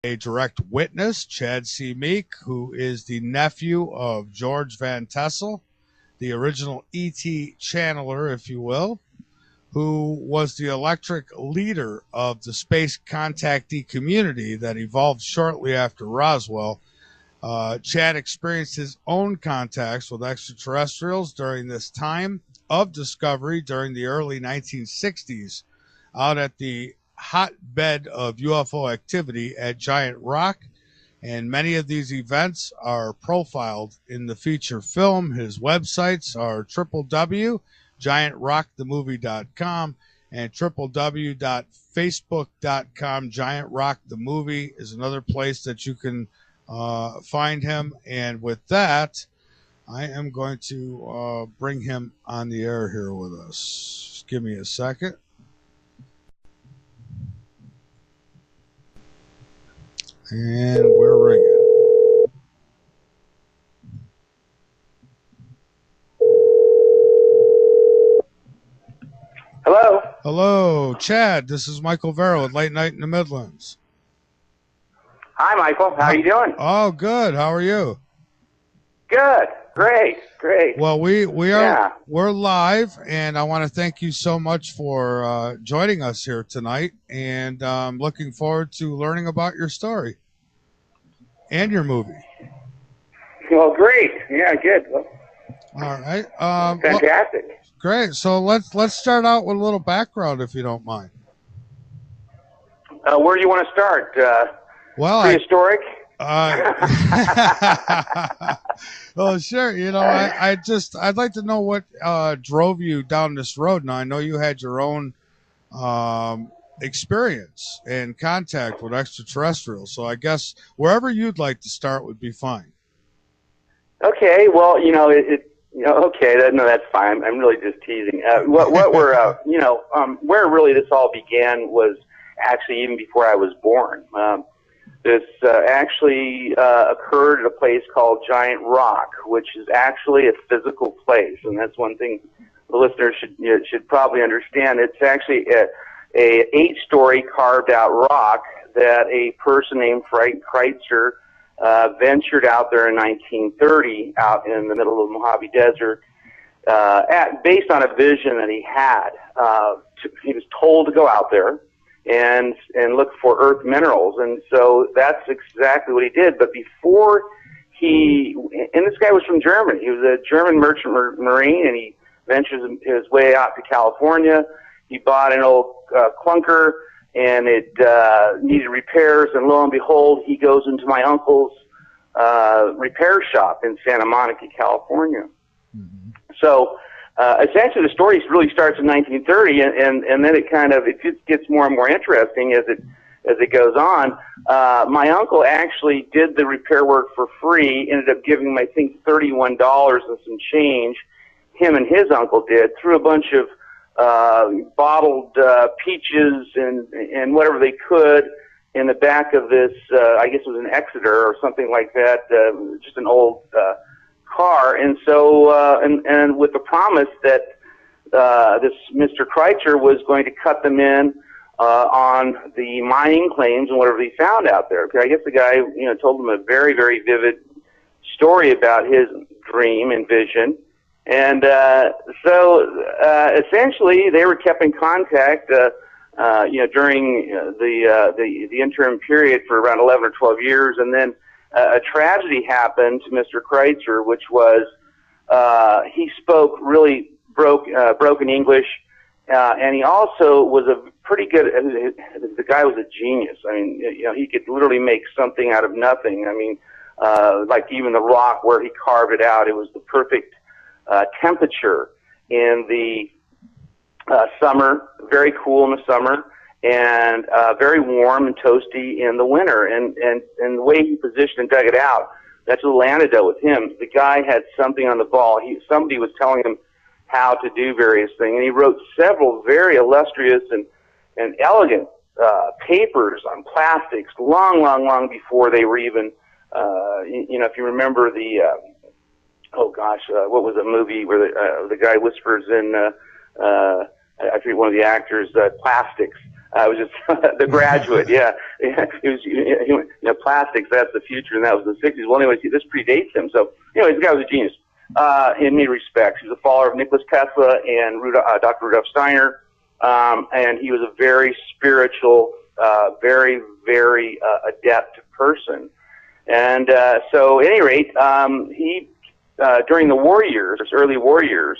a direct witness, Chad C. Meek, who is the nephew of George Van Tassel, the original E.T. channeler, if you will, who was the electric leader of the space contactee community that evolved shortly after Roswell. Chad experienced his own contacts with extraterrestrials during this time of discovery during the early 1960s out at the hotbed of UFO activity at Giant Rock. And many of these events are profiled in the feature film. His websites are www.giantrockthemovie.com and www.facebook.com. Giant Rock the Movie is another place that you can find him. And with that, I am going to bring him on the air here with us. Just give me a second. And we're ringing. Hello. Hello, Chad. This is Michael Vera with Late Night in the Midlands. Hi, Michael. How are you doing? Oh, good. How are you? Good. Great. Well, we're live, and I want to thank you so much for joining us here tonight, and I'm looking forward to learning about your story and your movie. Well, great. Yeah, good. Well, all right. fantastic. Well, great. So let's start out with a little background, if you don't mind. Where do you want to start? Well, prehistoric. Well, sure. You know, I'd like to know what drove you down this road. Now, I know you had your own experience and contact with extraterrestrials, so I guess wherever you'd like to start would be fine. Okay. Well, okay. That's fine. I'm really just teasing. What we're, where really this all began was actually even before I was born. This actually occurred at a place called Giant Rock, which is actually a physical place, and that's one thing the listeners should probably understand. It's actually a 8-story carved out rock that a person named Frank Kreitzer ventured out there in 1930, out in the middle of the Mojave Desert, based on a vision that he had. He was told to go out there and look for earth minerals, and so that's exactly what he did. But before and this guy was from Germany. He was a German merchant marine, and he ventures his way out to California. He bought an old clunker, and it needed repairs, and lo and behold, he goes into my uncle's repair shop in Santa Monica, California. Mm-hmm. So essentially, the story really starts in 1930, and then it just gets more and more interesting as it goes on. My uncle actually did the repair work for free. Ended up giving him, I think, $31 and some change. Him and his uncle did, through a bunch of bottled peaches and whatever they could in the back of this. I guess it was an Exeter or something like that. Just an old car, and so and with the promise that this Mr. Kreitzer was going to cut them in on the mining claims and whatever he found out there. Okay, I guess the guy told them a very, very vivid story about his dream and vision, and so essentially they were kept in contact during the interim period for around 11 or 12 years, and then a tragedy happened to Mr. Kreitzer, which was he spoke really broken English, and he also was a pretty good. The guy was a genius. I mean, he could literally make something out of nothing. I mean, like even the rock where he carved it out, it was the perfect temperature in the summer, very cool in the summer, and very warm and toasty in the winter. And the way he positioned and dug it out, that's a little antidote with him. The guy had something on the ball. Somebody was telling him how to do various things, and he wrote several very illustrious and elegant papers on plastics long before they were even, if you remember the, what was the movie where the guy whispers in, I forget one of the actors, plastics. I was just The Graduate. Yeah, he went, plastics. That's the future, and that was the '60s. Well, anyway, this predates him. So, anyway, this guy was a genius in many respects. He was a follower of Nikola Tesla and Dr. Rudolf Steiner, and he was a very spiritual, very, very adept person. And so, at any rate, he during the war years, early war years,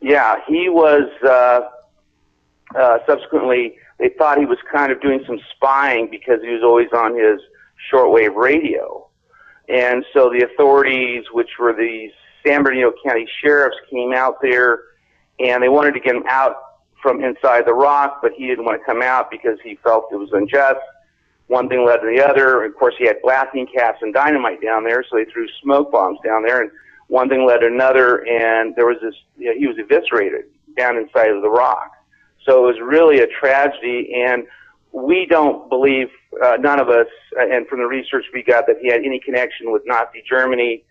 yeah, he was. Subsequently, they thought he was kind of doing some spying because he was always on his shortwave radio. And so the authorities, which were the San Bernardino County sheriffs, came out there, and they wanted to get him out from inside the rock, but he didn't want to come out because he felt it was unjust. One thing led to the other. Of course, he had blasting caps and dynamite down there, so they threw smoke bombs down there, and one thing led to another, and there was this, he was eviscerated down inside of the rock. So it was really a tragedy, and we don't believe, none of us, and from the research we got, that he had any connection with Nazi Germany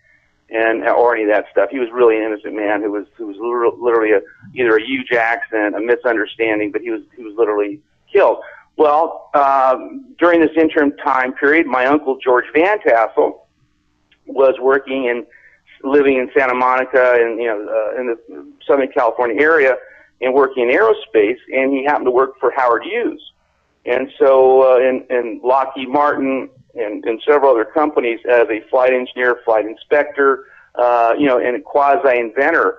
or any of that stuff. He was really an innocent man who was literally either a huge accident, a misunderstanding, but he was literally killed. Well, during this interim time period, my uncle George Van Tassel was working and living in Santa Monica in the Southern California area, and working in aerospace, and he happened to work for Howard Hughes. And so in Lockheed Martin and several other companies as a flight engineer, flight inspector, and a quasi-inventor.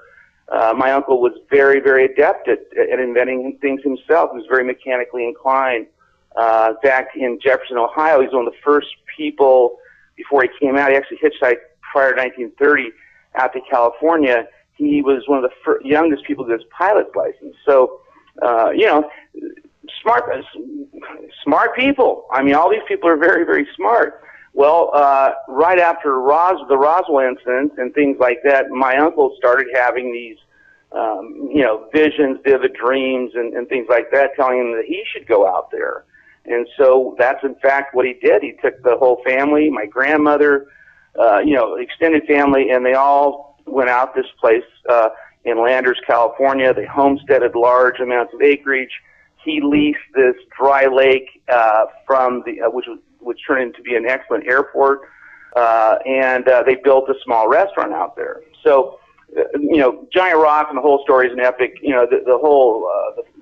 My uncle was very, very adept at inventing things himself. He was very mechanically inclined. In fact, in Jefferson, Ohio, he's one of the first people, before he came out, he actually hitchhiked prior to 1930 out to California. He was one of the youngest people to get his pilot's license. So, smart people. I mean, all these people are very, very smart. Well, right after the Roswell incident and things like that, my uncle started having these, visions, vivid dreams and things like that, telling him that he should go out there. And so that's in fact what he did. He took the whole family, my grandmother, extended family, and they all went out this place in Landers, California. They homesteaded large amounts of acreage. He leased this dry lake from the which turned into be an excellent airport, and they built a small restaurant out there. So, Giant Rock and the whole story is an epic. The whole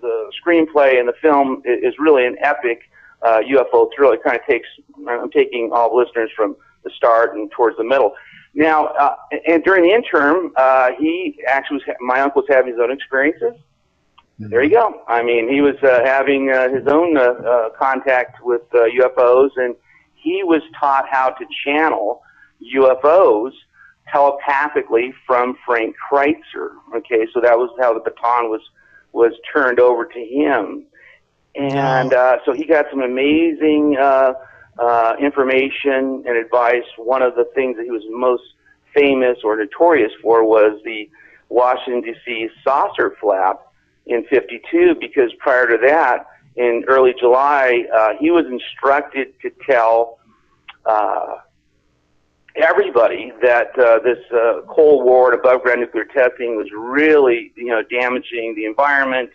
the screenplay and the film is really an epic UFO thrill. It kind of takes. I'm taking all the listeners from the start and towards the middle. Now, and during the interim, my uncle was having his own experiences. Mm-hmm. There you go. I mean, he was having his own contact with UFOs, and he was taught how to channel UFOs telepathically from Frank Kreitzer. Okay, so that was how the baton was turned over to him. And so he got some amazing information and advice. One of the things that he was most famous or notorious for was the Washington, D.C. saucer flap in '52, because prior to that, in early July, he was instructed to tell everybody that this Cold War and above-ground nuclear testing was really, damaging the environment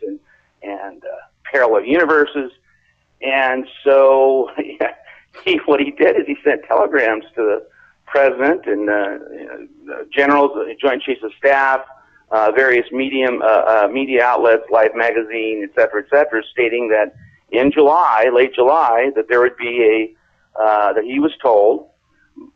and parallel universes. And so what he did is he sent telegrams to the president and generals, Joint Chiefs of Staff, various media outlets, Life Magazine, et cetera, stating that in July, late July, that there would be that he was told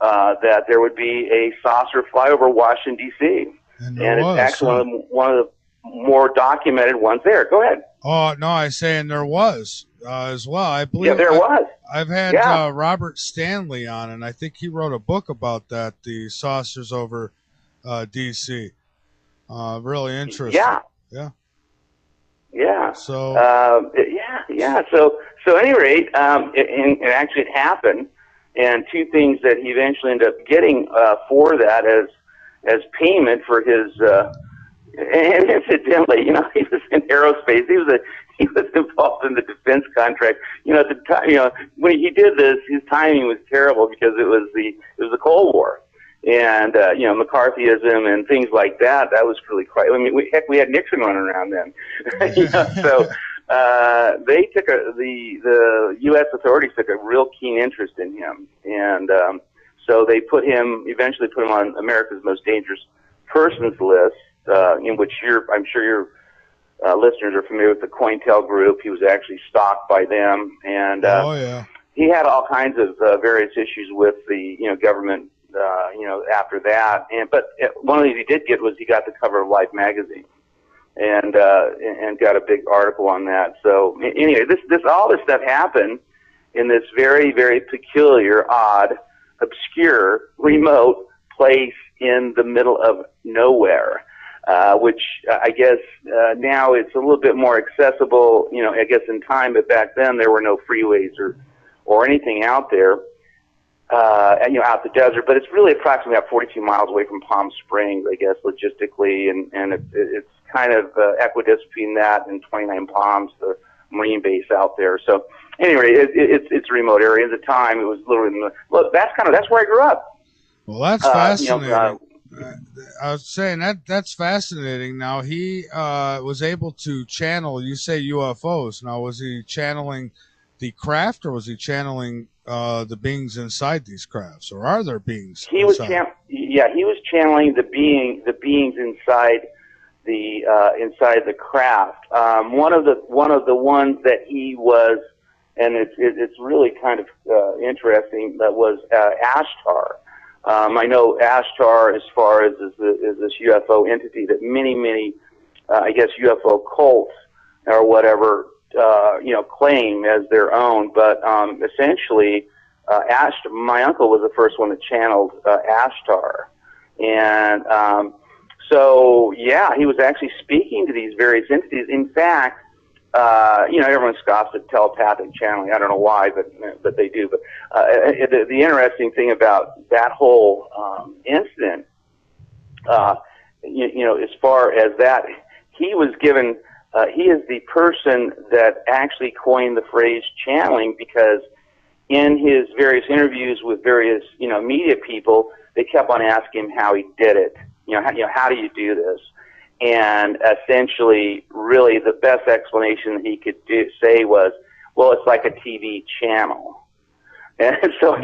that there would be a saucer fly over Washington, D.C. And it's actually one of the more documented ones there. Go ahead. Oh, no, I was saying there was as well. I believe. Yeah, there was. I've had Robert Stanley on, and I think he wrote a book about that, the saucers over D.C. Really interesting. Yeah. So. So at any rate, it actually happened, and two things that he eventually ended up getting for that as payment for his. And incidentally, he was in aerospace. He was involved in the defense contract. At the time, when he did this, his timing was terrible because it was the Cold War, and McCarthyism and things like that. That was really quite. I mean, we had Nixon running around then. So they took the U.S. authorities took a real keen interest in him, and so they eventually put him on America's Most Dangerous Persons list, in which I'm sure your listeners are familiar with the COINTEL group. He was actually stalked by them, and oh yeah, he had all kinds of various issues with the government. After that, but one of the things he did get was he got the cover of Life magazine, and got a big article on that. So anyway, all this stuff happened in this very, very peculiar, odd, obscure, remote place in the middle of nowhere, which I guess now it's a little bit more accessible. I guess in time, but back then there were no freeways or anything out there. Out the desert, but it's really approximately about 42 miles away from Palm Springs, I guess, logistically, and it's kind of equidistant between that and 29 Palms, the Marine base out there. So anyway, it's a remote area. At the time, it was literally that's where I grew up. Well, that's fascinating. I was saying that's fascinating. Now he was able to channel. You say UFOs. Now was he channeling the craft, or was he channeling the beings inside these crafts, or are there beings? He was channeling the beings inside the craft. One of the ones that he was, and it's really kind of interesting. That was Ashtar. I know Ashtar, as far as is this UFO entity that many I guess UFO cults or whatever claim as their own, but essentially, my uncle was the first one that channeled Ashtar, and so yeah, he was actually speaking to these various entities. In fact, everyone scoffs at telepathic channeling. I don't know why, but they do. But the interesting thing about that whole incident, as far as that, he was given. He is the person that actually coined the phrase channeling, because in his various interviews with various, media people, they kept on asking him how he did it. How do you do this? And essentially, really, the best explanation that he could say was, well, it's like a TV channel. And so,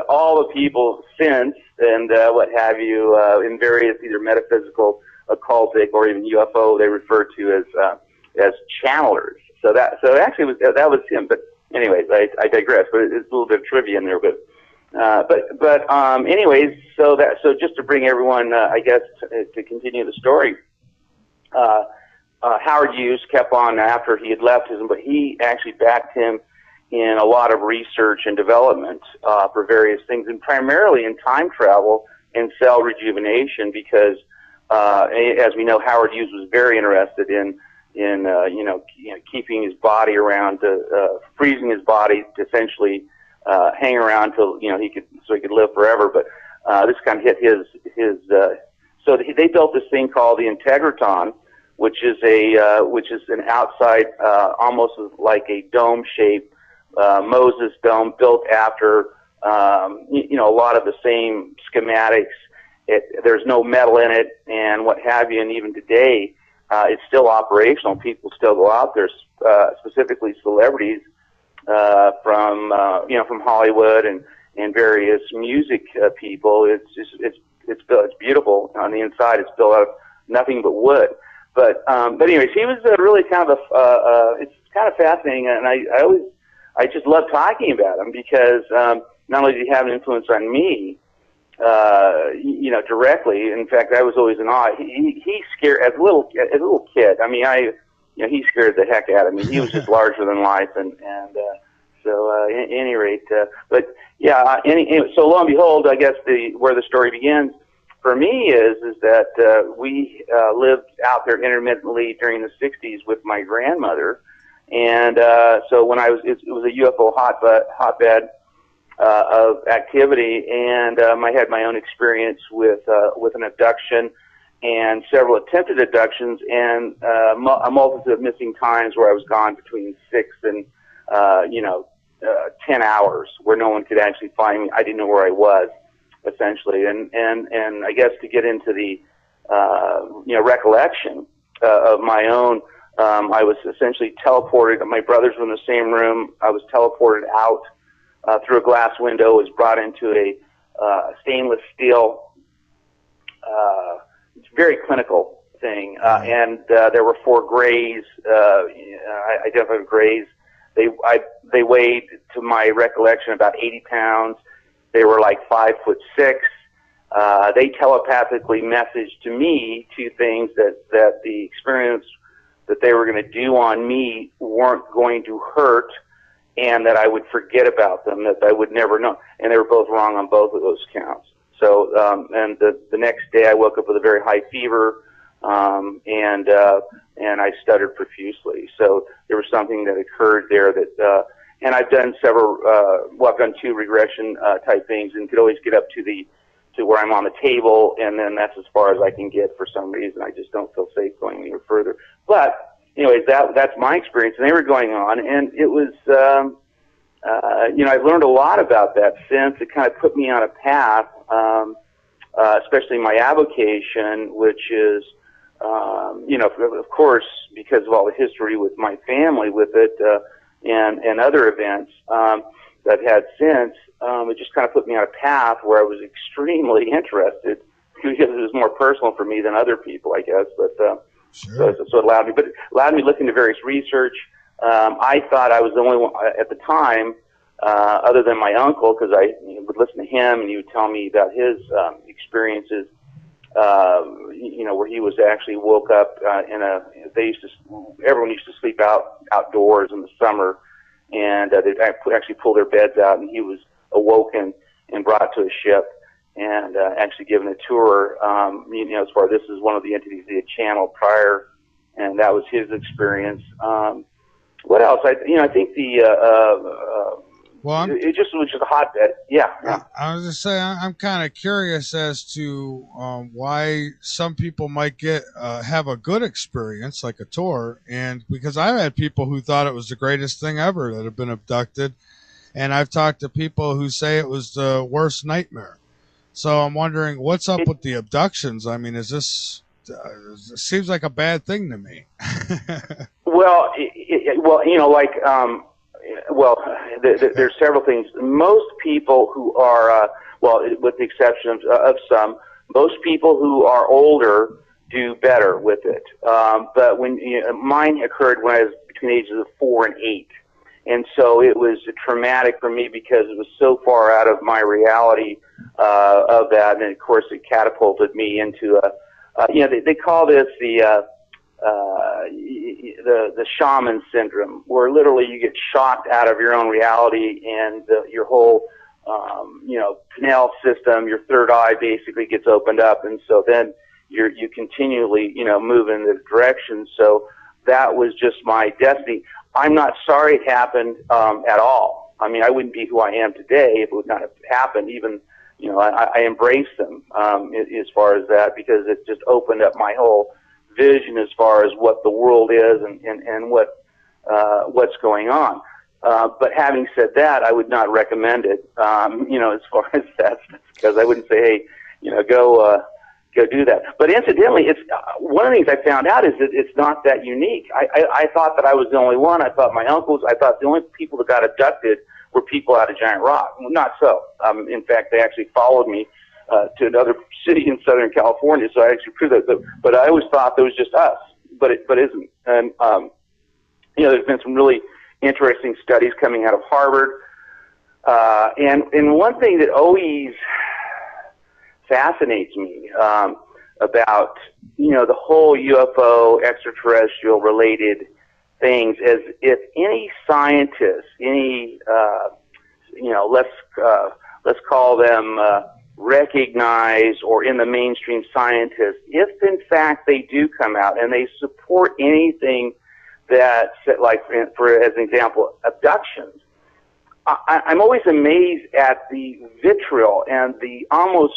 all the people since and what have you, in various either metaphysical, occultic, or even UFO, they refer to as channelers. So actually that was him. But anyways, I digress. But it's a little bit of trivia in there. But anyways, so just to bring everyone, I guess, to continue the story, Howard Hughes kept on after he had left but he actually backed him in a lot of research and development for various things, and primarily in time travel and cell rejuvenation, because as we know, Howard Hughes was very interested in keeping his body around, freezing his body to essentially hang around till he could live forever. But this kind of hit his. So they built this thing called the Integratron, which is an outside, almost like a dome-shaped Moses dome, built after a lot of the same schematics. There's no metal in it and what have you, and even today, it's still operational. People still go out there, specifically celebrities from Hollywood and various music people. It's beautiful on the inside. It's built out of nothing but wood. But anyways, he was really kind of it's kind of fascinating, and I just love talking about him, because not only did he have an influence on me, directly. In fact, I was always in awe. He scared as a little kid. I mean, he scared the heck out of me. He was just larger than life, and so at any rate, but yeah. So lo and behold, I guess where the story begins for me is that we lived out there intermittently during the '60s with my grandmother, and so when it was a UFO hotbed of activity, and I had my own experience with an abduction and several attempted abductions, and a multitude of missing times where I was gone between 6 and 10 hours, where no one could actually find me. I didn't know where I was, essentially, and I guess to get into the recollection, of my own. I was essentially teleported. My brothers were in the same room. I was teleported out through a glass window, was brought into a stainless steel, very clinical thing. And there were 4 grays. I identified grays. They weighed, to my recollection, about 80 pounds. They were like 5'6". They telepathically messaged to me 2 things: that the experience that they were going to do on me weren't going to hurt, and that I would forget about them, that I would never know. And they were both wrong on both of those counts. So, and the next day I woke up with a very high fever, and I stuttered profusely. So there was something that occurred there that, and I've done several, I've done 2 regression type things, and could always get up to where I'm on the table, and then that's as far as I can get for some reason. I just don't feel safe going any further. But anyways, that's my experience, and they were going on, and it was, I've learned a lot about that since. It kind of put me on a path, especially my avocation, which is, of course, because of all the history with my family with it, and other events that I've had since, it just kind of put me on a path where I was extremely interested, because it was more personal for me than other people, I guess. But Sure. so it allowed me to look into various research. I thought I was the only one at the time, other than my uncle, because I would listen to him and he would tell me about his experiences. Where he was actually woke up everyone used to sleep outdoors in the summer, and they'd actually pull their beds out, and he was awoken and brought to a ship and actually given a tour. As far as this is one of the entities he had channeled prior, and that was his experience. What else? I think it just was just a hotbed. Yeah. I was just saying, I'm kind of curious as to why some people might have a good experience, like a tour, and because I've had people who thought it was the greatest thing ever that have been abducted, and I've talked to people who say it was the worst nightmare. So I'm wondering, what's up with the abductions? I mean, is this? It seems like a bad thing to me. There's several things. Most people who are, with the exception of some, most people who are older do better with it. But when mine occurred when I was between the ages of 4 and 8, and so it was traumatic for me because it was so far out of my reality of that, and of course it catapulted me into they call this the shaman syndrome, where literally you get shocked out of your own reality, and your whole canal system, your third eye basically gets opened up, and so then you continually move in the direction. So that was just my destiny. I'm not sorry it happened at all. I mean, I wouldn't be who I am today if it would not have happened. Even I embrace them as far as that, because it just opened up my whole vision as far as what the world is and what's going on. But having said that, I would not recommend it, as far as that, because I wouldn't say, hey, go do that. But incidentally, it's one of the things I found out is that it's not that unique. I thought that I was the only one. I thought the only people that got abducted were people out of Giant Rock. Well, not so. In fact, they actually followed me to another city in Southern California, so I actually proved that. But I always thought there was just us, but it isn't. And there's been some really interesting studies coming out of Harvard, and one thing that always fascinates me about the whole UFO extraterrestrial related things is if any scientists, let's call them recognized or in the mainstream scientists, if in fact they do come out and they support anything that, like for as an example, abductions, I'm always amazed at the vitriol and the almost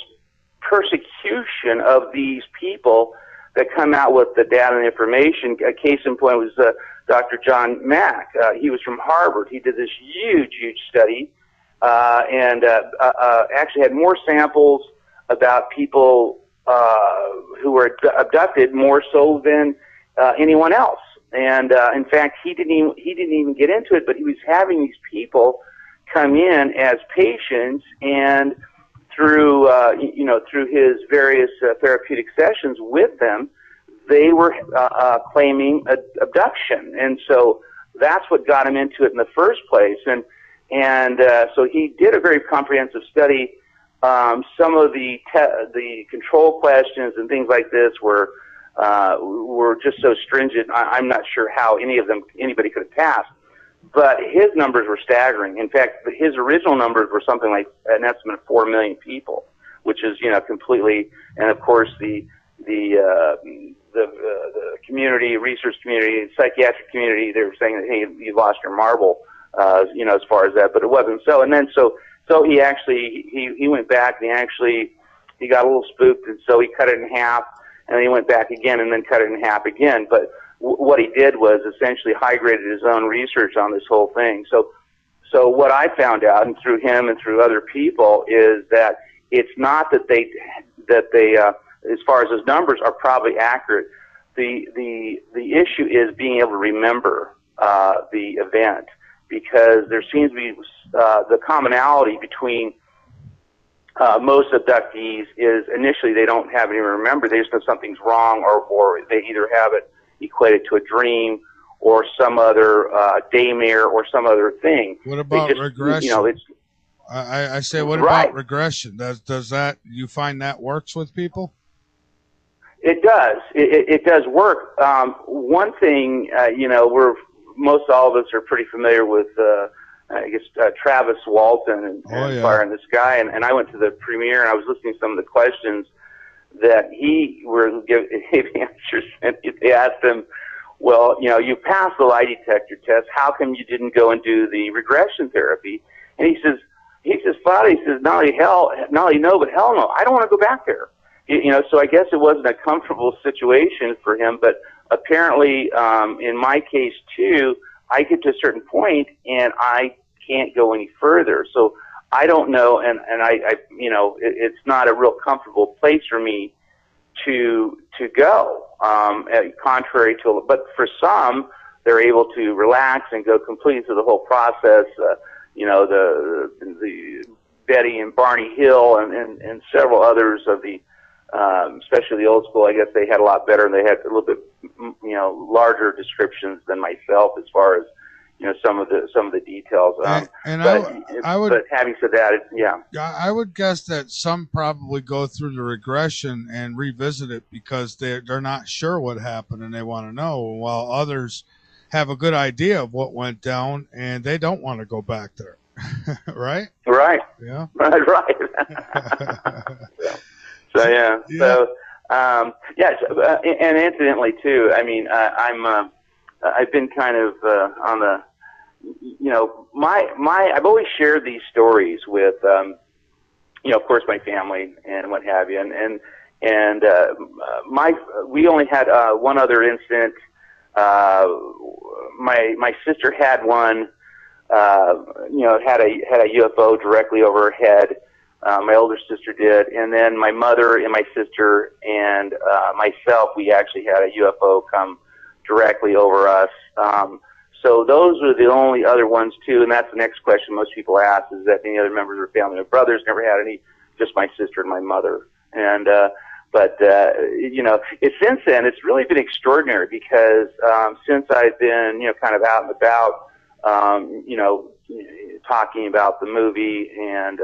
persecution of these people that come out with the data and information. A case in point was Dr. John Mack. He was from Harvard. He did this huge study and actually had more samples about people who were abducted, more so than anyone else. And in fact, he didn't even get into it, but he was having these people come in as patients, and through through his various therapeutic sessions with them, they were claiming abduction, and so that's what got him into it in the first place. And so he did a very comprehensive study. Some of the control questions and things like this were just so stringent. I'm not sure how anybody could have passed, but his numbers were staggering. In fact, his original numbers were something like an estimate of 4 million people, which is completely. And of course, the community, research community, psychiatric community, they were saying that, hey, you lost your marble, as far as that, but it wasn't so. And then so he actually he went back, and he got a little spooked, and so he cut it in half. And then he went back again and then cut it in half again. But what he did was essentially high-graded his own research on this whole thing. So what I found out, and through him and through other people, is that it's not that they as far as his numbers are probably accurate. The issue is being able to remember the event, because there seems to be the commonality between most abductees is initially they don't have any remember. They just know something's wrong, or they either have it equated to a dream or some other daymare or some other thing. What about regression? I say, what about regression? Does that, you find that works with people? It does. It does work. One thing, most all of us are pretty familiar with I guess Travis Walton and Fire in the Sky, and I went to the premiere, and I was listening to some of the questions that he gave answers, and they asked him, well, you passed the lie detector test, how come you didn't go and do the regression therapy? And he says flat, he says, not only no, but hell no, I don't want to go back there. So I guess it wasn't a comfortable situation for him, but apparently, in my case too, I get to a certain point and I can't go any further. So I don't know, and it's not a real comfortable place for me to go. Contrary to, but for some, they're able to relax and go completely through the whole process. The Betty and Barney Hill and several others of the, especially the old school, I guess they had a lot better, and they had a little bit, larger descriptions than myself as far as, some of the details. But having said that, I would guess that some probably go through the regression and revisit it because they're not sure what happened and they want to know, while others have a good idea of what went down and they don't want to go back there. Right? Right. Yeah. Right. And incidentally too, I mean, I've been kind of on the, I've always shared these stories with, of course, my family and what have you, and we only had one other incident. My sister had one, had a UFO directly over her head. My older sister did, and then my mother and my sister and myself, we actually had a UFO come directly over us. So those are the only other ones too, and that's the next question most people ask, is that any other members of their family or brothers. Never had any, just my sister and my mother. And it's since then it's really been extraordinary, because since I've been kind of out and about, talking about the movie and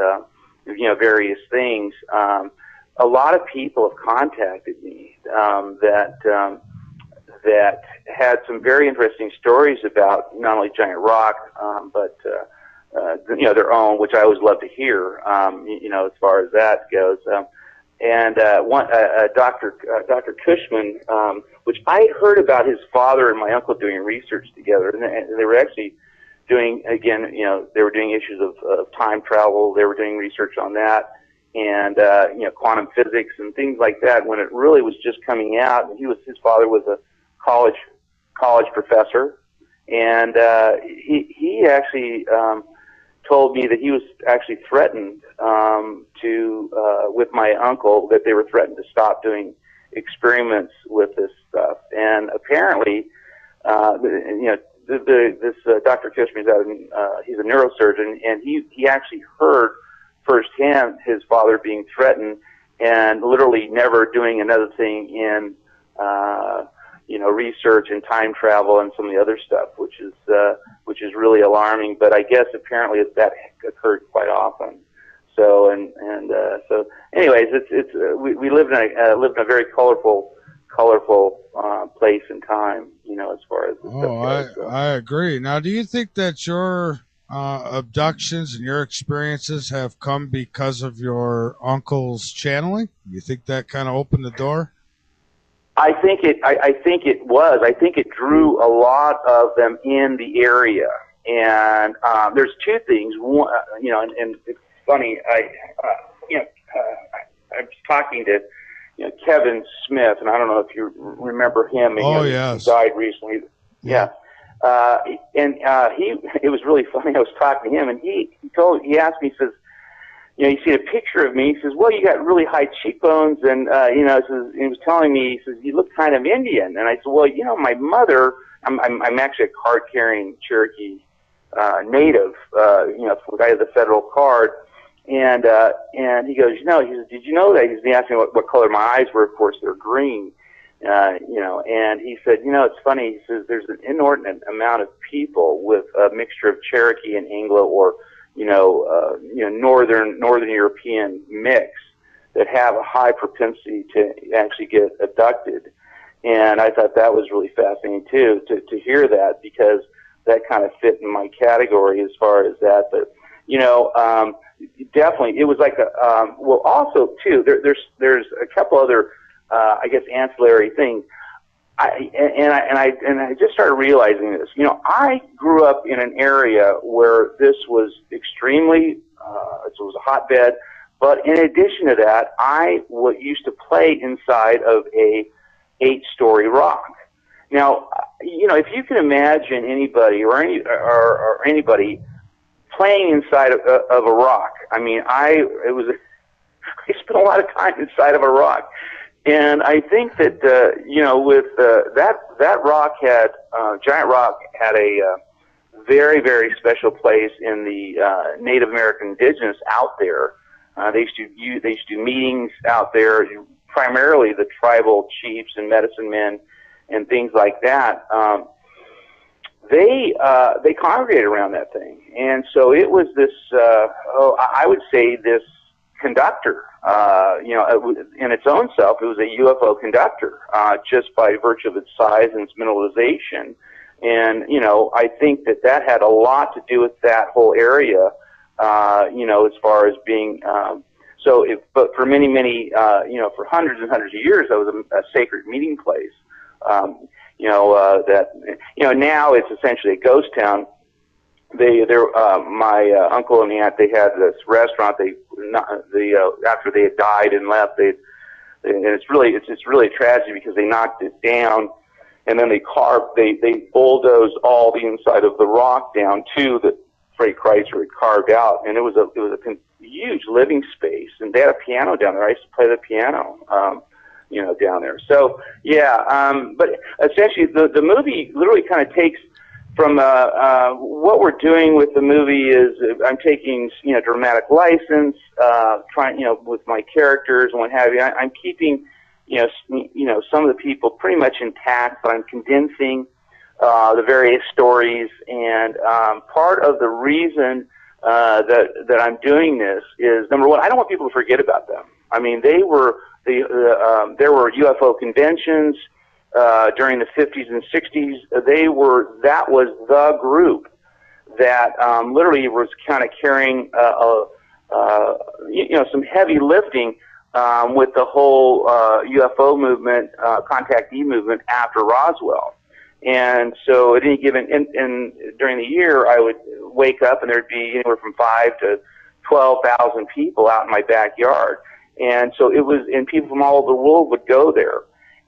various things, a lot of people have contacted me that had some very interesting stories about not only Giant Rock, but their own, which I always love to hear, as far as that goes. Dr. Cushman, which I had heard about his father and my uncle doing research together, and they were actually doing, again, they were doing issues of time travel. They were doing research on that, and quantum physics and things like that, when it really was just coming out. And his father was a college professor, and he actually told me that he was actually threatened with my uncle, that they were threatened to stop doing experiments with this stuff. And apparently, this Dr. Kishmer's he's a neurosurgeon, and he actually heard firsthand his father being threatened and literally never doing another thing in research and time travel and some of the other stuff, which is really alarming. But I guess apparently that occurred quite often. So so anyways, we live in a very colorful place and time, as far as this stuff goes. I agree. Now, do you think that your abductions and your experiences have come because of your uncle's channeling? You think that kind of opened the door? I think it was. I think it drew a lot of them in the area. And there's two things. One, and it's funny. I was talking to Kevin Smith, and I don't know if you remember him. Yes. He died recently. Yeah. It was really funny. I was talking to him, and he asked me, he says, you see a picture of me. He says, well, you got really high cheekbones, and he was telling me, he says, you look kind of Indian. And I said, well, my mother, I'm actually a card-carrying Cherokee native, guy with the federal card. And he goes, he says, did you know that? He asked me what color my eyes were. Of course, they're green. And he said, it's funny. He says, there's an inordinate amount of people with a mixture of Cherokee and Anglo, or Northern European mix, that have a high propensity to actually get abducted. And I thought that was really fascinating too, to hear that, because that kind of fit in my category as far as that. But definitely, it was like also too, there's a couple other ancillary things. I just started realizing this. I grew up in an area where this was extremely, it was a hotbed. But in addition to that, I used to play inside of a 8-story rock. Now, if you can imagine anybody or anybody playing inside of a rock. I mean, I spent a lot of time inside of a rock. And I think that, with that rock giant rock had a very, very special place in the Native American indigenous out there. They used to do meetings out there, primarily the tribal chiefs and medicine men and things like that. They congregated around that thing. And so it was this, I would say this conductor, in its own self, it was a UFO conductor, just by virtue of its size and its mineralization. And, I think that had a lot to do with that whole area, as far as being, but for many, for hundreds and hundreds of years, that was a sacred meeting place. Now it's essentially a ghost town. My uncle and aunt, they had this restaurant. After they had died and left, and it's really a tragedy, because they knocked it down, and then they bulldozed all the inside of the rock down too, that Freddy Kreitzer had carved out, and it was a huge living space, and they had a piano down there. I used to play the piano, down there. So but essentially the movie literally kind of takes from what we're doing with the movie is I'm taking dramatic license, trying with my characters and what have you. I'm keeping some of the people pretty much intact, but I'm condensing the various stories. And part of the reason that I'm doing this is, number one, I don't want people to forget about them. I mean, there were UFO conventions during the 50s and 60s. That was the group that literally was kind of carrying some heavy lifting with the whole UFO movement, contactee movement after Roswell. And so at any given, during the year, I would wake up and there'd be anywhere from 5,000 to 12,000 people out in my backyard. And so it was, and people from all over the world would go there.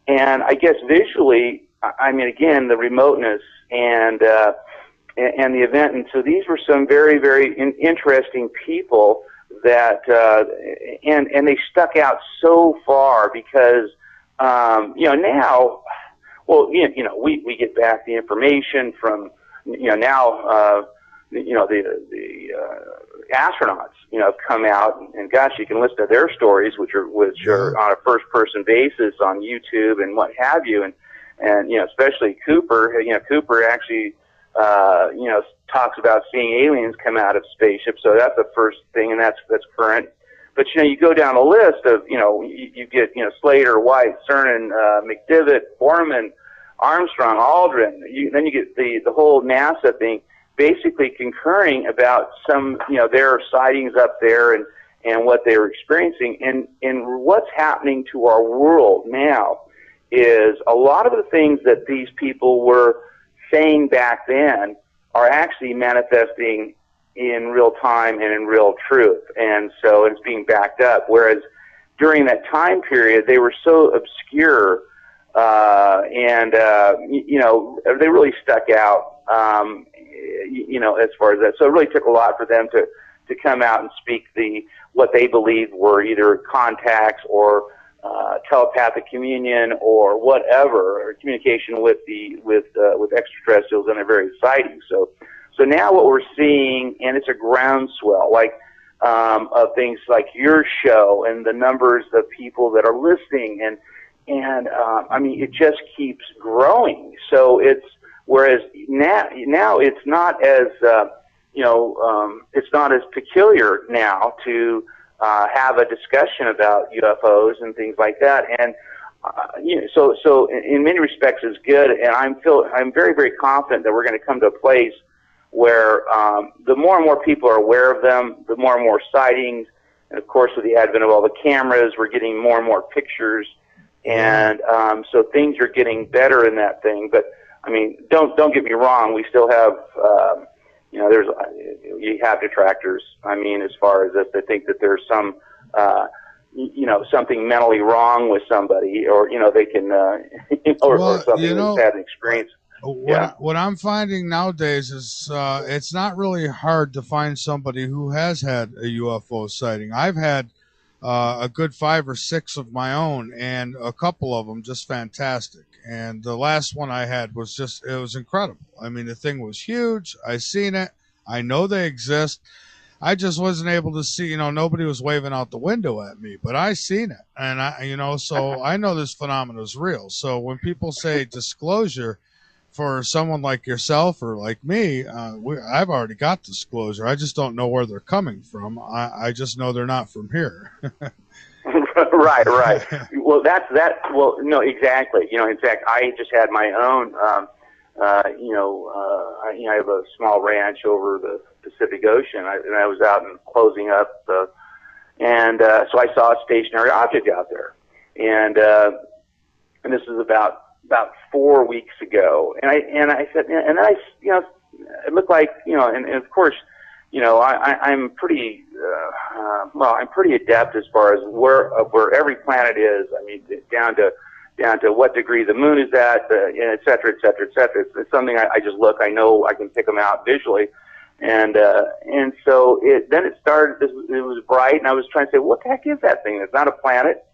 And I guess visually, I mean, again, the remoteness and the event. And so these were some very, very interesting people that, and they stuck out so far because now, well, we get back the information from, now, the astronauts, have come out, and gosh, you can listen to their stories, which are on a first-person basis on YouTube and what have you, and especially Cooper. Cooper actually, talks about seeing aliens come out of spaceships. So that's the first thing, and that's current. But you go down a list of you get Slater, White, Cernan, McDivitt, Borman, Armstrong, Aldrin. Then you get the whole NASA thing, basically concurring about some their sightings up there and what they were experiencing. And what's happening to our world now is a lot of the things that these people were saying back then are actually manifesting in real time and in real truth. And so it's being backed up. Whereas during that time period, they were so obscure, and they really stuck out, as far as that. So it really took a lot for them to come out and speak what they believed were either contacts or telepathic communion or whatever, or communication with extraterrestrials and their various sightings. So now what we're seeing, and it's a groundswell, of things like your show and the numbers of people that are listening, and I mean, it just keeps growing. So whereas now it's not as it's not as peculiar now to have a discussion about UFOs and things like that, and so in many respects it's good, and I'm very, very confident that we're going to come to a place where the more and more people are aware of them, the more and more sightings, and of course with the advent of all the cameras, we're getting more and more pictures, and so things are getting better in that thing. But I mean, don't get me wrong, we still have you have detractors. I mean, as far as if they think that there's some something mentally wrong with somebody, or they can or something that's had an experience. What I'm finding nowadays is it's not really hard to find somebody who has had a UFO sighting. I've had a good 5 or 6 of my own, and a couple of them just fantastic. And the last one I had was it was incredible. I mean, the thing was huge. I seen it. I know they exist. I just wasn't able to see, nobody was waving out the window at me, but I seen it. And so I know this phenomenon is real. So when people say disclosure, for someone like yourself or like me, I've already got disclosure. I just don't know where they're coming from. I just know they're not from here. Right. Well, well, no, exactly. In fact, I just had my own, I have a small ranch over the Pacific Ocean, and I was out and closing up, and so I saw a stationary object out there, and this is about 4 weeks ago, and I said, and then it looked like, and of course, I'm pretty, I'm pretty adept as far as where every planet is. I mean, down to what degree the moon is at, et cetera, et cetera, et cetera. It's something I just look. I know I can pick them out visually, and so then it started. It was bright, and I was trying to say, what the heck is that thing? It's not a planet.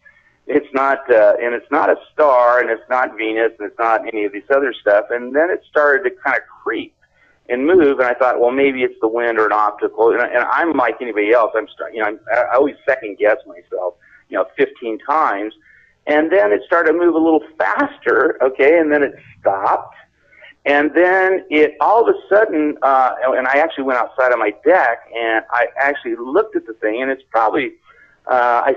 It's not, and it's not a star, and it's not Venus, and it's not any of these other stuff. And then it started to kind of creep and move, and I thought, well, maybe it's the wind or an optical. And I'm like anybody else. I always second guess myself, 15 times. And then it started to move a little faster, okay, and then it stopped. And then it all of a sudden, and I actually went outside on my deck, and I actually looked at the thing, and it's probably, I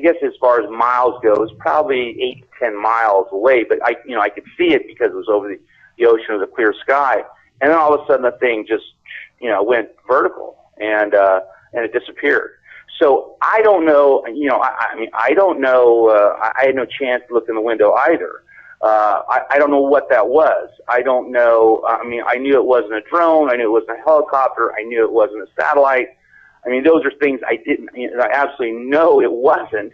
guess as far as miles go, it's probably 8 to 10 miles away. But I could see it because it was over the ocean with a clear sky. And then all of a sudden, the thing just, went vertical, and it disappeared. So I don't know, I don't know, I had no chance to look in the window either. I don't know what that was. I don't know, I knew it wasn't a drone, I knew it wasn't a helicopter, I knew it wasn't a satellite. Those are things I didn't, I absolutely know it wasn't,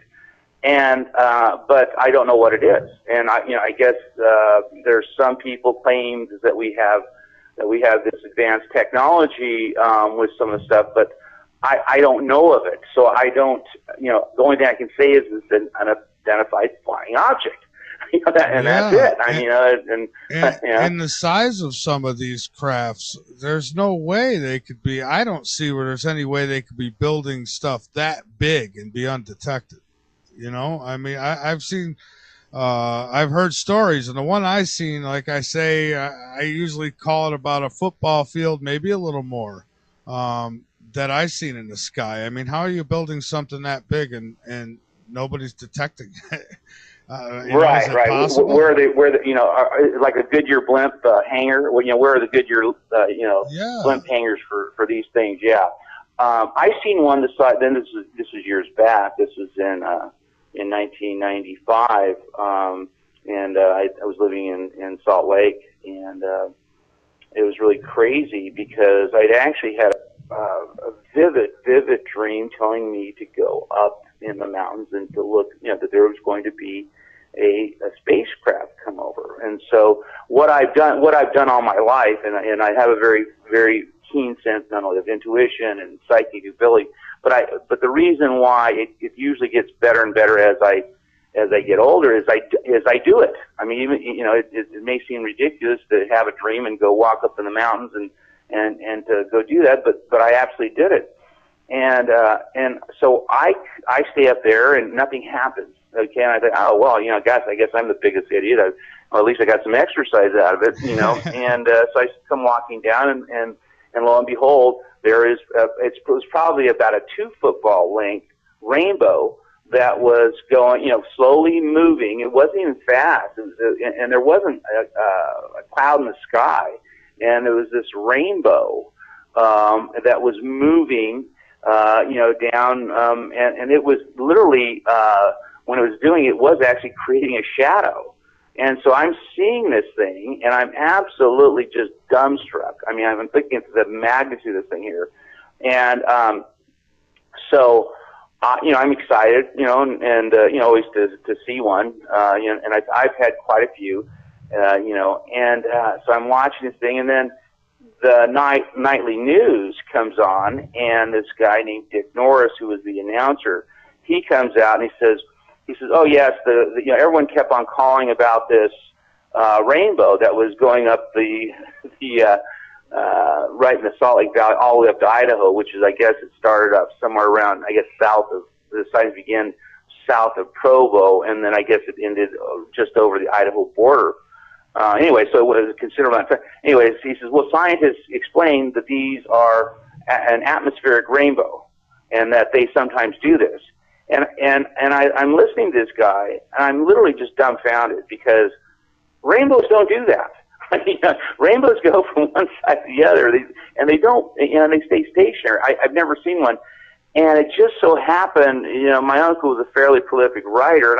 and, but I don't know what it is. And I guess, there's some people claim that we have this advanced technology, with some of the stuff, but I don't know of it. So I don't, the only thing I can say is it's an unidentified flying object. And that's it. I mean, and the size of some of these crafts, there's no way they could be. I don't see where there's any way they could be building stuff that big and be undetected. I mean, I've seen, I've heard stories, and the one I've seen, like I say, I usually call it about a football field, maybe a little more, that I've seen in the sky. I mean, how are you building something that big and nobody's detecting it? Right. Where are they? Like a Goodyear blimp hangar? Where are the Goodyear blimp hangars for these things? Yeah. I seen one this side. Then this is years back. This was in 1995, and I was living in Salt Lake, and it was really crazy because I'd actually had a vivid dream telling me to go up in the mountains and to look, that there was going to be a spacecraft come over. And so what I've done all my life, and I have a very, very keen sense not only of intuition and psychic ability, but the reason why it usually gets better and better as I get older is I do it. I mean, even it may seem ridiculous to have a dream and go walk up in the mountains and to go do that, but I absolutely did it. And so I stay up there and nothing happens. Okay, and I think, oh well, I guess I'm the biggest idiot. Or at least I got some exercise out of it, And so I come walking down, and lo and behold, there is it was probably about a 2 football length rainbow that was going, slowly moving. It wasn't even fast, and there wasn't a cloud in the sky, and there was this rainbow that was moving, down, and it was literally. When it was doing it, was actually creating a shadow. And so I'm seeing this thing, and I'm absolutely just dumbstruck. I mean, I'm thinking of the magnitude of this thing here. And so, I'm excited, and always to see one, and I've had quite a few, and so I'm watching this thing, and then the nightly news comes on, and this guy named Dick Norris, who was the announcer, he comes out and he says, oh yes, everyone kept on calling about this rainbow that was going up the right in the Salt Lake Valley all the way up to Idaho, which is, I guess, it started up somewhere around, south of the sightings began south of Provo, and then I guess it ended just over the Idaho border. Anyway, so it was a considerable amount of time. Anyways, he says, well, scientists explain that these are an atmospheric rainbow, and that they sometimes do this. And I'm listening to this guy, and I'm literally just dumbfounded because rainbows don't do that. I mean, rainbows go from one side to the other, and they don't, they stay stationary. I've never seen one, and it just so happened, my uncle was a fairly prolific writer,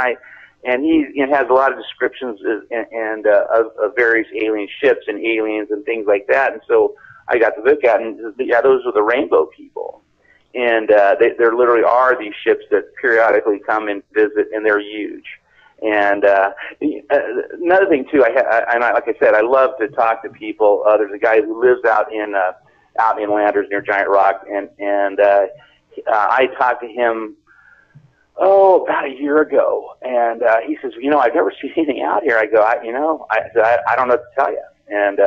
and he has a lot of descriptions of various alien ships and aliens and things like that, and so I got to look at it, and yeah, those are the rainbow people. And there literally are these ships that periodically come and visit, and they're huge. And another thing too, like I said, I love to talk to people. There's a guy who lives out in Landers near Giant Rock, and I talked to him about a year ago, and he says, I've never seen anything out here. I go, I don't know what to tell you, and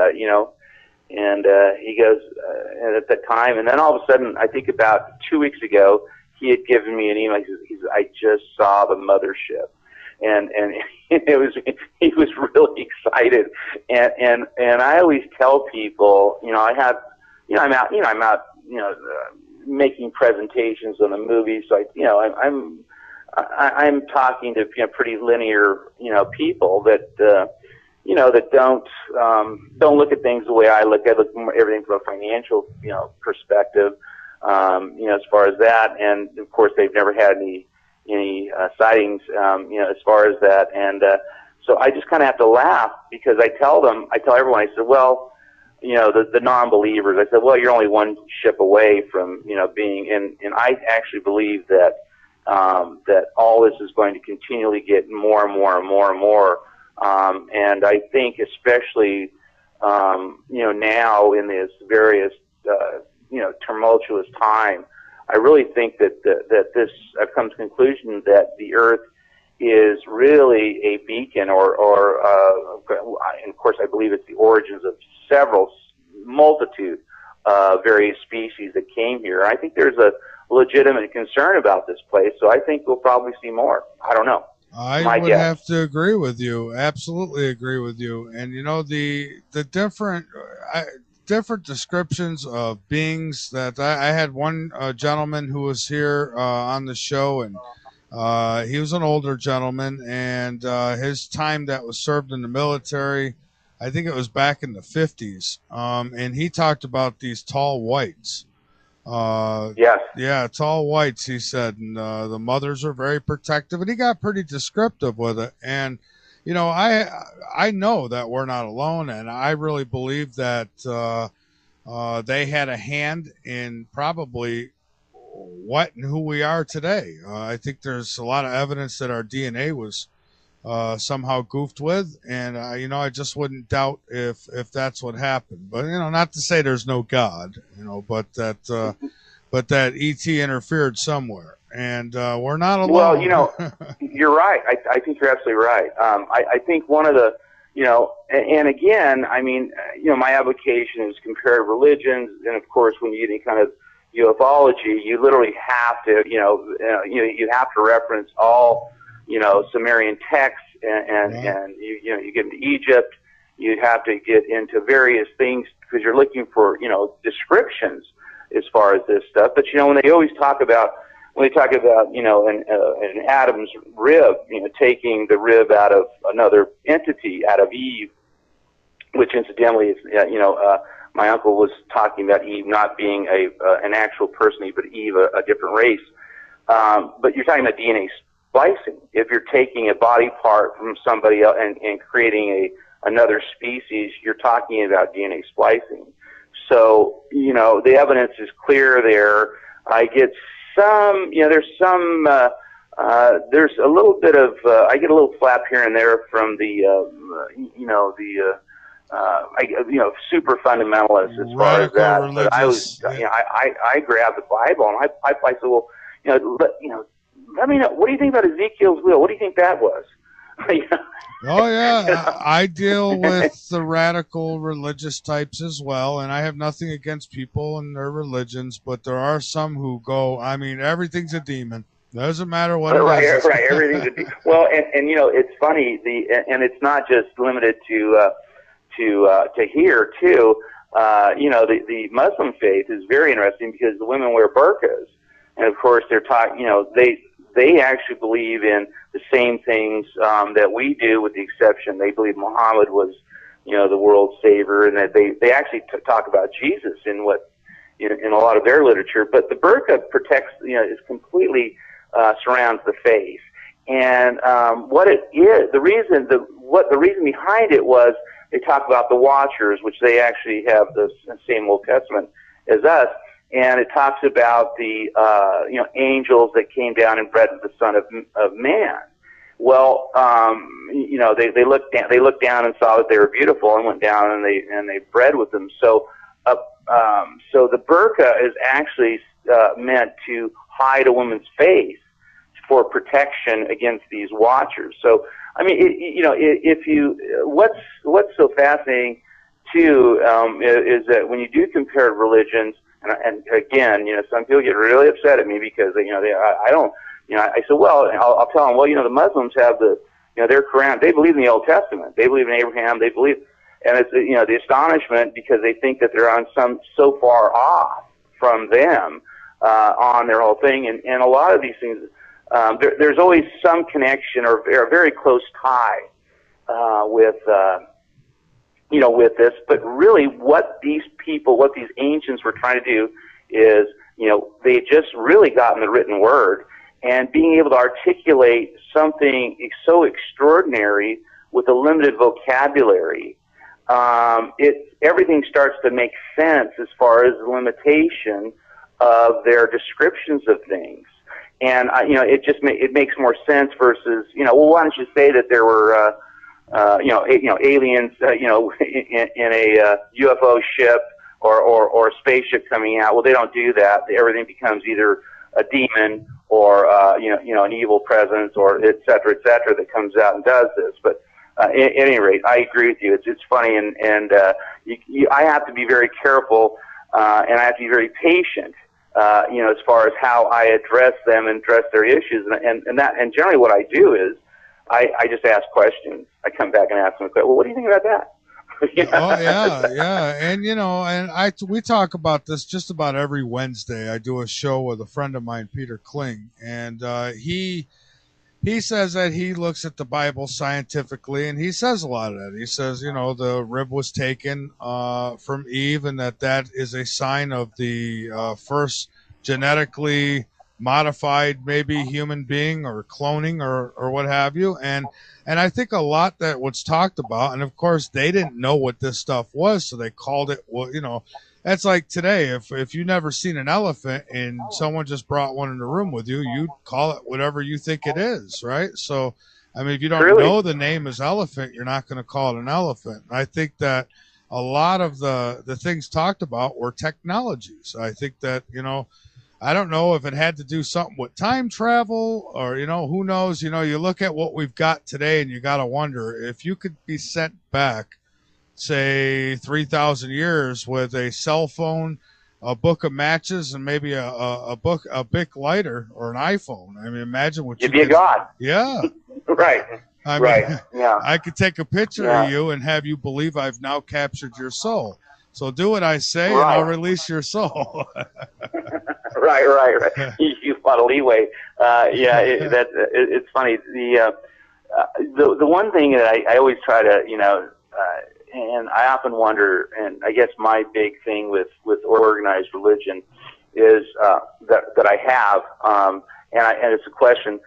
And he goes, at that time, and then all of a sudden, I think about 2 weeks ago, he had given me an email. He says, I just saw the mothership. And he was really excited. And I always tell people, I'm out, making presentations on the movie. So I'm talking to, pretty linear, people that, that don't look at things the way I look. I look at everything from a financial, perspective, as far as that. And of course, they've never had any sightings, as far as that. And so I just kind of have to laugh because I tell everyone, I said, well, the non-believers, I said, well, you're only one ship away from, being, and I actually believe that all this is going to continually get more and more and more and more. And I think especially, now in this various, tumultuous time, I really think that this, I've come to the conclusion that the Earth is really a beacon, and of course I believe it's the origins of multitude various species that came here. I think there's a legitimate concern about this place, so I think we'll probably see more. I don't know. I would have to agree with you. Absolutely agree with you. And you know, the different descriptions of beings that I had one gentleman who was here on the show, and he was an older gentleman, and his time that was served in the military, I think it was back in the 50s, and he talked about these tall whites. Yes. Yeah, tall whites, he said, and the mothers are very protective, and he got pretty descriptive with it. And you know, I know that we're not alone, and I really believe that they had a hand in probably what and who we are today. I think there's a lot of evidence that our DNA was somehow goofed with, and you know, I just wouldn't doubt if that's what happened. But you know, not to say there's no God, you know, but that ET interfered somewhere, and we're not alone. Well, you know, you're right. I think you're absolutely right. I think one of the, you know, and again, I mean, you know, my application is comparative religions, and of course, when you get any kind of ufology, you literally have to, you have to reference all, you know, Sumerian texts, and you get into Egypt, you have to get into various things because you're looking for, you know, descriptions as far as this stuff. But you know, when they talk about, you know, an Adam's rib, you know, taking the rib out of another entity, out of Eve, which incidentally is, you know, my uncle was talking about Eve not being an actual person, but Eve a different race. But you're talking about DNA splicing. If you're taking a body part from somebody else and creating another species, you're talking about DNA splicing. So, you know, the evidence is clear there. I get some, you know, there's a little bit of, I get a little flap here and there from the, super fundamentalists as far as that. Religious, but I was, you know, I grabbed the Bible and I said, well, let me know, what do you think about Ezekiel's will? What do you think that was? Oh yeah, I deal with the radical religious types as well, and I have nothing against people and their religions, but there are some who go, I mean, everything's a demon. Doesn't matter what it is. Right, everything's a demon. Well, and you know, it's funny, and it's not just limited to here too. You know, the Muslim faith is very interesting because the women wear burqas, and of course they're taught, you know, they actually believe in the same things that we do, with the exception they believe Muhammad was, you know, the world's savior, and that they actually talk about Jesus in a lot of their literature. But the burqa protects, you know, is completely surrounds the face, and what it is, the reason behind it was they talk about the Watchers, which they actually have the same Old Testament as us. And it talks about the angels that came down and bred with the Son of Man. Well, you know, they looked down and saw that they were beautiful and went down and they bred with them. So so the burqa is actually meant to hide a woman's face for protection against these Watchers. So I mean, what's so fascinating too is that when you do compare religions. And again, you know, some people get really upset at me because I said, well, I'll tell them, well, you know, the Muslims have their Quran. They believe in the Old Testament. They believe in Abraham. They believe, and it's, you know, the astonishment because they think that they're on so far off from them on their whole thing. And a lot of these things, there's always some connection or a very close tie with this, but really what these ancients were trying to do is, you know, they just really gotten the written word and being able to articulate something so extraordinary with a limited vocabulary. Everything starts to make sense as far as the limitation of their descriptions of things. And, you know, it makes more sense versus, you know, well, why don't you say that there were, aliens, in a UFO ship or a spaceship coming out. Well, they don't do that. Everything becomes either a demon or an evil presence, or et cetera, that comes out and does this. But at any rate, I agree with you. It's funny, and I have to be very careful, and I have to be very patient, as far as how I address them and address their issues, and generally what I do is I just ask questions. I come back and ask them, well, what do you think about that? Oh yeah, and we talk about this just about every Wednesday. I do a show with a friend of mine, Peter Kling, and he says that he looks at the Bible scientifically, and he says a lot of that. He says, the rib was taken from Eve, and that is a sign of the first genetically modified, maybe human being, or cloning, or what have you. And I think a lot that was talked about, and of course they didn't know what this stuff was, so they called it, that's like today. If you never seen an elephant and someone just brought one in the room with you, you'd call it whatever you think it is, right? So, I mean, if you don't know the name is elephant, you're not going to call it an elephant. I think that a lot of the things talked about were technologies. I think that, I don't know if it had to do something with time travel, or, who knows. You look at what we've got today, and you got to wonder if you could be sent back, say 3,000 years, with a cell phone, a book of matches, and maybe a Bic lighter or an iPhone. I mean, imagine what you'd be a god. Yeah. Right. I mean, yeah. I could take a picture of you and have you believe I've now captured your soul. So do what I say, and I'll release your soul. Right. You want a leeway. It's funny. The one thing that I always try to, and I often wonder, and I guess my big thing with organized religion is that I have, and it's a question.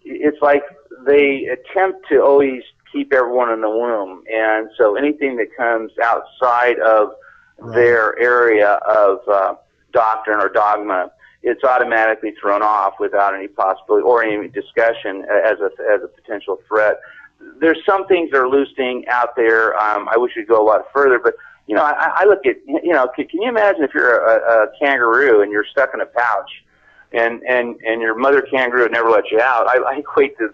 It's like they attempt to always keep everyone in the womb, and so anything that comes outside of their area of doctrine or dogma, it's automatically thrown off without any possibility or any discussion as a potential threat. There's some things that are loosening out there. I wish we'd go a lot further, but I look at, can you imagine if you're a kangaroo and you're stuck in a pouch, and your mother kangaroo would never let you out? I equate this.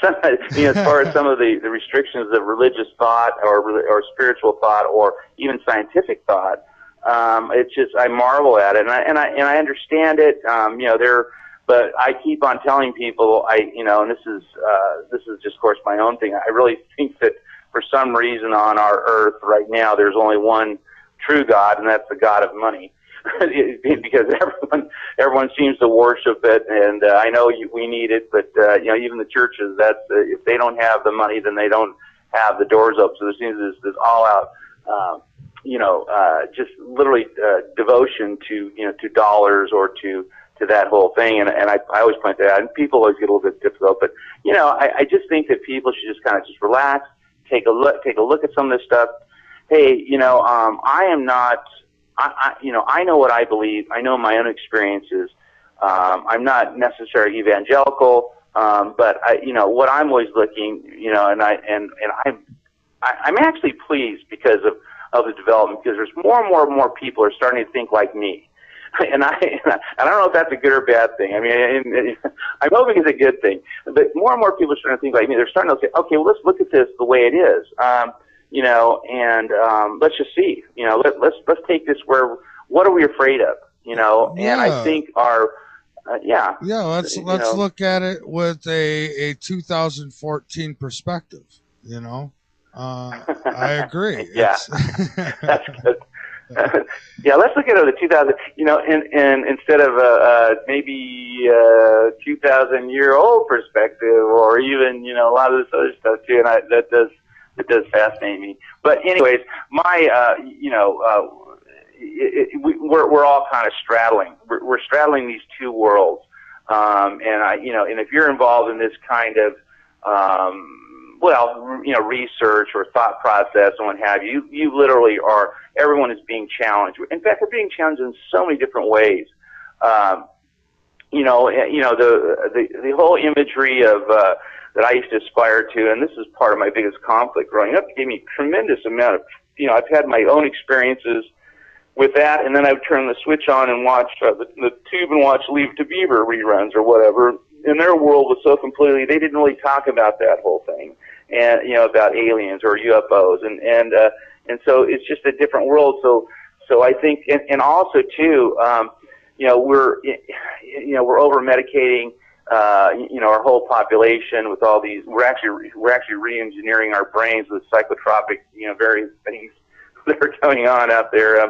As far as some of the restrictions of religious thought or spiritual thought or even scientific thought, it's just, I marvel at it, and I understand it. But I keep on telling people, and this is just, of course, my own thing. I really think that for some reason on our earth right now, there's only one true God, and that's the God of money. Because everyone seems to worship it, and I know we need it, but even the churches, if they don't have the money, then they don't have the doors open. So there seems this all out, just literally devotion to dollars or to that whole thing, and I always point that out, and people always get a little bit difficult, but I just think that people should just kind of just relax, take a look at some of this stuff. Hey, I am not. I know what I believe. I know my own experiences. I'm not necessarily evangelical, but what I'm always looking, and I'm actually pleased because of the development, because there's more and more people are starting to think like me, and I don't know if that's a good or bad thing. I mean, I'm hoping it's a good thing, but more and more people are starting to think like me. They're starting to say, okay, well, let's look at this the way it is. And let's just see, let's take this what are we afraid of, and I think let's look at it with a 2014 perspective, I agree. That's good. Let's look at it with 2000, and instead of maybe 2,000-year-old perspective, or even a lot of this other stuff too, and it does fascinate me. But anyways, we're all kind of straddling. We're straddling these two worlds, and if you're involved in this kind of research or thought process and what have you, you literally are. Everyone is being challenged. In fact, they're being challenged in so many different ways. The whole imagery of that I used to aspire to, and this is part of my biggest conflict growing up. It gave me a tremendous amount of, I've had my own experiences with that, and then I would turn the switch on and watch the tube and watch Leave It to Beaver reruns or whatever. And their world was so completely, they didn't really talk about that whole thing, and about aliens or UFOs, and so it's just a different world. So I think, and also too, we're over medicating, our whole population with all these. We're actually re-engineering our brains with psychotropic, various things that are going on out there,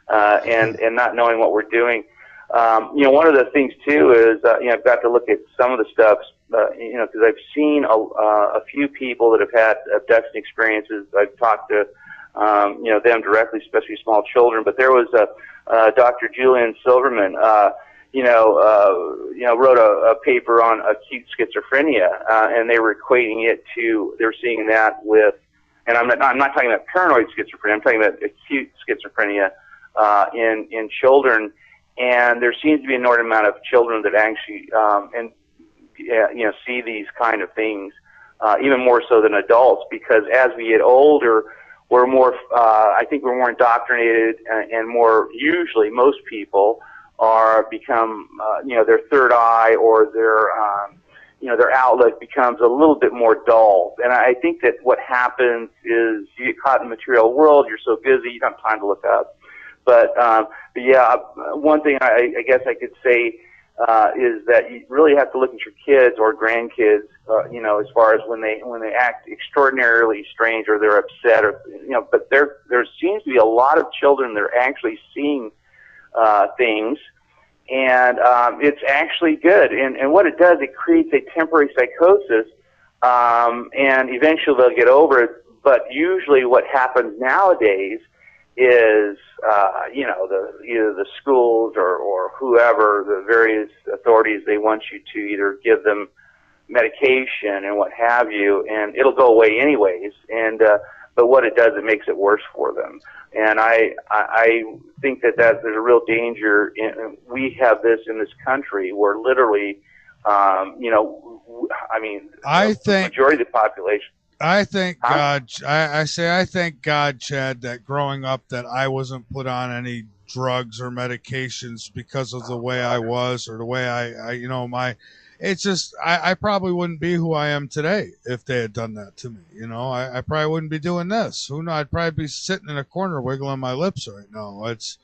and not knowing what we're doing. One of the things too is, I've got to look at some of the stuff, because I've seen a few people that have had abduction experiences. I've talked to, them directly, especially small children. But there was Dr. Julian Silverman, wrote a paper on acute schizophrenia, and they were equating it to, they're seeing that with, and I'm not talking about paranoid schizophrenia. I'm talking about acute schizophrenia in children. And there seems to be an inordinate amount of children that actually, see these kind of things, even more so than adults, because as we get older, we're more, I think we're more indoctrinated, and more, usually most people become, their third eye or their outlook becomes a little bit more dull. And I think that what happens is you get caught in the material world, you're so busy, you don't have time to look up. But yeah, one thing I guess I could say is that you really have to look at your kids or grandkids, as far as when they act extraordinarily strange or they're upset, or But there seems to be a lot of children that are actually seeing things, and it's actually good. And what it does, it creates a temporary psychosis, and eventually they'll get over it. But usually, what happens nowadays is, either the schools or whoever, the various authorities, they want you to either give them medication and what have you, and it'll go away anyways. And but what it does, it makes it worse for them. And I think that there's a real danger. We have this in this country where literally, the majority of the population. I thank God. I thank God, Chad, that growing up that I wasn't put on any drugs or medications because of the way I was, or the way it's just, I probably wouldn't be who I am today if they had done that to me. I probably wouldn't be doing this. Who knows? I'd probably be sitting in a corner wiggling my lips right now. It's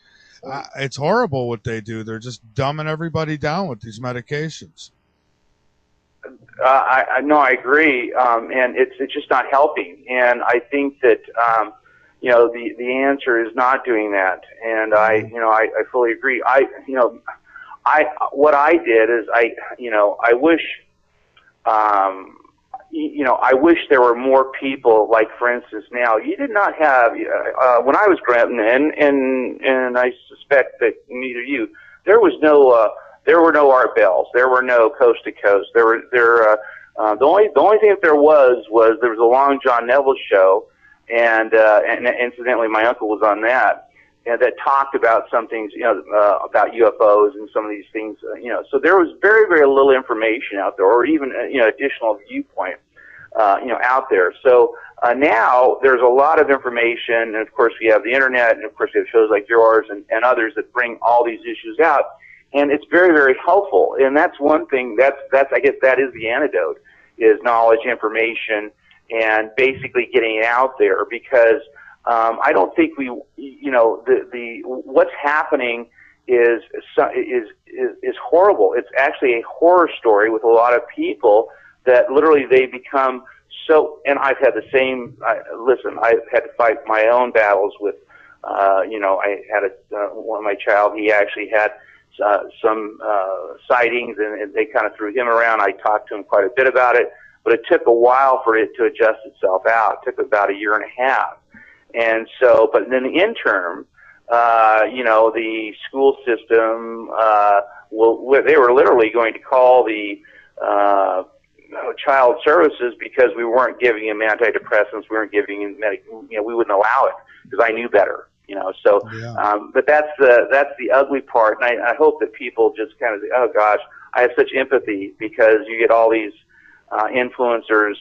horrible what they do. They're just dumbing everybody down with these medications. I agree, and it's just not helping. And I think that the answer is not doing that. And I fully agree. What I did is I wish I wish there were more people. Like, for instance, now you did not have when I was growing up, and I suspect that neither you. There were no Art Bells. There were no Coast to Coast. The only thing that there was there was a Long John Neville show, and incidentally, my uncle was on that, and that talked about some things, about UFOs and some of these things, So there was very, very little information out there, or even additional viewpoint, out there. So now there's a lot of information, and of course we have the internet, and of course we have shows like yours and others that bring all these issues out. And it's very, very helpful. And that's one thing, I guess that is the antidote, is knowledge, information, and basically getting it out there. Because I don't think what's happening is horrible. It's actually a horror story with a lot of people that literally they become so. And I've had the same. I've had to fight my own battles with. I had one of my child. He actually had some sightings, and they kind of threw him around. I talked to him quite a bit about it, but it took a while for it to adjust itself out. It took about a year and a half. And so, but in the interim, the school system, they were literally going to call the child services because we weren't giving him antidepressants, we weren't giving him we wouldn't allow it because I knew better. So, yeah. But that's the ugly part, and I hope that people just kind of say, oh gosh, I have such empathy, because you get all these influencers,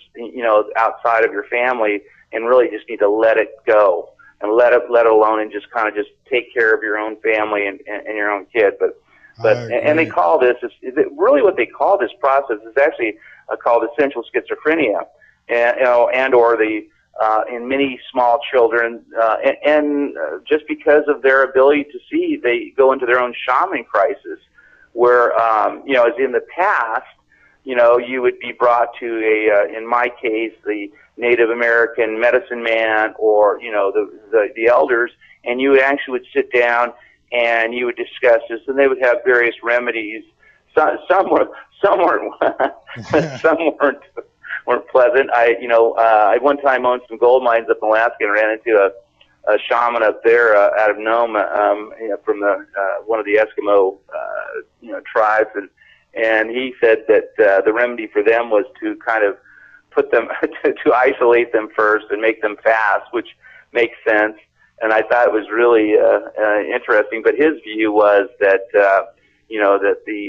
outside of your family, and really just need to let it go. let it alone and just kind of just take care of your own family and your own kid. And they call this really what they call this process is actually called essential schizophrenia, and or the in many small children, and just because of their ability to see, they go into their own shaman crisis, where as in the past, you would be brought to in my case, the Native American medicine man, or the elders, and you actually would sit down and you would discuss this, and they would have various remedies. Some weren't weren't pleasant. I one time owned some gold mines up in Alaska and ran into a shaman up there out of Nome, from one of the Eskimo tribes, and he said that the remedy for them was to kind of put them to isolate them first and make them fast, which makes sense. And I thought it was really interesting. But his view was that that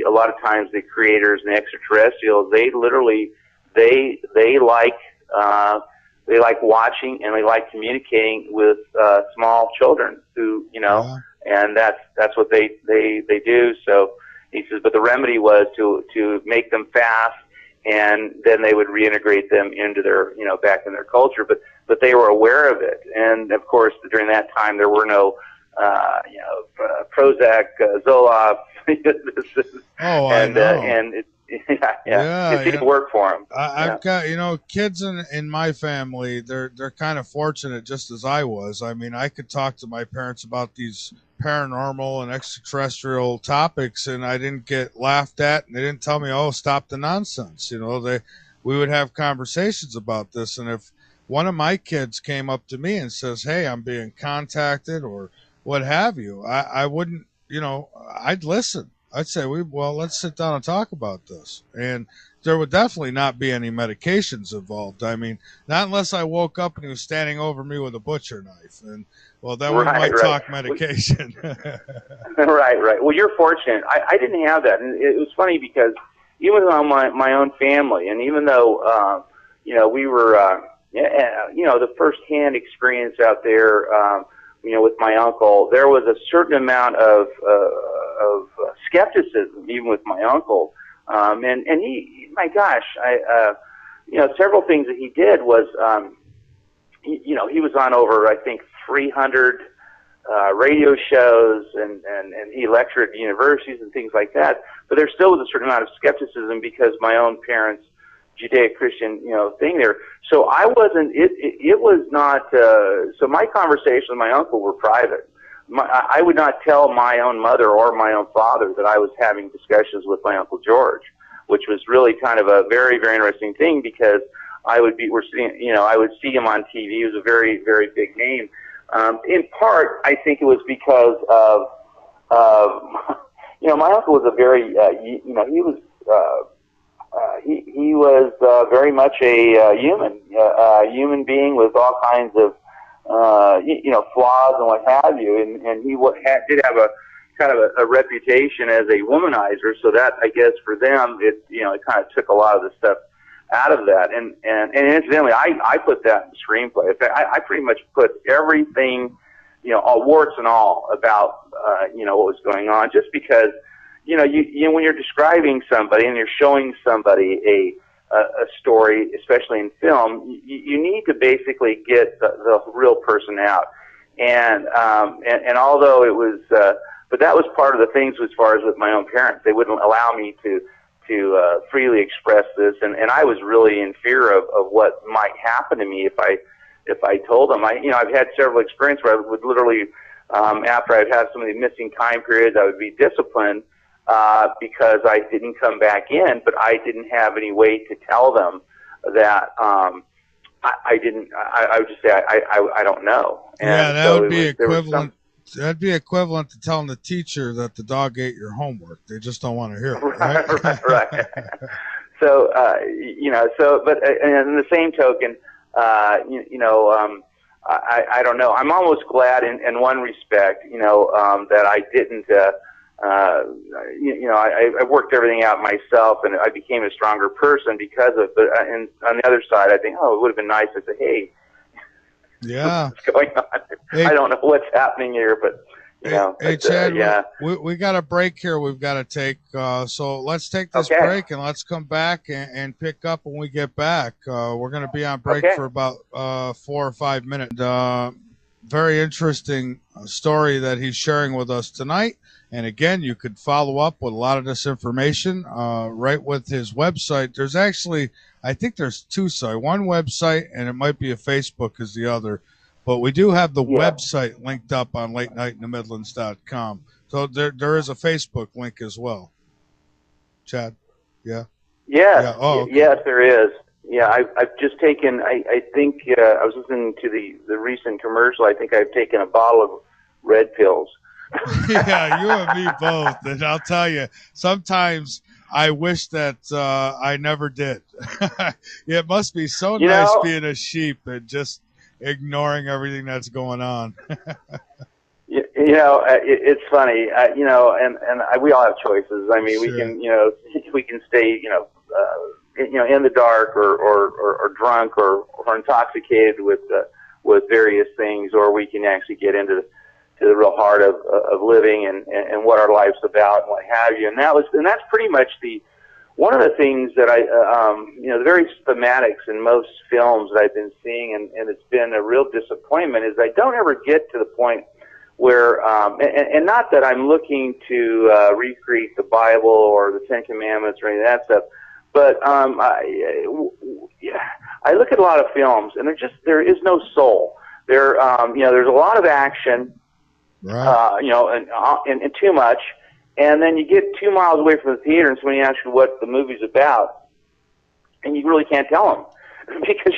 a lot of times the creators and the extraterrestrials, they literally they like watching and they like communicating with small children who and that's what they do. So he says, but the remedy was to make them fast, and then they would reintegrate them into their back in their culture. But they were aware of it, and of course during that time there were no Prozac, Zoloft. I know. And it didn't work for them. I've got kids in my family. They're kind of fortunate, just as I was. I mean, I could talk to my parents about these paranormal and extraterrestrial topics, and I didn't get laughed at, and they didn't tell me, "Oh, stop the nonsense." We would have conversations about this, and if one of my kids came up to me and says, "Hey, I'm being contacted," or what have you, I wouldn't, I'd listen. I'd say, let's sit down and talk about this. And there would definitely not be any medications involved. I mean, not unless I woke up and he was standing over me with a butcher knife. And, then we might talk medication. Right. Well, you're fortunate. I didn't have that. And it was funny because even on my own family, and even though, we were, the first-hand experience out there, with my uncle, there was a certain amount of skepticism, even with my uncle. And he, my gosh, several things that he did was, he was on over, I think, 300 radio shows, and he lectured at universities and things like that. But there still was a certain amount of skepticism because my own parents' Judeo-Christian, thing there. So I wasn't, it was not, so my conversations with my uncle were private. I would not tell my own mother or my own father that I was having discussions with my Uncle George, which was really kind of a very, very interesting thing, because I would see him on TV. He was a very, very big name. In part, I think it was because of my uncle was a very, he was very much a human being with all kinds of flaws and what have you, and he did have a kind of a reputation as a womanizer. So that, I guess, for them, it kind of took a lot of the stuff out of that. And incidentally, I put that in the screenplay. In fact, I pretty much put everything, all warts and all about what was going on, just because when you're describing somebody and you're showing somebody a story, especially in film, you need to basically get the real person out. And although it was, but that was part of the things as far as with my own parents. They wouldn't allow me to freely express this, and I was really in fear of what might happen to me if I told them. I've had several experiences where I would literally, after I'd had some of the missing time periods, I would be disciplined, because I didn't come back in, but I didn't have any way to tell them that I didn't. I would just say I don't know. And that would be equivalent. That'd be equivalent to telling the teacher that the dog ate your homework. They just don't want to hear it. Right. So but in the same token, I don't know. I'm almost glad in one respect, that I didn't. I worked everything out myself, and I became a stronger person because of it. But on the other side, I think, it would have been nice to say, hey, Yeah. what's going on. Hey, I don't know what's happening here, but you know. Hey, But, Chad, yeah. we got a break here we've got to take. So let's take this Okay. break and let's come back and pick up when we get back. We're going to be on break for about 4 or 5 minutes. Very interesting story that he's sharing with us tonight. And again, you could follow up with a lot of this information right with his website. There's actually, I think there's two sites. One website, and it might be a Facebook is the other. But we do have the website linked up on latenightinthemidlands.com. So there is a Facebook link as well. Chad? Yeah? Yes. Yeah. Oh, okay. Yes, there is. Yeah, I've just taken, I think, I was listening to the recent commercial. I think I've taken a bottle of red pills. Yeah, you and me both. And I'll tell you, sometimes I wish that I never did. It must be so nice being a sheep and just ignoring everything that's going on. It's funny, we all have choices. I mean, sure. we can stay, in the dark or drunk or intoxicated with various things, or we can actually get into the real heart of living and what our life's about and what have you. And that's pretty much one of the things that the various thematics in most films that I've been seeing, and it's been a real disappointment, is I don't ever get to the point where, and not that I'm looking to recreate the Bible or the Ten Commandments or any of that stuff, but I look at a lot of films, and there is no soul. There's a lot of action, right. And too much. And then you get 2 miles away from the theater, and somebody asks you what the movie's about, and you really can't tell them because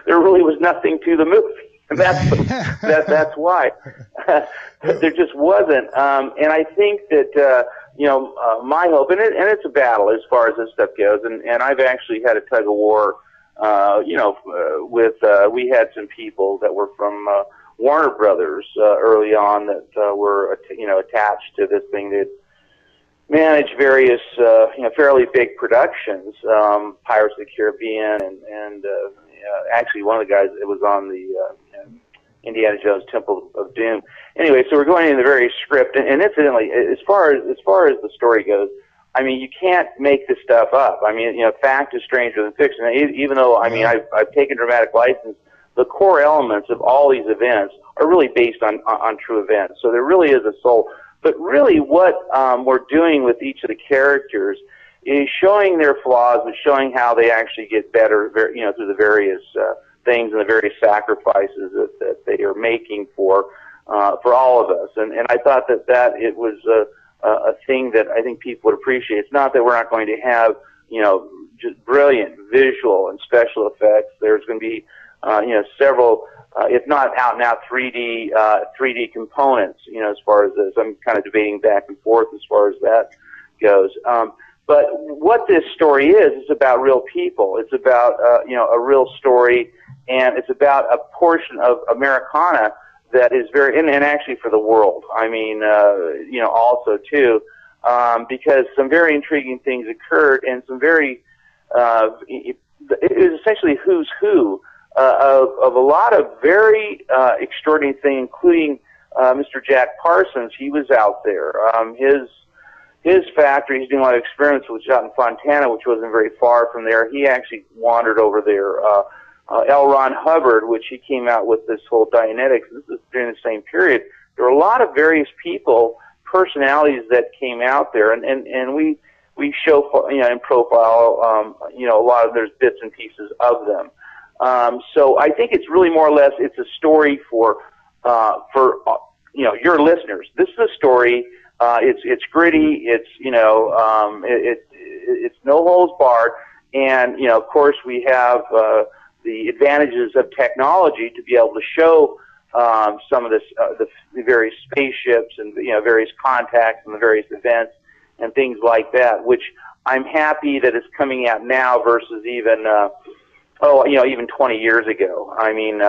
there really was nothing to the movie. And that's why there just wasn't. And I think that my hope, and it's a battle as far as this stuff goes. And I've actually had a tug of war. We had some people that were from Warner Brothers early on that were attached to this thing that managed various fairly big productions, Pirates of the Caribbean, and actually one of the guys that was on the Indiana Jones Temple of Doom. Anyway, so we're going into the various script, and incidentally, as far as the story goes, I mean, you can't make this stuff up. I mean, fact is stranger than fiction. Even though, I mean, I've taken dramatic license, the core elements of all these events are really based on true events. So there really is a soul. But really what we're doing with each of the characters is showing their flaws, but showing how they actually get better, through the various things and the various sacrifices that they are making for all of us. And I thought that it was a thing that I think people would appreciate. It's not that we're not going to have, just brilliant visual and special effects. There's going to be, several, if not out and out 3D components, as far as this. I'm kind of debating back and forth as far as that goes. But what this story is about real people. It's about, a real story, and it's about a portion of Americana that is very, and actually for the world. I mean, also too, because some very intriguing things occurred, and some very, it was essentially who's who of a lot of very extraordinary things, including Mr. Jack Parsons. He was out there. His factory, he's doing a lot of experiments, was out in Fontana, which wasn't very far from there. He actually wandered over there. L. Ron Hubbard, which he came out with this whole Dianetics. This is during the same period. There were a lot of various people, personalities that came out there, and we show, in profile, a lot of, there's bits and pieces of them. So I think it's really more or less, it's a story for your listeners. This is a story. It's gritty. It's it's no holds barred, and of course we have the advantages of technology to be able to show some of this, the various spaceships and various contacts and the various events and things like that. Which I'm happy that it's coming out now versus even even 20 years ago. I mean,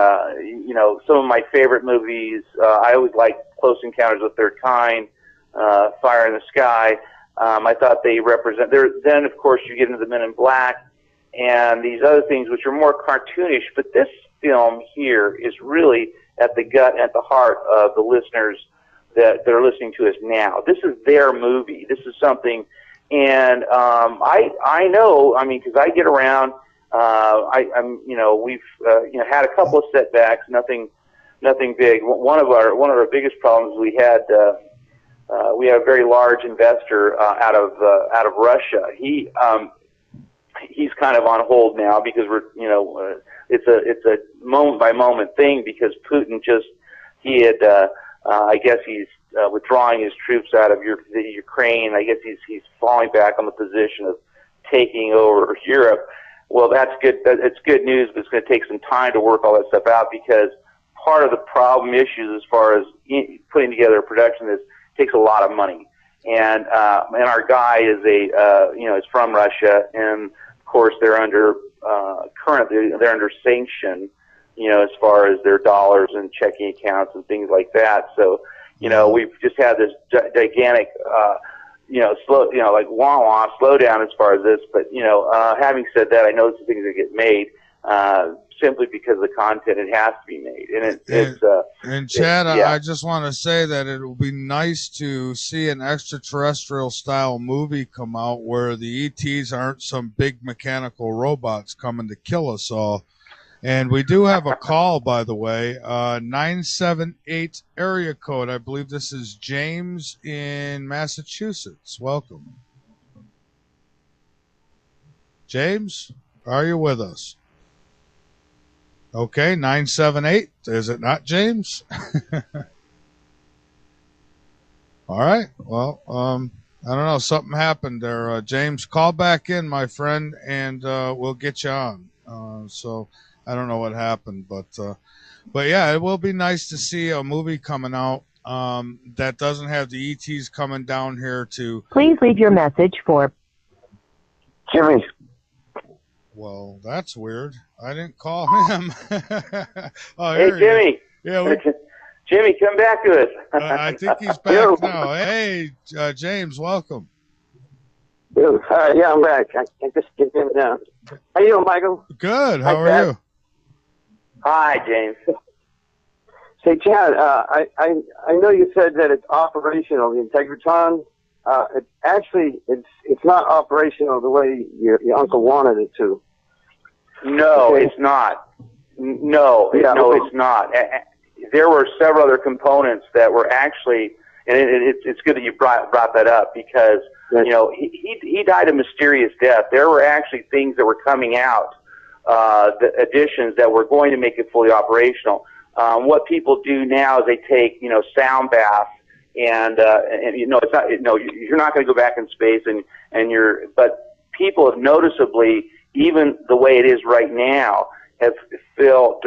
some of my favorite movies. I always liked Close Encounters of the Third Kind. Fire in the Sky. I thought they represent. Then, of course, you get into the Men in Black and these other things, which are more cartoonish. But this film here is really at the gut, at the heart of the listeners that are listening to us now. This is their movie. This is something, and I know. I mean, because I get around. We've had a couple of setbacks. Nothing big. One of our biggest problems we had a very large investor out of Russia. He's kind of on hold now because it's a moment by moment thing because Putin I guess he's withdrawing his troops out of the Ukraine. I guess he's falling back on the position of taking over Europe. Well, that's good. It's good news, but it's going to take some time to work all that stuff out because part of the problem issues as far as putting together a production is takes a lot of money. And our guy is is from Russia, and of course they're under they're under sanction, as far as their dollars and checking accounts and things like that. So, we've just had this gigantic, slow down as far as this. But, having said that, I know some things that get made, simply because of the content, it has to be made. And Chad, I just want to say that it will be nice to see an extraterrestrial style movie come out where the ETs aren't some big mechanical robots coming to kill us all. And we do have a call, by the way, 978 area code. I believe this is James in Massachusetts. Welcome. James, are you with us? Okay, 978. Is it not James? All right. Well, I don't know. Something happened there. James, call back in, my friend, and we'll get you on. So I don't know what happened, but yeah, it will be nice to see a movie coming out that doesn't have the ETs coming down here to. Please leave your message for Jimmy. Well, that's weird. I didn't call him. Oh, hey, Jimmy. Yeah, Jimmy, come back to us. I think he's back now. Hey, James, welcome. Dude, yeah, I'm back. I just get him down. How you doing, Michael? Good. How are you? Hi, James. Say, Chad, I know you said that it's operational, the Integratron. It's not operational the way your uncle wanted it to. No, okay. It's not. It's not. There were several other components that were actually, and it's good that you brought that up because he died a mysterious death. There were actually things that were coming out, the additions that were going to make it fully operational. What people do now is they take sound baths. And it's not. You're not going to go back in space, but people have noticeably, even the way it is right now, have felt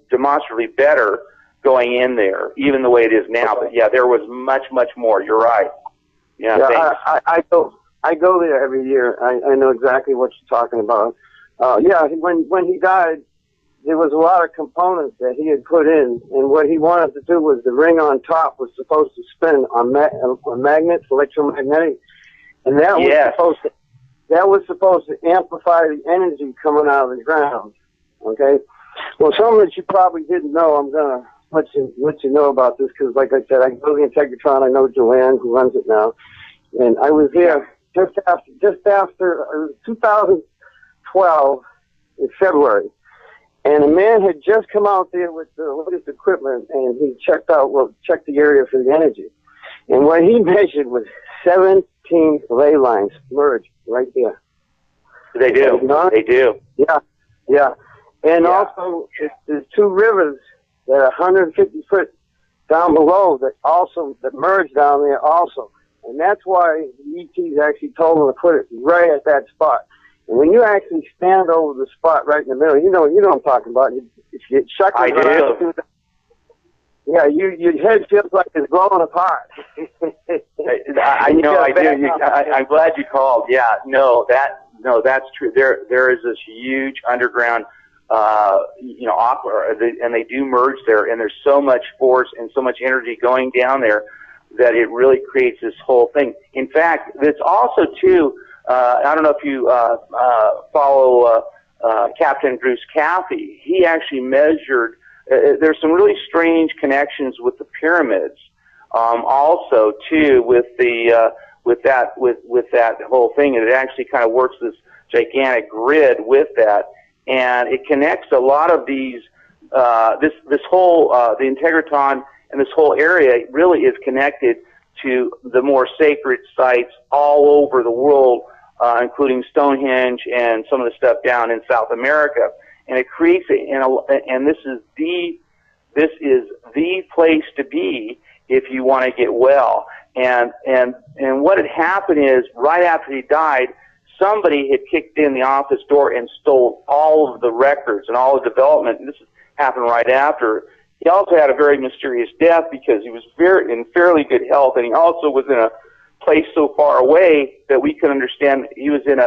demonstrably better going in there, even the way it is now. But yeah, there was much more. You're right. Yeah, I go there every year. I know exactly what you're talking about. When he died, there was a lot of components that he had put in, and what he wanted to do was the ring on top was supposed to spin on magnets, electromagnetic, and that was supposed to amplify the energy coming out of the ground. Okay, well, something that you probably didn't know, I'm gonna let you know about this because, like I said, I go to the Integratron. I know Joanne, who runs it now, and I was there just after 2012 in February. And a man had just come out there with the latest equipment, and he checked the area for the energy. And what he measured was 17 ley lines merged right there. They do. They do. Yeah. And also, there's two rivers that are 150 foot down below that merge down there also. And that's why the ETs actually told them to put it right at that spot. And when you actually stand over the spot right in the middle, you know what I'm talking about. If you chuck it around, do. Yeah, your head feels like it's blowing apart. I know, I do. I'm glad you called. Yeah, that's true. There is this huge underground, aqua, and they do merge there, and there's so much force and so much energy going down there that it really creates this whole thing. In fact, it's also too. I don't know if you follow Captain Bruce Caffey, he actually measured. There's some really strange connections with the pyramids, also too, with that whole thing, and it actually kind of works this gigantic grid with that, and it connects a lot of these. This whole the Integratron and this whole area really is connected to the more sacred sites all over the world, including Stonehenge and some of the stuff down in South America. And it creates and this is the place to be if you want to get well. And what had happened is, right after he died, somebody had kicked in the office door and stole all of the records and all the development. And this happened right after. He also had a very mysterious death because he was in fairly good health, and he also was in a place so far away that we could understand he was in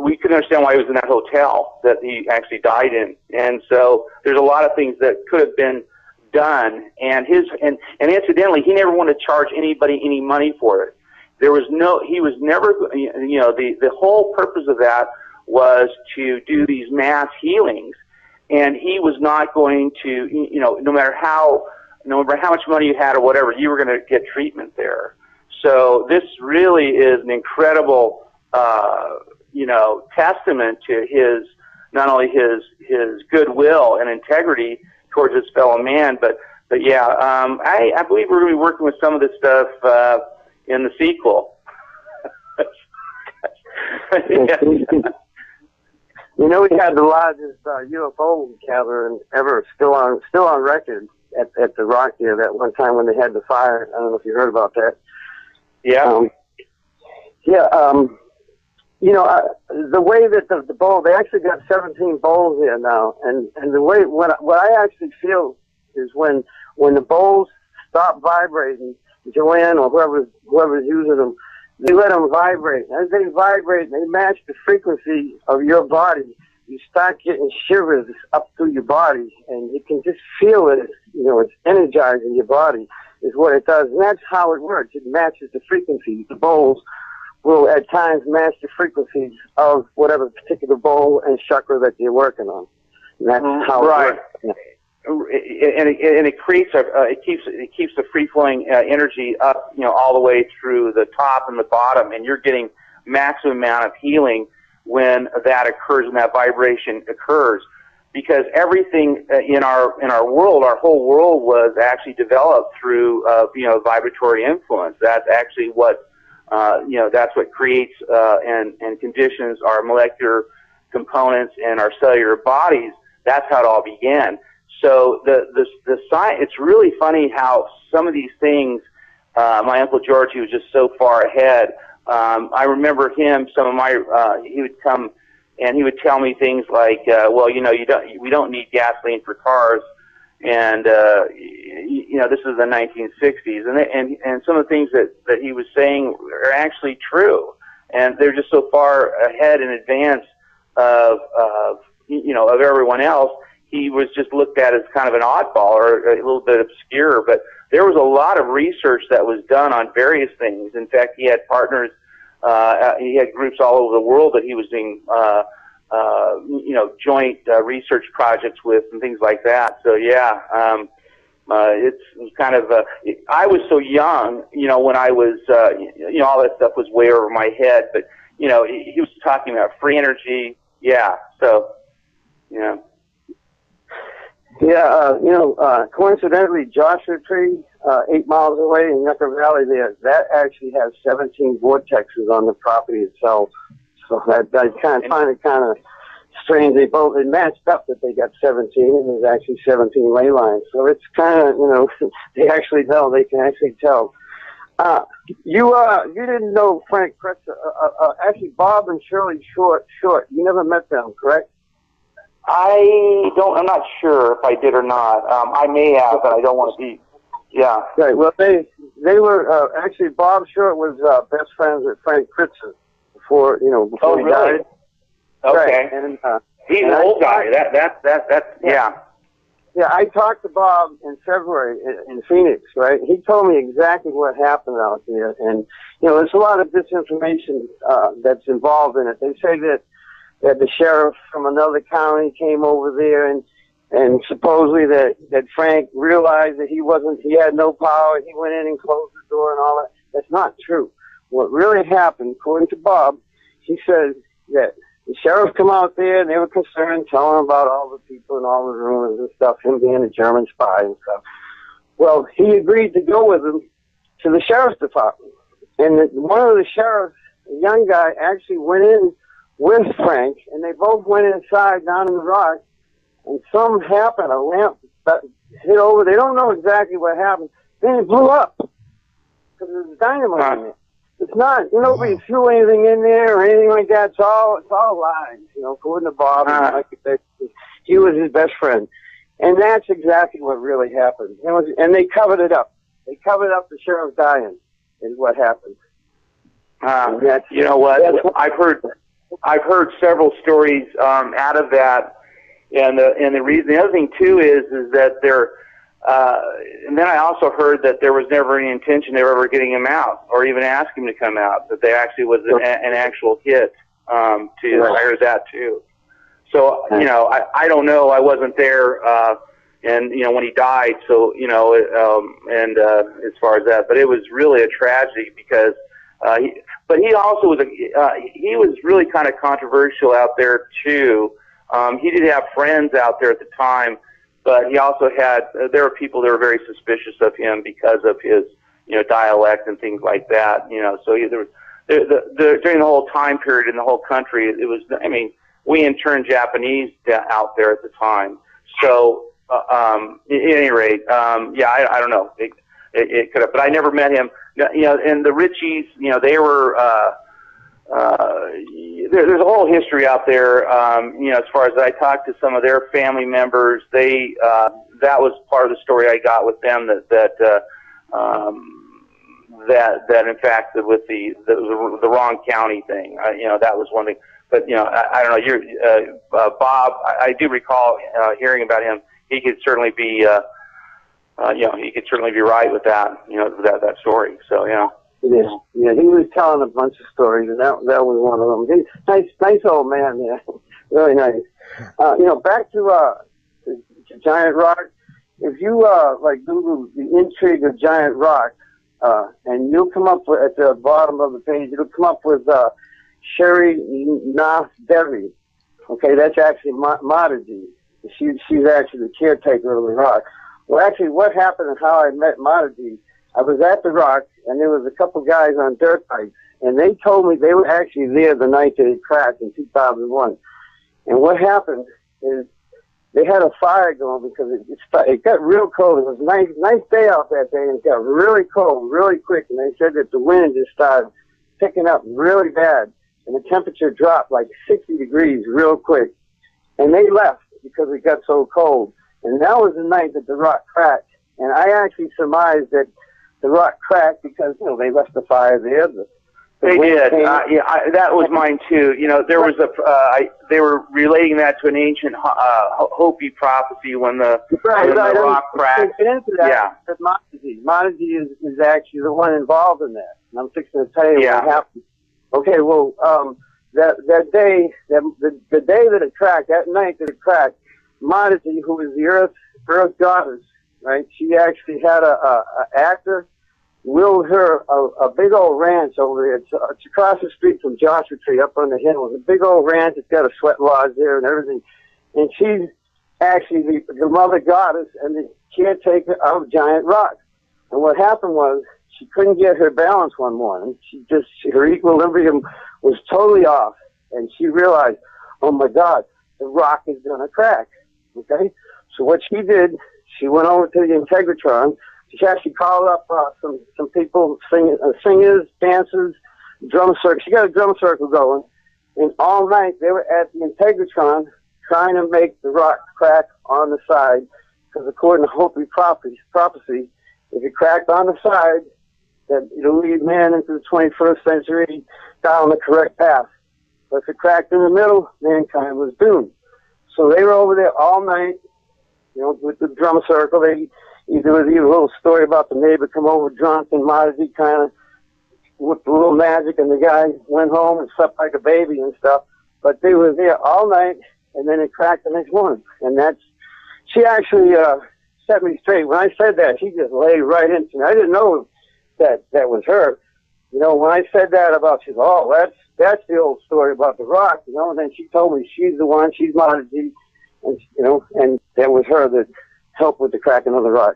we could understand why he was in that hotel that he actually died in. And so there's a lot of things that could have been done, and incidentally, he never wanted to charge anybody any money for it. He was never, the whole purpose of that was to do these mass healings, and he was not going to, no matter how much money you had or whatever, you were going to get treatment there. So this really is an incredible, testament to not only his goodwill and integrity towards his fellow man, but yeah, I believe we're going to be working with some of this stuff in the sequel. Yeah. We had the largest UFO gathering ever, still on record at the Rock there that one time when they had the fire. I don't know if you heard about that. Yeah. The way that the bowl, they actually got 17 bowls there now, and the way what I actually feel is when the bowls stop vibrating, Joanne or whoever's using them, they let them vibrate. As they vibrate, they match the frequency of your body. You start getting shivers up through your body, and you can just feel it. It's energizing your body is what it does, and that's how it works. It matches the frequencies. The bowls will at times match the frequencies of whatever particular bowl and chakra that you're working on. And that's how it works. Yeah. And it creates it keeps the free flowing energy up, all the way through the top and the bottom, and you're getting maximum amount of healing when that occurs and that vibration occurs, because everything in our world, our whole world, was actually developed through vibratory influence. That's actually what that's what creates and conditions our molecular components and our cellular bodies. That's how it all began. So the science, it's really funny how some of these things, my Uncle George, he was just so far ahead. I remember him, he would come and he would tell me things like, we don't need gasoline for cars. And, this is the 1960s, and some of the things that he was saying are actually true. And they're just so far ahead in advance of everyone else. He was just looked at as kind of an oddball or a little bit obscure, but there was a lot of research that was done on various things. In fact, he had partners, he had groups all over the world that he was doing, joint research projects with and things like that. So yeah, it's kind of, I was so young, when I was, all that stuff was way over my head, but, he was talking about free energy. Yeah. So, yeah. Yeah, coincidentally, Joshua Tree, 8 miles away in Yucca Valley there, that actually has 17 vortexes on the property itself. So I find it kind of strange. They both matched up that they got 17, and there's actually 17 ley lines. So it's kind of, they actually know. They can actually tell. You didn't know Frank Kretzer. Actually, Bob and Shirley Short. You never met them, correct? I'm not sure if I did or not. I may have, but I don't want to be, yeah. Right, well, they were, actually, Bob Short was, best friends with Frank Kretzer before he really? died. Okay. Right. And, he's an old guy. That's yeah. Yeah, I talked to Bob in February in Phoenix, right? He told me exactly what happened out there. And, there's a lot of disinformation, that's involved in it. They say that that the sheriff from another county came over there and supposedly that Frank realized that he had no power. He went in and closed the door and all that. That's not true. What really happened, according to Bob, he said that the sheriff come out there and they were concerned, telling him about all the people and all the rumors and stuff, him being a German spy and stuff. Well, he agreed to go with him to the sheriff's department. And one of the sheriffs, a young guy, actually went in with Frank, and they both went inside down in the rock, and something happened. A lamp hit over. They don't know exactly what happened. Then it blew up because there was dynamite in it. It's not, nobody threw anything in there or anything like that. It's all lies, according to Bob. He was his best friend. And that's exactly what really happened. And they covered it up. They covered up the sheriff dying is what happened. You know what? I've heard several stories out of that. And the other thing too is that and then I also heard that there was never any intention they were ever getting him out or even asking him to come out, that they actually was an actual hit, too. I heard that too. So, I don't know. I wasn't there, and, when he died. So, as far as that, but it was really a tragedy because, but he also was he was really kind of controversial out there too. He did have friends out there at the time, but he also had, there were people that were very suspicious of him because of his, dialect and things like that, so during the whole time period in the whole country, it was, we interned Japanese out there at the time. So, at any rate, I don't know. It could have, but I never met him. And the Richies, they were, there's a whole history out there, as far as I talked to some of their family members, that was part of the story I got with them, that in fact, with the wrong county thing, that was one thing. But, I don't know, Bob, I do recall, hearing about him. He could certainly be, he could certainly be right with that, that story. So, yeah. Yeah, he was telling a bunch of stories, and that was one of them. Nice old man, yeah. Really nice. Back to Giant Rock. If you, Google the intrigue of Giant Rock, and you'll come up with, at the bottom of the page, it'll come up with, Sherry Nath Devi. Okay, that's actually Mataji. She's actually the caretaker of the rock. Well, actually, what happened and how I met Mataji, I was at the rock, and there was a couple guys on dirt bikes, and they told me they were actually there the night that it crashed in 2001. And what happened is they had a fire going because it got real cold. It was a nice day out that day, and it got really cold really quick, and they said that the wind just started picking up really bad, and the temperature dropped like 60 degrees real quick. And they left because it got so cold. And that was the night that the rock cracked. And I actually surmised that the rock cracked because, they left the fire there. They did. That was mine too. There was they were relating that to an ancient Hopi prophecy when the rock cracked. Get into that. Yeah. Mataji is actually the one involved in that. And I'm fixing to tell you what happened. Okay, well, that day, the day that it cracked, that night that it cracked, Mataji, who was the Earth goddess, right? She actually had a actor willed her a big old ranch over there. It's across the street from Joshua Tree up on the hill. It's a big old ranch. It's got a sweat lodge there and everything. And she's actually the mother goddess and the caretaker of Giant Rock. And what happened was she couldn't get her balance one morning. Her equilibrium was totally off. And she realized, oh my God, the rock is going to crack. Okay? So what she did, she went over to the Integratron. She actually called up some people, singers, dancers, drum circle. She got a drum circle going. And all night they were at the Integratron trying to make the rock crack on the side. Because according to Hopi prophecy, if it cracked on the side, that it'll lead man into the 21st century down the correct path. But if it cracked in the middle, mankind was doomed. So they were over there all night, with the drum circle. There was even a little story about the neighbor come over drunk and Mataji kind of with a little magic, and the guy went home and slept like a baby and stuff. but they were there all night, and then it cracked the next morning. And she actually set me straight. When I said that, she just laid right into me. I didn't know that was her. You know, when I said that about, she's, oh, that's the old story about the rock, you know, and then she told me she's the one, she's Monty, and, you know, and that was her that helped with the cracking of the rock.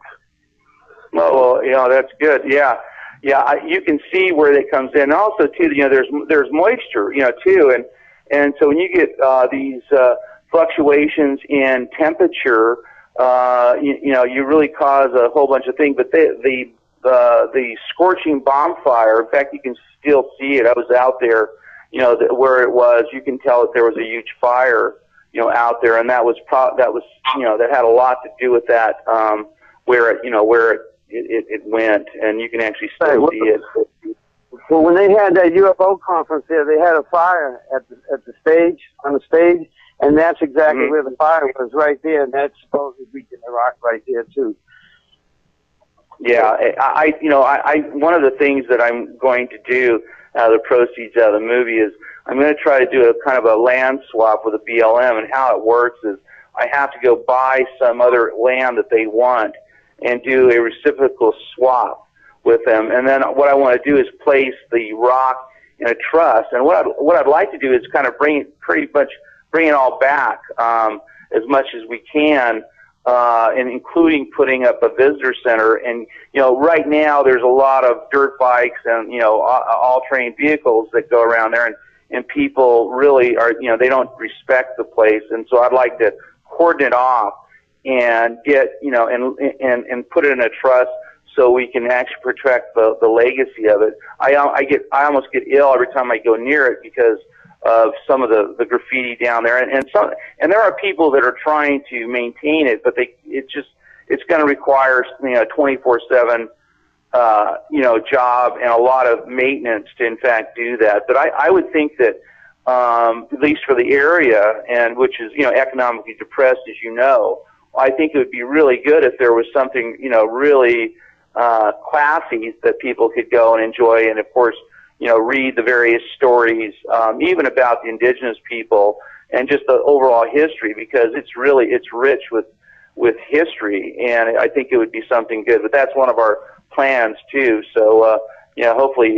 Well, you know, that's good. Yeah. Yeah. You can see where it comes in. Also, too, you know, there's moisture, you know, too. And so when you get, these, fluctuations in temperature, you know, you really cause a whole bunch of things, but the scorching bonfire, in fact, you can still see it. I was out there, you know, where it was, you can tell that there was a huge fire, you know, out there, and that was, you know, that had a lot to do with that, where it went, and you can actually still see it. Well, when they had that UFO conference there, they had a fire at the stage, on the stage, and that's exactly where the fire was, right there, and that's supposedly reaching the rock right there, too. Yeah, one of the things that I'm going to do out of the proceeds out of the movie is I'm going to try to do a kind of a land swap with a BLM, and how it works is I have to go buy some other land that they want and do a reciprocal swap with them. And then what I want to do is place the rock in a truss. And what I'd like to do is kind of bring it all back as much as we can, and including putting up a visitor center. And, you know, right now there's a lot of dirt bikes and, you know, all-terrain vehicles that go around there, and people really are, you know, they don't respect the place. And so I'd like to cordon it off and get, you know, and put it in a trust so we can actually protect the legacy of it. I almost get ill every time I go near it because of some of the graffiti down there, and there are people that are trying to maintain it, but it's going to require, you know, 24/7 you know, job and a lot of maintenance to in fact do that. But I would think that at least for the area, and which is, you know, economically depressed, as you know, I think it would be really good if there was something, you know, really classy that people could go and enjoy, and of course, you know, read the various stories, even about the indigenous people and just the overall history, because it's rich with history, and I think it would be something good. But that's one of our plans too. So, you know, hopefully,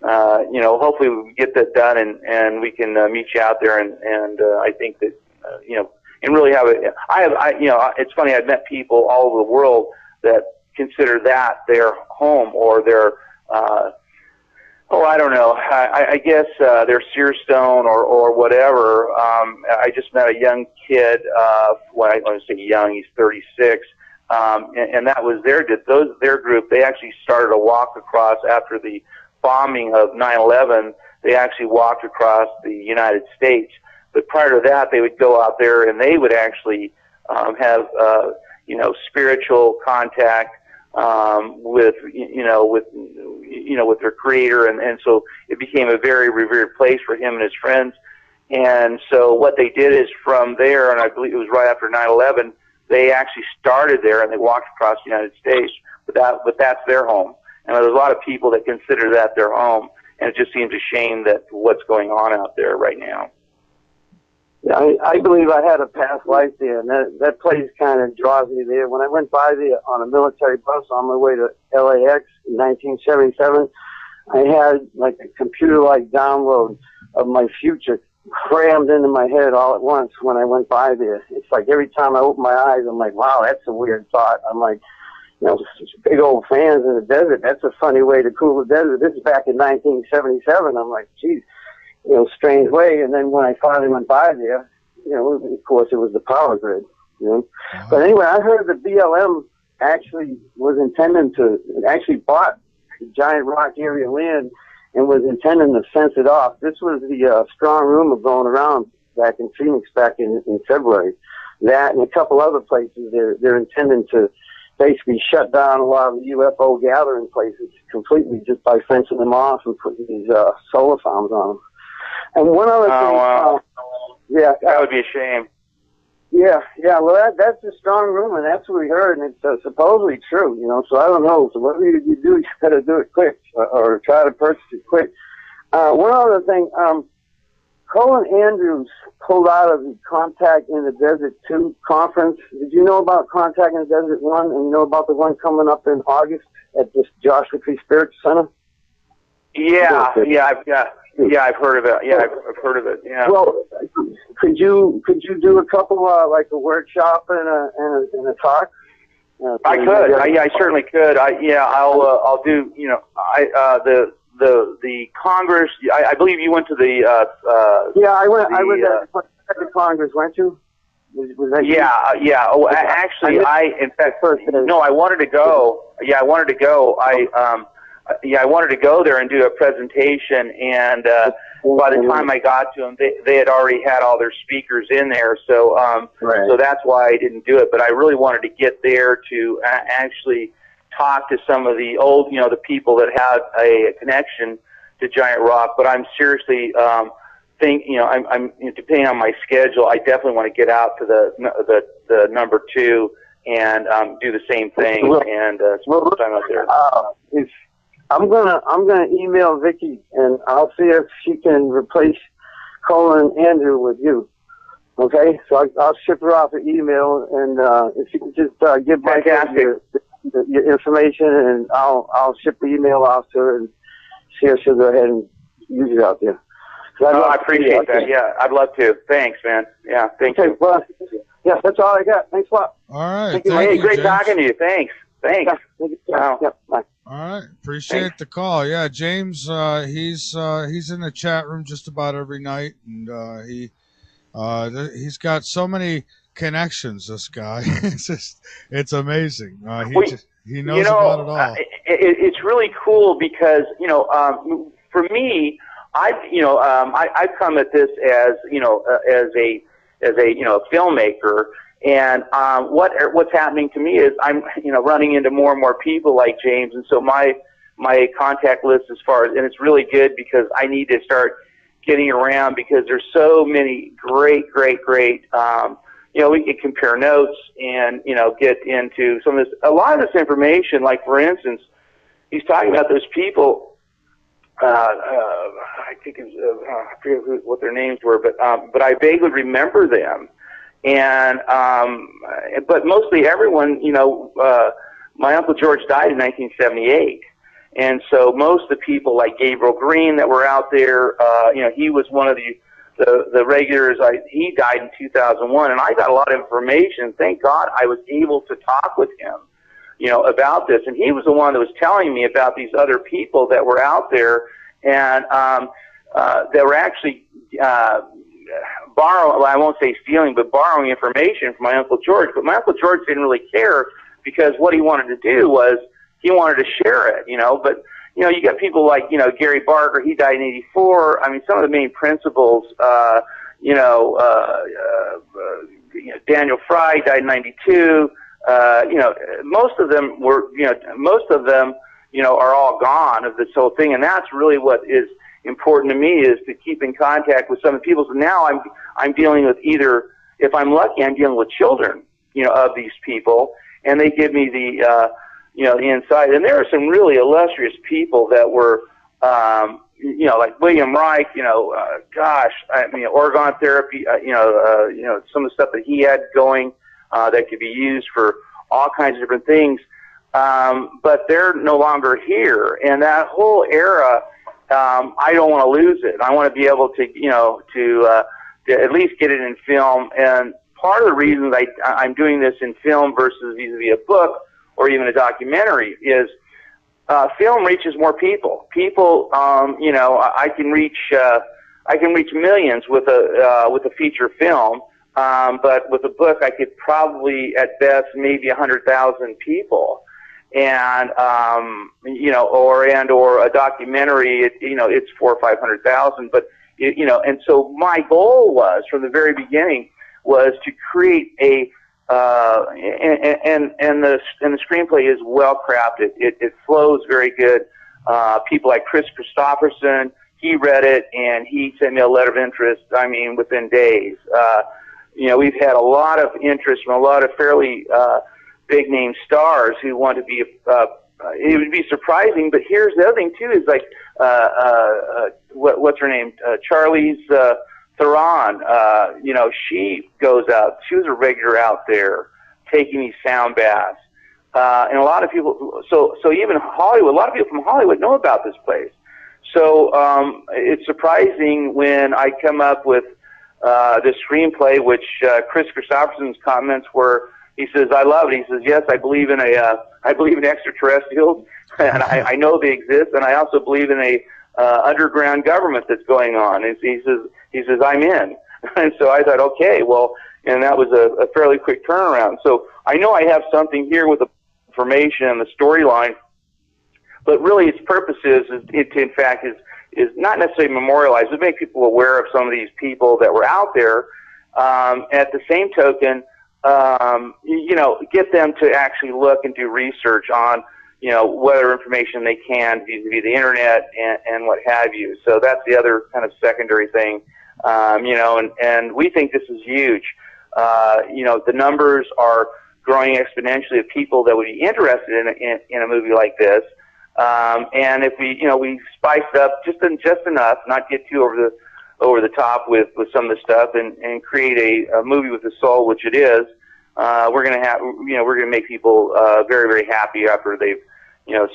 hopefully we can get that done, and we can meet you out there, and I think that, you know, and really have it. You know, it's funny. I've met people all over the world that consider that their home or their, I don't know. I guess their seer stone or whatever. I just met a young kid. Well, I want to say young. He's 36, and that was their group. They actually started a walk across after the bombing of 9/11. They actually walked across the United States. But prior to that, they would go out there and they would actually have you know, spiritual contact with their creator, and so it became a very revered place for him and his friends. And so what they did is from there, and I believe it was right after 9/11, they actually started there and they walked across the United States. But that's their home, and there's a lot of people that consider that their home, and it just seems a shame that what's going on out there right now. Yeah, I believe I had a past life there, and that place kind of draws me there. When I went by there on a military bus on my way to LAX in 1977, I had like a computer-like download of my future crammed into my head all at once when I went by there. It's like every time I open my eyes, I'm like, wow, that's a weird thought. I'm like, you know, big old fans in the desert, that's a funny way to cool the desert. This is back in 1977. I'm like, geez. You know, strange way. And then when I finally went by there, you know, of course it was the power grid, you know. Uh-huh. But anyway, I heard the BLM actually was intending to, actually bought the giant rock area land and was intending to fence it off. This was the strong rumor going around back in Phoenix back in February. That and a couple other places, they're intending to basically shut down a lot of the UFO gathering places completely just by fencing them off and putting these solar farms on them. And one other thing, wow. Yeah, that would be a shame. Yeah. Well, that's a strong rumor, and that's what we heard, and it's supposedly true. You know, so I don't know. So whatever you do, you got to do it quick, or try to purchase it quick. One other thing, Colin Andrews pulled out of the Contact in the Desert 2 conference. Did you know about Contact in the Desert 1, and you know about the one coming up in August at this Joshua Tree Spiritual Center? Yeah, I've heard of it. Yeah, I've heard of it. Yeah. Well, could you do a couple like a workshop and a talk? I could. I certainly could. I'll do. You know, the Congress. I believe you went to the. Yeah, I went. I was at the Congress. Weren't you? Was that yeah, you? yeah. Oh, actually, in fact, no, I wanted to go. Yeah, I wanted to go. I wanted to go there and do a presentation, and by the time I got to them, they had already had all their speakers in there, so so that's why I didn't do it. But I really wanted to get there to actually talk to some of the old, you know, the people that had a connection to Giant Rock. But I'm seriously I'm depending on my schedule, I definitely want to get out to the number 2 and do the same thing and spend time out there. I'm gonna email Vicky, and I'll see if she can replace Colin Andrew with you. Okay, so I'll ship her off an email, and if you can just give my your information, and I'll ship the email off to her and see if she'll go ahead and use it out there. I appreciate that. Yeah, I'd love to. Thanks, man. Yeah, thank you. Well, yeah, that's all I got. Thanks a lot. All right. Thank you. Hey, great James. talking to you. Thanks. Yeah, bye. All right, appreciate the call. Yeah, James, he's in the chat room just about every night, and he's got so many connections. This guy, it's amazing. He knows about it all. It's really cool because for me, I've come at this as as a filmmaker. And what's happening to me is I'm running into more and more people like James, and so my contact list and it's really good because I need to start getting around because there's so many great we can compare notes and get into some of this, a lot of this information. Like for instance, he's talking about those people. I think I forget what their names were, but I vaguely remember them. And but mostly everyone, my Uncle George died in 1978, and so most of the people like Gabriel Green that were out there, he was one of the regulars. He died in 2001, and I got a lot of information. Thank God I was able to talk with him, about this, and he was the one that was telling me about these other people that were out there, and that were actually I won't say stealing, but borrowing information from my Uncle George. But my Uncle George didn't really care because what he wanted to do was he wanted to share it, But, you got people like, Gary Barker, he died in 84. I mean, some of the main principles, Daniel Fry died in 92. Most of them were, are all gone of this whole thing. And that's really what is important to me, is to keep in contact with some of the people. So now I'm dealing with either, if I'm lucky, I'm dealing with children, of these people, and they give me the, the insight. And there are some really illustrious people that were, like William Reich, organ therapy, some of the stuff that he had going, that could be used for all kinds of different things. But they're no longer here. And that whole era, I don't want to lose it. I want to be able to at least get it in film. And part of the reason I'm doing this in film versus vis-a-vis a book or even a documentary is film reaches more people. People, I can reach millions with a feature film, but with a book, I could probably at best maybe 100,000 people. And or a documentary, it's 400,000 or 500,000. But and so my goal was from the very beginning was to create a and the screenplay is well crafted. It flows very good. People like Chris Christopherson, he read it and he sent me a letter of interest. I mean, within days. We've had a lot of interest from a lot of fairly big name stars who want to be, it would be surprising, but here's the other thing too, is like, what's her name? Charlize Theron, she goes out. She was a regular out there taking these sound baths. And a lot of people, so even Hollywood, a lot of people from Hollywood know about this place. So it's surprising when I come up with this screenplay, which Chris Christopherson's comments were, he says, "I love it." He says, "Yes, I believe in extraterrestrials, and I know they exist, and I also believe in a underground government that's going on." And he says, "I'm in." And so I thought, okay, well, and that was a fairly quick turnaround. So I know I have something here with the information and the storyline, but really its purpose is not necessarily memorialize, but make people aware of some of these people that were out there. At the same token, get them to actually look and do research on, whatever information they can vis-a-vis the internet and what have you. So that's the other kind of secondary thing, and we think this is huge. The numbers are growing exponentially of people that would be interested in a movie like this. And if we spice it up just enough, not get too over the top with some of the stuff, and create a movie with a soul, which it is, we're gonna make people very, very happy after they've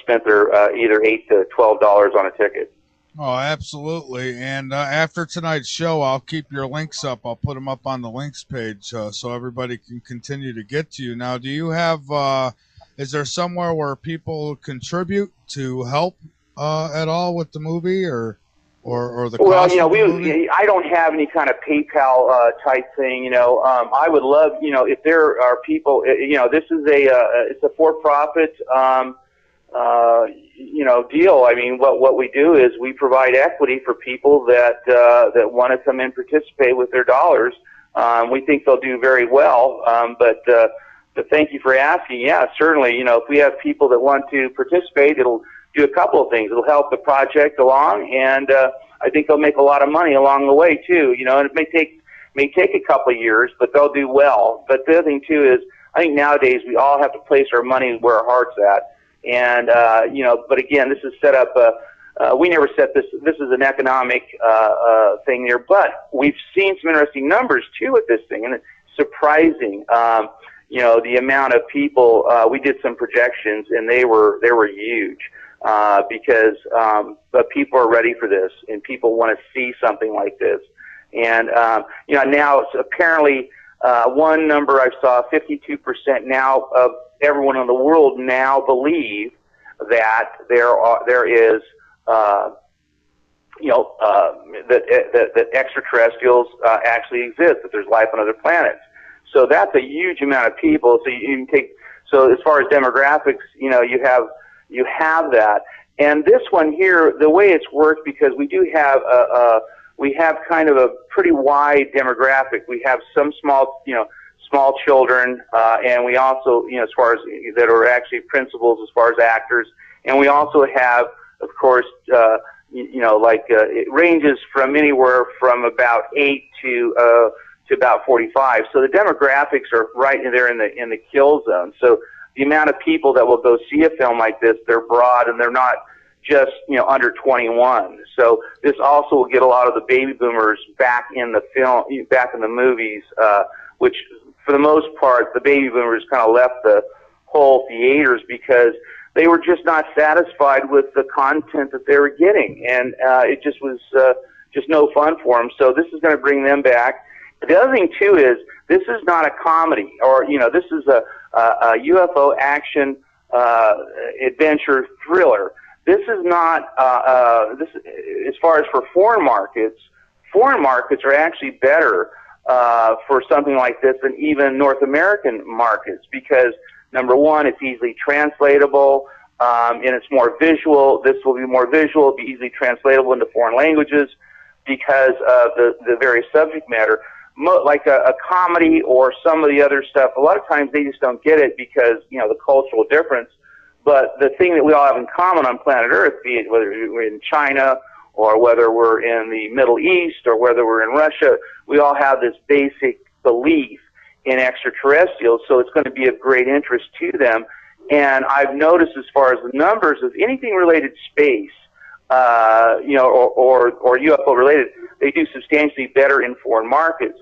spent their either $8 to $12 on a ticket. Oh, absolutely. And after tonight's show, I'll keep your links up. I'll put them up on the links page so everybody can continue to get to you. Now, do you have, is there somewhere where people contribute to help at all with the movie or the cost? Well, I don't have any kind of PayPal type thing. I would love, if there are people, this is it's a for-profit, deal. I mean, what we do is we provide equity for people that want to come in and participate with their dollars. We think they'll do very well. But thank you for asking. Yeah, certainly. If we have people that want to participate, it'll do a couple of things. It'll help the project along, and I think they'll make a lot of money along the way too. And it may take a couple of years, but they'll do well. But the other thing too is, I think nowadays we all have to place our money where our heart's at. And, but again, this is set up, we never set this is an economic, thing here, but we've seen some interesting numbers too with this thing, and it's surprising, the amount of people, we did some projections and they were huge, because, but people are ready for this and people want to see something like this. And, now it's apparently, one number I saw, 52% now of everyone in the world now believe that there is, that extraterrestrials actually exist, that there's life on other planets. So that's a huge amount of people. So you can take. So as far as demographics, you have that. And this one here, the way it's worked, because we do have we have kind of a pretty wide demographic. We have some small children, and we also, as far as that are actually principals, as far as actors, and we also have, of course, it ranges from anywhere from about 8 to about 45. So the demographics are right there in the kill zone. So the amount of people that will go see a film like this, they're broad and they're not just under 21. So this also will get a lot of the baby boomers back in the film, back in the movies, which for the most part the baby boomers kind of left the whole theaters because they were just not satisfied with the content that they were getting, and it just was just no fun for them. So this is going to bring them back. The other thing too is this is not a comedy, or this is a UFO action adventure thriller. This is not this as far as for foreign markets are actually better for something like this than even North American markets, because number one, it's easily translatable, and it's more visual. This will be more visual, be easily translatable into foreign languages because of the various subject matter. Like a comedy or some of the other stuff, a lot of times they just don't get it because, the cultural difference. But the thing that we all have in common on planet Earth, be it whether we're in China or whether we're in the Middle East or whether we're in Russia, we all have this basic belief in extraterrestrials, so it's going to be of great interest to them. And I've noticed as far as the numbers of anything related to space, or UFO related, they do substantially better in foreign markets.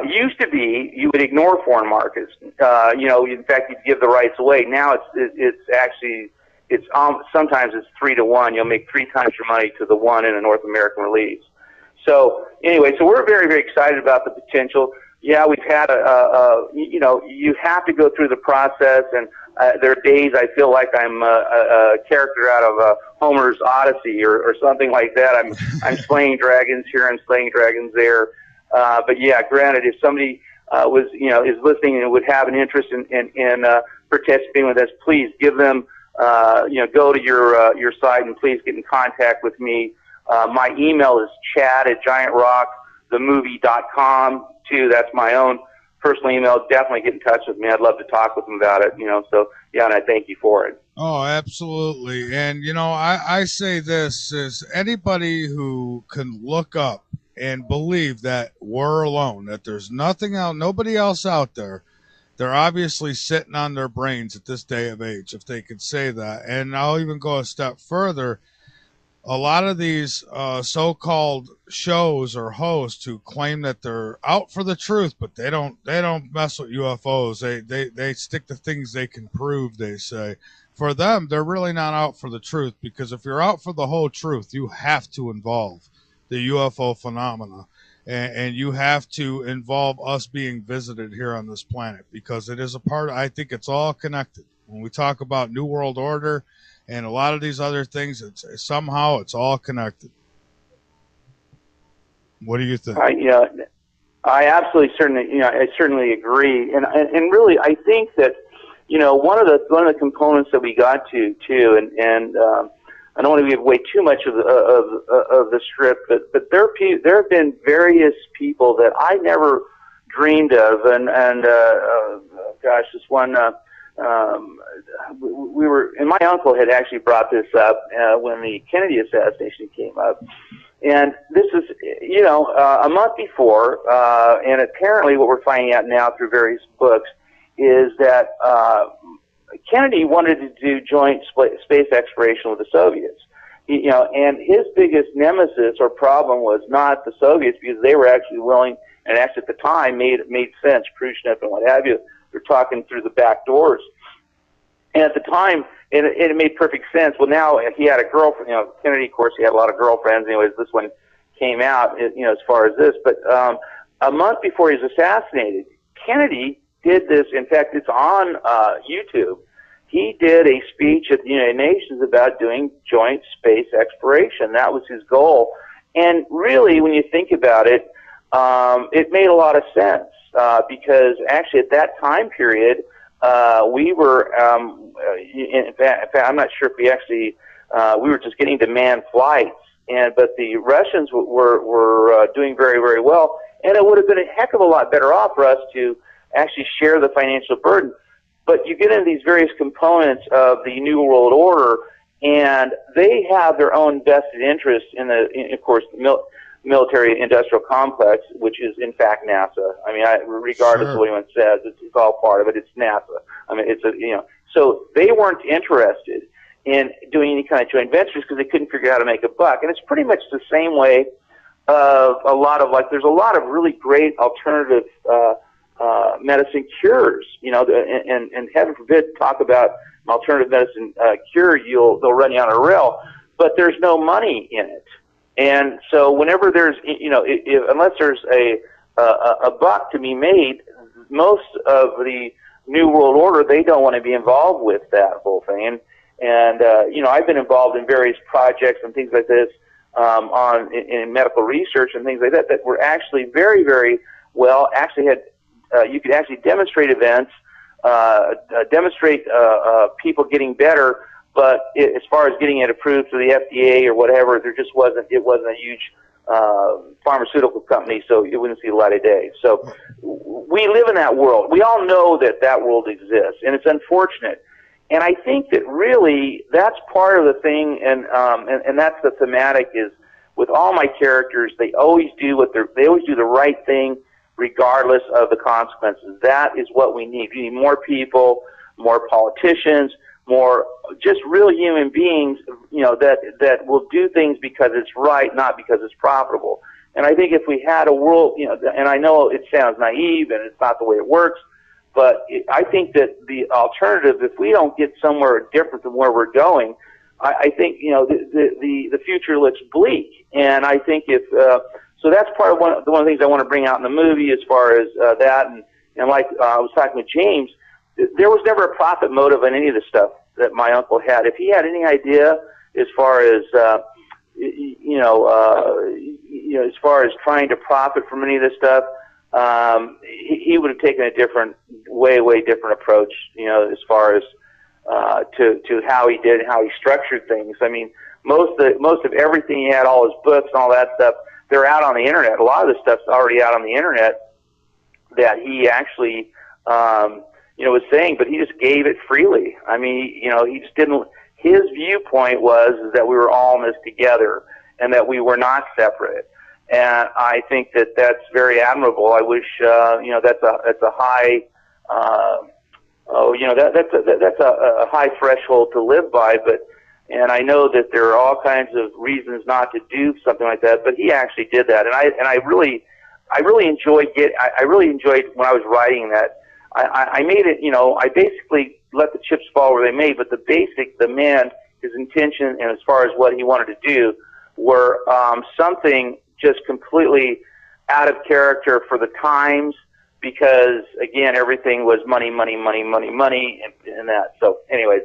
Used to be you would ignore foreign markets. In fact, you'd give the rights away. Now it's actually sometimes it's 3-to-1. You'll make 3 times your money to the one in a North American release. So anyway, so we're very, very excited about the potential. Yeah, we've had you have to go through the process, and there are days I feel like I'm a character out of Homer's Odyssey or something like that. I'm slaying dragons here and slaying dragons there. But yeah, granted, if somebody is listening and would have an interest in participating with us, please give them, go to your site and please get in contact with me. My email is chad@giantrockthemovie.com too. That's my own personal email. Definitely get in touch with me. I'd love to talk with them about it. So yeah, and I thank you for it. Oh, absolutely. And I say this is anybody who can look up and believe that we're alone, that there's nobody else out there. They're obviously sitting on their brains at this day of age, if they could say that. And I'll even go a step further. A lot of these so-called shows or hosts who claim that they're out for the truth, but they don't mess with UFOs. They stick to things they can prove, they say. For them, they're really not out for the truth, because if you're out for the whole truth, you have to involve the UFO phenomena, and you have to involve us being visited here on this planet, because it is a part. I think it's all connected. When we talk about New World Order and a lot of these other things, somehow it's all connected. What do you think? I absolutely certainly agree, and really I think that one of the components that we got to too, and I don't want to give away too much of the script, but there have been various people that I never dreamed of, and this one. We were, and my uncle had actually brought this up when the Kennedy assassination came up, and this is, a month before, and apparently what we're finding out now through various books is that Kennedy wanted to do joint space exploration with the Soviets, and his biggest nemesis or problem was not the Soviets, because they were actually willing, and actually at the time made sense, Khrushchev and what have you. They're talking through the back doors. And at the time, it made perfect sense. Well, now he had a girlfriend. Kennedy, of course, he had a lot of girlfriends. Anyways, this one came out, as far as this. But a month before he was assassinated, Kennedy did this. In fact, it's on YouTube. He did a speech at the United Nations about doing joint space exploration. That was his goal. And really, when you think about it, it made a lot of sense. Because actually at that time period, we were, in fact, I'm not sure if we actually, we were just getting to manned flights, but the Russians were doing very, very well, and it would have been a heck of a lot better off for us to actually share the financial burden. But you get into these various components of the New World Order, and they have their own vested interests of course, military-industrial complex, which is in fact NASA. I mean, regardless of what anyone says, it's all part of it. It's NASA. I mean, so they weren't interested in doing any kind of joint ventures because they couldn't figure out how to make a buck. And it's pretty much the same way of there's a lot of really great alternative medicine cures, and heaven forbid talk about an alternative medicine cure, they'll run you on a rail, but there's no money in it. And so whenever there's, unless there's a buck to be made, most of the New World Order, they don't want to be involved with that whole thing. And I've been involved in various projects and things like this, in medical research and things like that were actually very, very well, actually had, you could actually demonstrate events, demonstrate people getting better. But as far as getting it approved through the FDA or whatever, it wasn't a huge pharmaceutical company, so it wouldn't see the light of day. So we live in that world. We all know that world exists, and it's unfortunate. And I think that really that's part of the thing, and that's the thematic is with all my characters, they always do the right thing regardless of the consequences. That is what we need. We need more people, more politicians, more just real human beings, that will do things because it's right, not because it's profitable. And I think if we had a world, and I know it sounds naive and it's not the way it works, but I think that the alternative, if we don't get somewhere different than where we're going, I think, the future looks bleak. And I think so that's part of one of the things I want to bring out in the movie as far as that. And like I was talking with James, there was never a profit motive in any of the stuff that my uncle had. If he had any idea as far as, as far as trying to profit from any of this stuff, he would have taken a way different approach, as far as to how he did and how he structured things. I mean, most of everything he had, all his books and all that stuff, they're out on the internet. A lot of this stuff's already out on the internet that he actually, was saying, but he just gave it freely. I mean, he just didn't. His viewpoint was that we were all in this together and that we were not separate. And I think that that's very admirable. I wish, that's a high, that's a high threshold to live by. And I know that there are all kinds of reasons not to do something like that. But he actually did that, and I really enjoyed when I was writing that. I made it, I basically let the chips fall where they may, but the man, his intention, and as far as what he wanted to do, were something just completely out of character for the times, because again, everything was money, and that. So, anyways,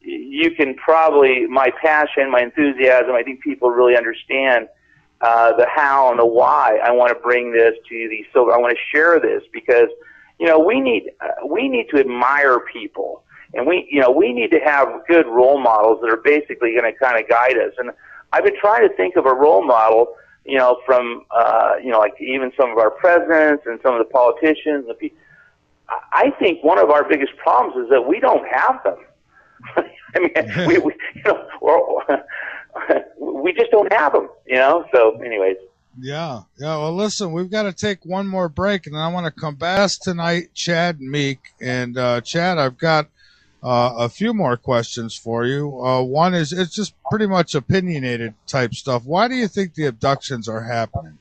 you can probably, my passion, my enthusiasm, I think people really understand the how and the why I want to bring this to the silver. I want to share this because, we need to admire people, and we need to have good role models that are basically going to kind of guide us. And I've been trying to think of a role model, from, like even some of our presidents and some of the politicians. I think one of our biggest problems is that we don't have them. I mean, we just don't have them, So, anyways. Yeah. Well, listen, we've got to take one more break, and then I want to come back tonight, Chad and Meek. And Chad, I've got a few more questions for you. One is, it's just pretty much opinionated type stuff. Why do you think the abductions are happening?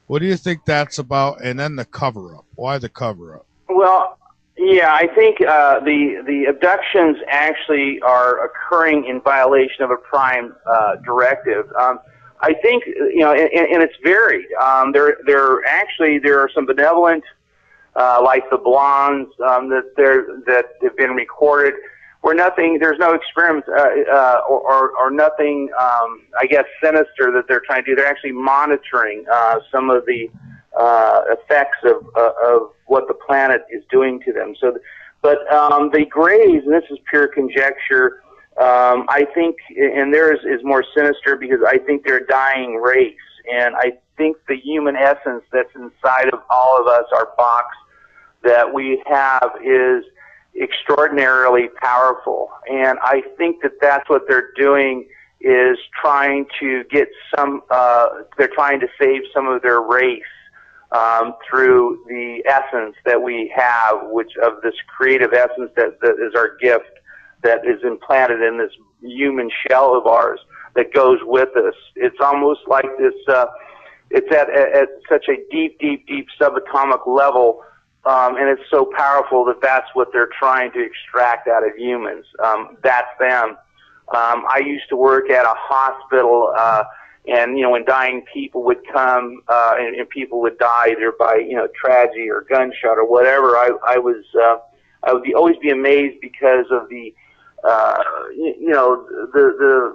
What do you think that's about? And then the cover-up. Why the cover-up? Well, yeah, I think the abductions actually are occurring in violation of a prime directive. I think, and it's varied. There are some benevolent, like the blondes, that have been recorded, where there's no experiments, or nothing, I guess, sinister that they're trying to do. They're actually monitoring, some of the, effects of what the planet is doing to them. So, but, the Greys, and this is pure conjecture, I think, and theirs is more sinister because I think they're a dying race, and I think the human essence that's inside of all of us, our box that we have, is extraordinarily powerful. And I think that that's what they're doing, is trying to get they're trying to save some of their race through the essence that we have, which of this creative essence that is our gift, that is implanted in this human shell of ours that goes with us. It's almost like this, it's at such a deep subatomic level, and it's so powerful that that's what they're trying to extract out of humans. That's them. I used to work at a hospital, and, when dying people would come, and people would die either by, tragedy or gunshot or whatever, I would always be amazed because of the,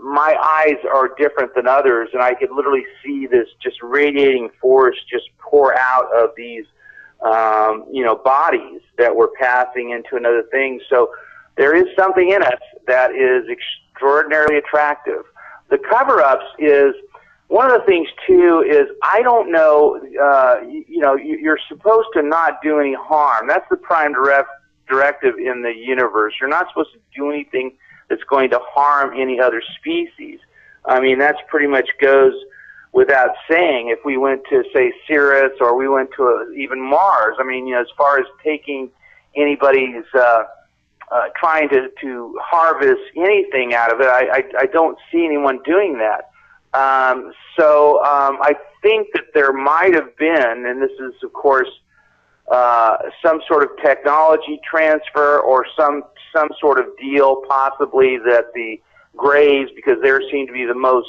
my eyes are different than others, and I could literally see this just radiating force just pour out of these, bodies that were passing into another thing. So there is something in us that is extraordinarily attractive. The cover-ups is, one of the things too is, I don't know, you're supposed to not do any harm. That's the prime directive in the universe. You're not supposed to do anything that's going to harm any other species. I mean, that's pretty much goes without saying. If we went to, say, Sirius, or we went to even Mars, I mean, as far as taking anybody's, trying to harvest anything out of it, I don't see anyone doing that. I think that there might have been, and this is, of course, some sort of technology transfer or some sort of deal, possibly that the Greys, because they seem to be the most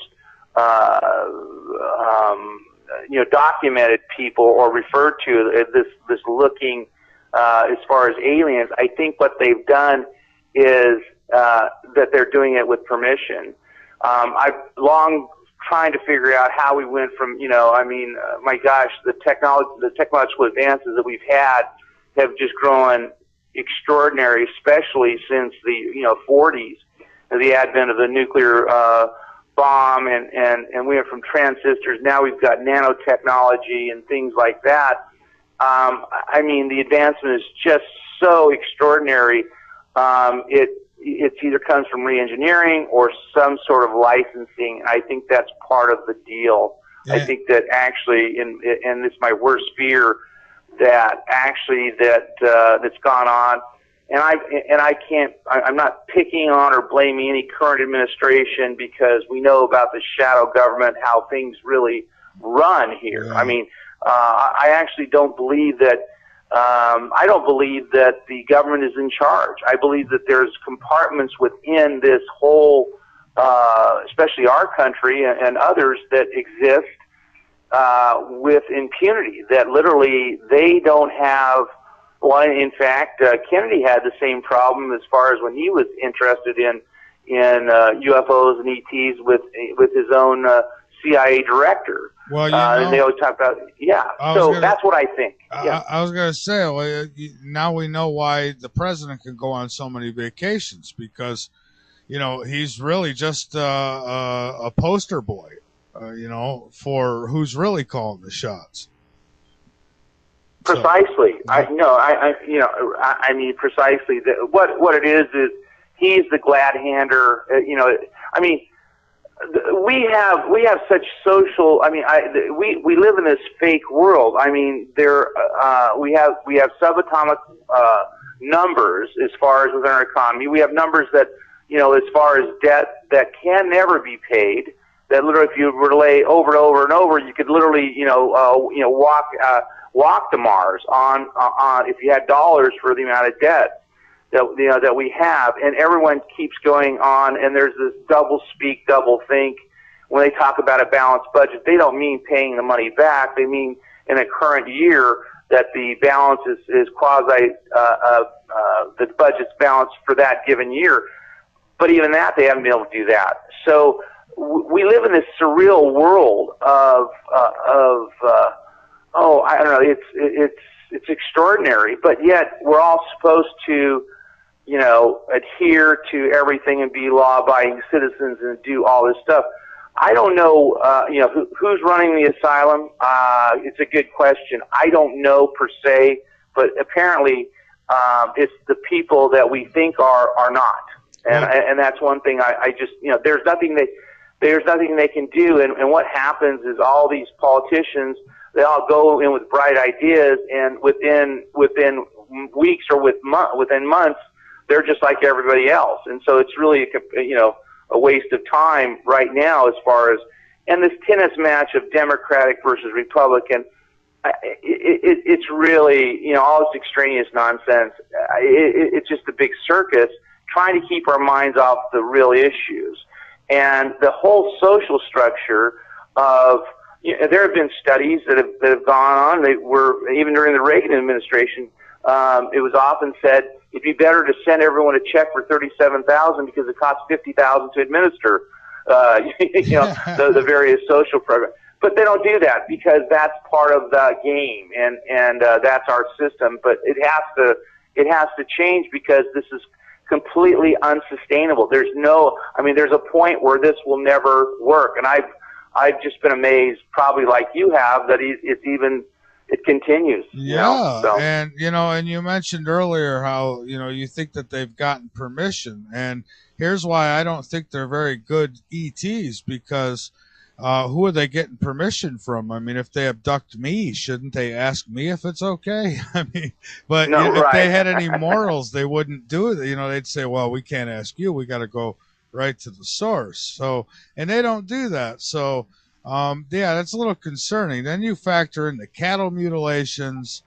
documented people or referred to this looking as far as aliens. I think what they've done is that they're doing it with permission. I've long trying to figure out how we went from, my gosh, the technological advances that we've had have just grown extraordinary, especially since the 40s, the advent of the nuclear bomb, and we went from transistors. Now we've got nanotechnology and things like that. The advancement is just so extraordinary. It either comes from re-engineering or some sort of licensing. I think that's part of the deal. Yeah. I think that actually, and this is my worst fear, that actually that's gone on. I'm not picking on or blaming any current administration, because we know about the shadow government, how things really run here. Yeah. I actually don't believe that. I don't believe that the government is in charge. I believe that there's compartments within this whole, especially our country and others, that exist with impunity, that literally they don't have. Well, in fact, Kennedy had the same problem as far as when he was interested in UFOs and ETs with his own CIA director. Well, and they always talk about, that's what I think. I was going to say, well, now we know why the president can go on so many vacations, because, he's really just a poster boy, for who's really calling the shots. Precisely. Precisely. What it is he's the glad hander. We have such social. We live in this fake world. We have subatomic numbers as far as within our economy. We have numbers that as far as debt that can never be paid. That literally, if you were to lay over and over and over, you could literally walk to Mars on if you had dollars for the amount of debt that we have. And everyone keeps going on, and there's this double speak, double think. When they talk about a balanced budget, they don't mean paying the money back. They mean in a current year that the balance is quasi the budget's balanced for that given year. But even that, they haven't been able to do that. So we live in this surreal world of I don't know, it's extraordinary, but yet we're all supposed to, adhere to everything and be law-abiding citizens and do all this stuff. I don't know, who's running the asylum. It's a good question. I don't know per se, but apparently it's the people that we think are not, and that's one thing. I just there's nothing they can do, and what happens is all these politicians, they all go in with bright ideas, and within weeks or within months, they're just like everybody else. And so it's really a waste of time right now as far as, and this tennis match of Democratic versus Republican, it's really, all this extraneous nonsense. It's just a big circus trying to keep our minds off the real issues. And the whole social structure of, there have been studies that have gone on. They were, even during the Reagan administration, it was often said it'd be better to send everyone a check for $37,000 because it costs $50,000 to administer, the various social programs. But they don't do that because that's part of the game, and that's our system. But it has to change, because this is completely unsustainable. There's a point where this will never work, and I've just been amazed, probably like you have, that it continues. Yeah, and and you mentioned earlier how you think that they've gotten permission, and here's why I don't think they're very good ETs, because who are they getting permission from? If they abduct me, shouldn't they ask me if it's okay? But if they had any morals, they wouldn't do it. They'd say, well, we can't ask you. We got to go right to the source. So, and they don't do that. So, yeah, that's a little concerning. Then you factor in the cattle mutilations,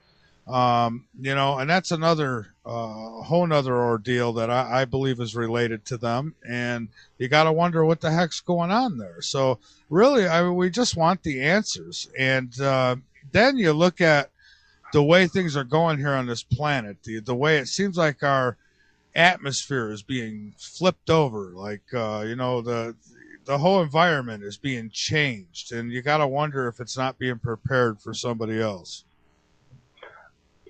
you know, and that's another whole nother ordeal that I believe is related to them. And you got to wonder what the heck's going on there. So really, I mean, we just want the answers. And then you look at the way things are going here on this planet, the way it seems like our atmosphere is being flipped over, like, you know, the whole environment is being changed, and you got to wonder if it's not being prepared for somebody else.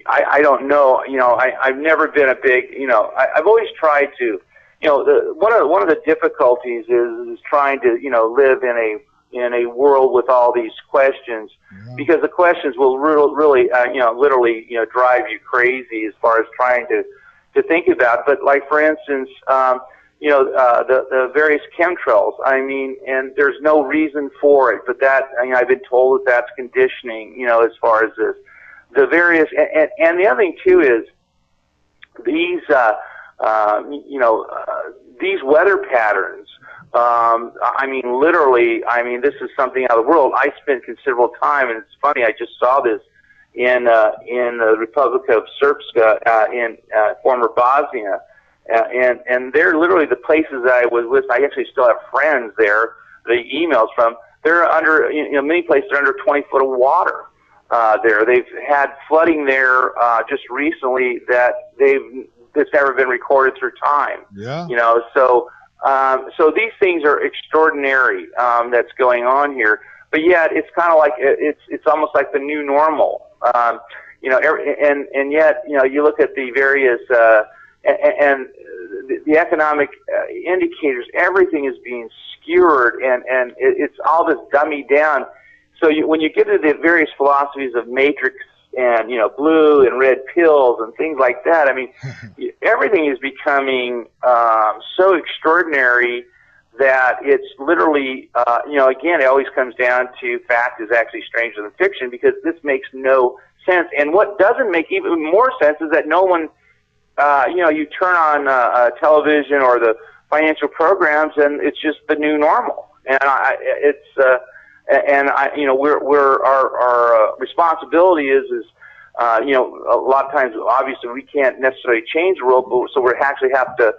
I don't know. You know, I've never been a big, you know, I've always tried to, you know, one of the difficulties is trying to, you know, live in a world with all these questions, because the questions will really, you know, literally, you know, drive you crazy as far as trying to think about. But like, for instance, you know, the various chemtrails, I mean, and there's no reason for it, but that, I mean, I've been told that that's conditioning, you know, as far as this. The various, and the other thing too is these, you know, these weather patterns. I mean, literally, I mean, this is something out of the world. I spent considerable time, and it's funny. I just saw this in the Republic of Srpska, in former Bosnia, and they're literally the places that I was with. I actually still have friends there. The emails from, they're under, you know, many places are under 20 foot of water. There, they've had flooding there just recently that's never been recorded through time. Yeah. You know, so these things are extraordinary that's going on here. But yet, it's kind of like it's almost like the new normal. You know, and yet, you know, you look at the various and the economic indicators. Everything is being skewered, and it's all this dummied down. So when you get to the various philosophies of matrix and, you know, blue and red pills and things like that, I mean, everything is becoming so extraordinary that it's literally, you know, again, it always comes down to fact is actually stranger than fiction, because this makes no sense. And what doesn't make even more sense is that no one, you know, you turn on television or the financial programs, and it's just the new normal. And you know, our responsibility is, you know, a lot of times, obviously, we can't necessarily change the world, but so we actually have to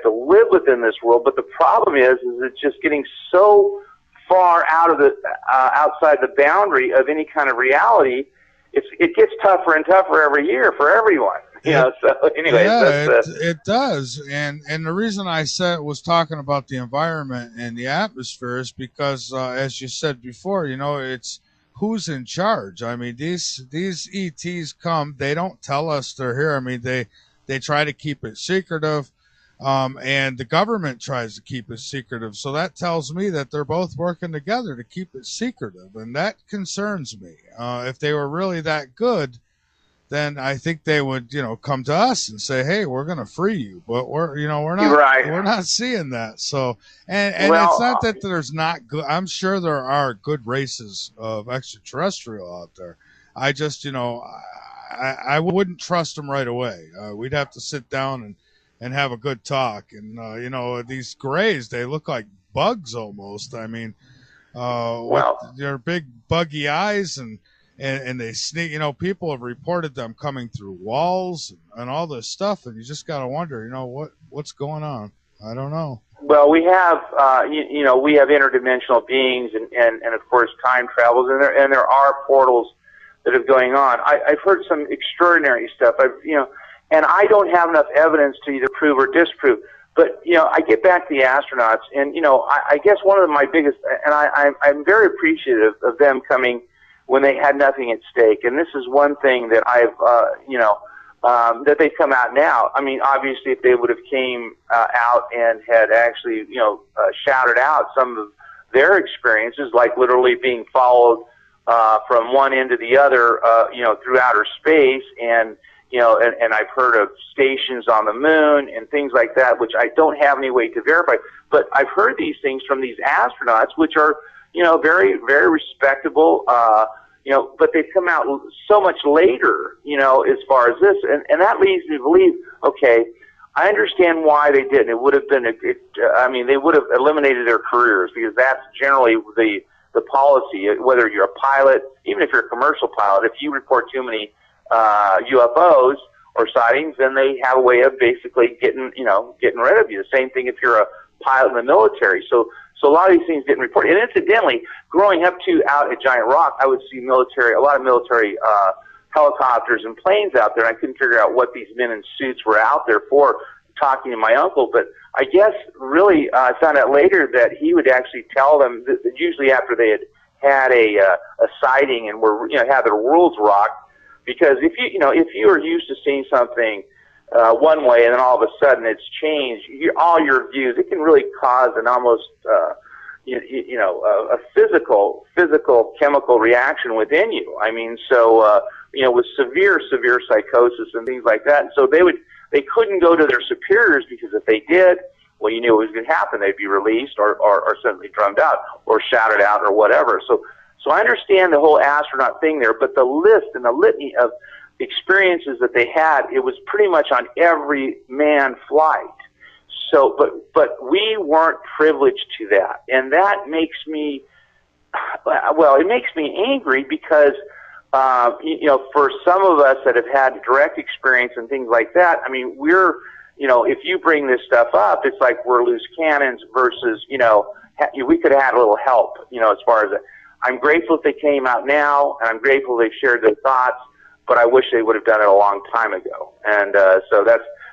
live within this world. But the problem is it's just getting so far out of the, outside the boundary of any kind of reality. It gets tougher and tougher every year for everyone. You know, so anyway, yeah, it does. And the reason I was talking about the environment and the atmosphere is because, as you said before, you know, it's who's in charge. I mean, these ETs come, they don't tell us they're here. I mean, they try to keep it secretive, and the government tries to keep it secretive. So that tells me that they're both working together to keep it secretive, and that concerns me. If they were really that good, then I think they would, you know, come to us and say, "Hey, we're going to free you," but we're not, right. We're not seeing that. So, and well, it's not that there's not good. I'm sure there are good races of extraterrestrial out there. I just, you know, I wouldn't trust them right away. We'd have to sit down and have a good talk. And you know, these grays, they look like bugs almost. I mean, with their big buggy eyes and they sneak, you know, people have reported them coming through walls and all this stuff, and you just got to wonder, you know, what's going on. I don't know. Well, we have, you know, we have interdimensional beings and of course time travels, and there are portals that are going on. I've heard some extraordinary stuff. You know, and I don't have enough evidence to either prove or disprove. But, you know, I get back to the astronauts, and, you know, I guess one of my biggest, and I'm very appreciative of them coming when they had nothing at stake. And this is one thing that I've, you know, that they've come out now. I mean, obviously, if they would have came out and had actually, you know, shouted out some of their experiences, like literally being followed from one end to the other, you know, through outer space, and, you know, and I've heard of stations on the moon and things like that, which I don't have any way to verify. But I've heard these things from these astronauts, which are, you know, very, very respectable, you know, but they've come out so much later, you know, as far as this. And that leads me to believe, okay, I understand why they didn't. It would have been, I mean, they would have eliminated their careers because that's generally the policy. Whether you're a pilot, even if you're a commercial pilot, if you report too many UFOs or sightings, then they have a way of basically getting rid of you. The same thing if you're a pilot in the military. So a lot of these things didn't report. And incidentally, growing up out at Giant Rock, I would see a lot of military helicopters and planes out there. And I couldn't figure out what these men in suits were out there for, talking to my uncle. But I guess really I found out later that he would actually tell them that usually after they had a sighting and were had their worlds rocked. Because if you are used to seeing something one way and then all of a sudden it's changed, all your views, it can really cause an almost a physical chemical reaction within you. I mean, so with severe psychosis and things like that. And so they couldn't go to their superiors because if they did, well, you knew what was going to happen. They'd be released or simply drummed out or shouted out or whatever. So I understand the whole astronaut thing there, but the list and the litany of experiences that they had, it was pretty much on every manned flight. So, but we weren't privileged to that, and that makes me, it makes me angry because, for some of us that have had direct experience and things like that, I mean, if you bring this stuff up, it's like we're loose cannons versus, we could have had a little help, as far as that. I'm grateful that they came out now, and I'm grateful they shared their thoughts, but I wish they would have done it a long time ago. And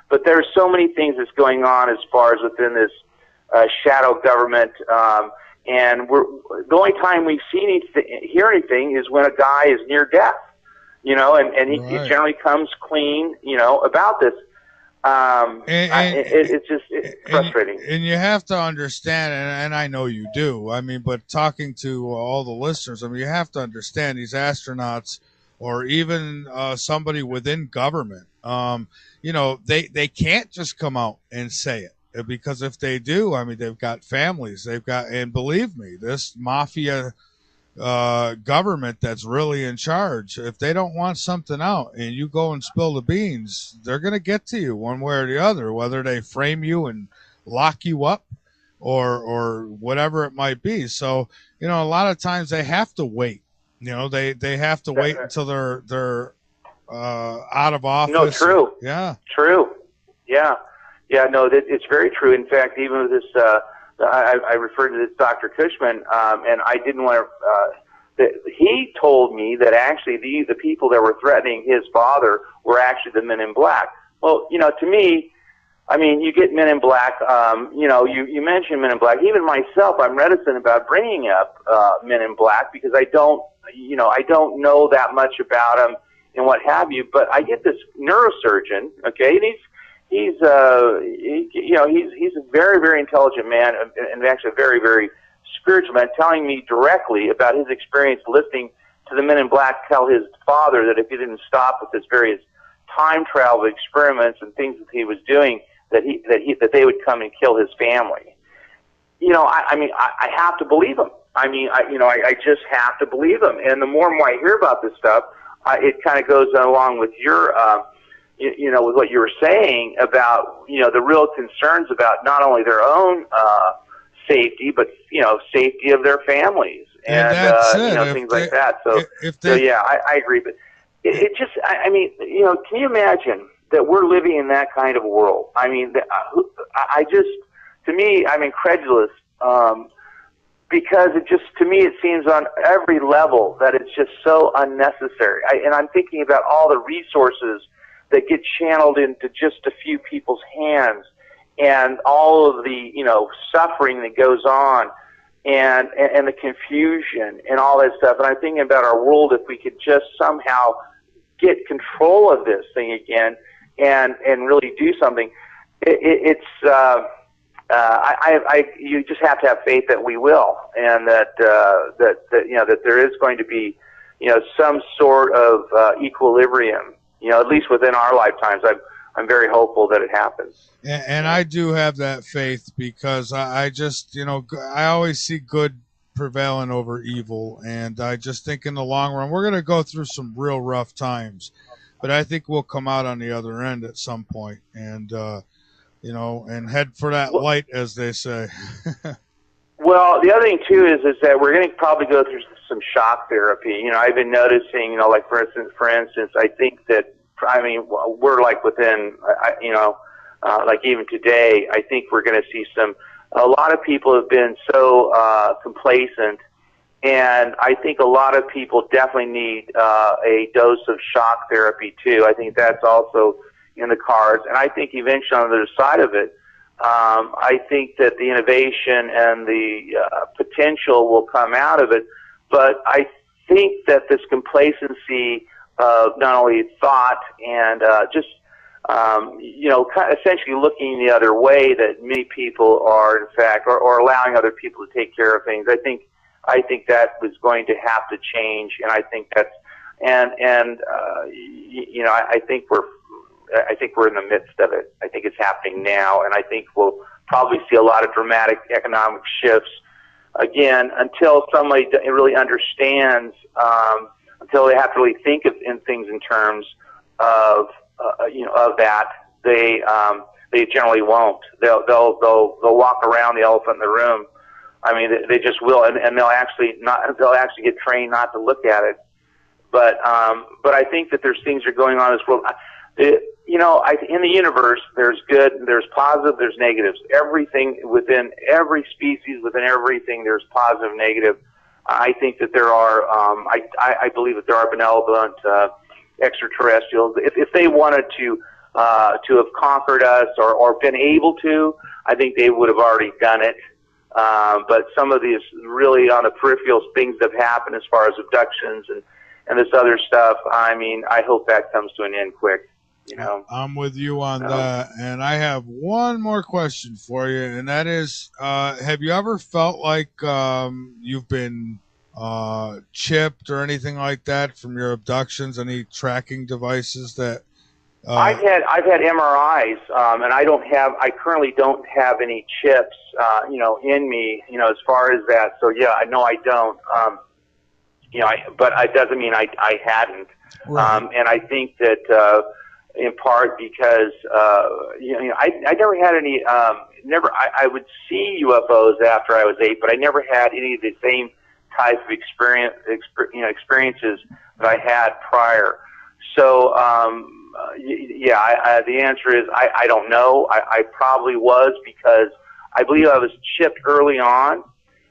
but there's so many things that's going on as far as within this shadow government, and the only time we hear anything is when a guy is near death, and he generally comes clean, about this. It's frustrating. And you have to understand, and I know you do, I mean, but talking to all the listeners, I mean, you have to understand these astronauts or even somebody within government, they can't just come out and say it, because if they do, I mean, they've got families, and believe me, this mafia government that's really in charge, if they don't want something out and you go and spill the beans, they're going to get to you one way or the other, whether they frame you and lock you up or whatever it might be. So, a lot of times they have to wait. They have to wait until they're out of office. No, true. Yeah. True. Yeah. Yeah, no, it's very true. In fact, even with this, I referred to this Dr. Cushman, and I didn't want to, he told me that actually the people that were threatening his father were actually the men in black. Well, to me, I mean, you get men in black, you mentioned men in black. Even myself, I'm reticent about bringing up men in black because I don't know that much about them and what have you. But I get this neurosurgeon, okay, and he's a very, very intelligent man and actually a very, very spiritual man, telling me directly about his experience listening to the men in black tell his father that if he didn't stop with his various time travel experiments and things that he was doing, that they would come and kill his family. I have to believe him. I just have to believe him. And the more and more I hear about this stuff, it kind of goes along with your, with what you were saying about, the real concerns about not only their own safety, but, safety of their families and things like that. So, I agree. But it just, can you imagine that we're living in that kind of world? I mean, to me, I'm incredulous, because to me, it seems on every level that it's just so unnecessary. And I'm thinking about all the resources that get channeled into just a few people's hands and all of the, suffering that goes on and the confusion and all that stuff. And I'm thinking about our world, if we could just somehow get control of this thing again and really do something. You just have to have faith that we will, and that there is going to be, some sort of equilibrium, at least within our lifetimes. I'm very hopeful that it happens. And I do have that faith because I just, I always see good prevailing over evil. And I just think in the long run, we're going to go through some real rough times, but I think we'll come out on the other end at some point. And and head for that light, as they say. Well, the other thing too is that we're going to probably go through some shock therapy. I've been noticing, like for instance, I think that, we're like within, like even today, I think we're going to see a lot of people have been so complacent, and I think a lot of people definitely need a dose of shock therapy too. I think that's also in the cards, and I think eventually on the other side of it, I think that the innovation and the potential will come out of it, but I think that this complacency of not only thought and just kind of essentially looking the other way, that many people are in fact, or allowing other people to take care of things. I think that was going to have to change, and I think that's I think we're in the midst of it. I think it's happening now, and I think we'll probably see a lot of dramatic economic shifts again until somebody really understands, until they have to really think in things in terms of of that. They generally won't. They'll walk around the elephant in the room. They just will, and they'll actually get trained not to look at it. But I think that there's things that are going on in this world. In the universe, there's good, there's positive, there's negatives. Everything within every species, within everything, there's positive, negative. I think that there are. I believe that there are benevolent extraterrestrials. If they wanted to have conquered us or been able to, I think they would have already done it. But some of these really on the peripheral things that have happened as far as abductions and this other stuff, I hope that comes to an end quick. I'm with you on that. And I have one more question for you, and that is, have you ever felt like you've been chipped or anything like that from your abductions? Any tracking devices that I've had MRIs, and I currently don't have any chips in me, as far as that. So yeah, I don't. But it doesn't mean I hadn't. Right. And I think that in part because I never had any. I would see UFOs after I was 8, but I never had any of the same type of experiences that I had prior. So the answer is I don't know. I probably was, because I believe I was chipped early on,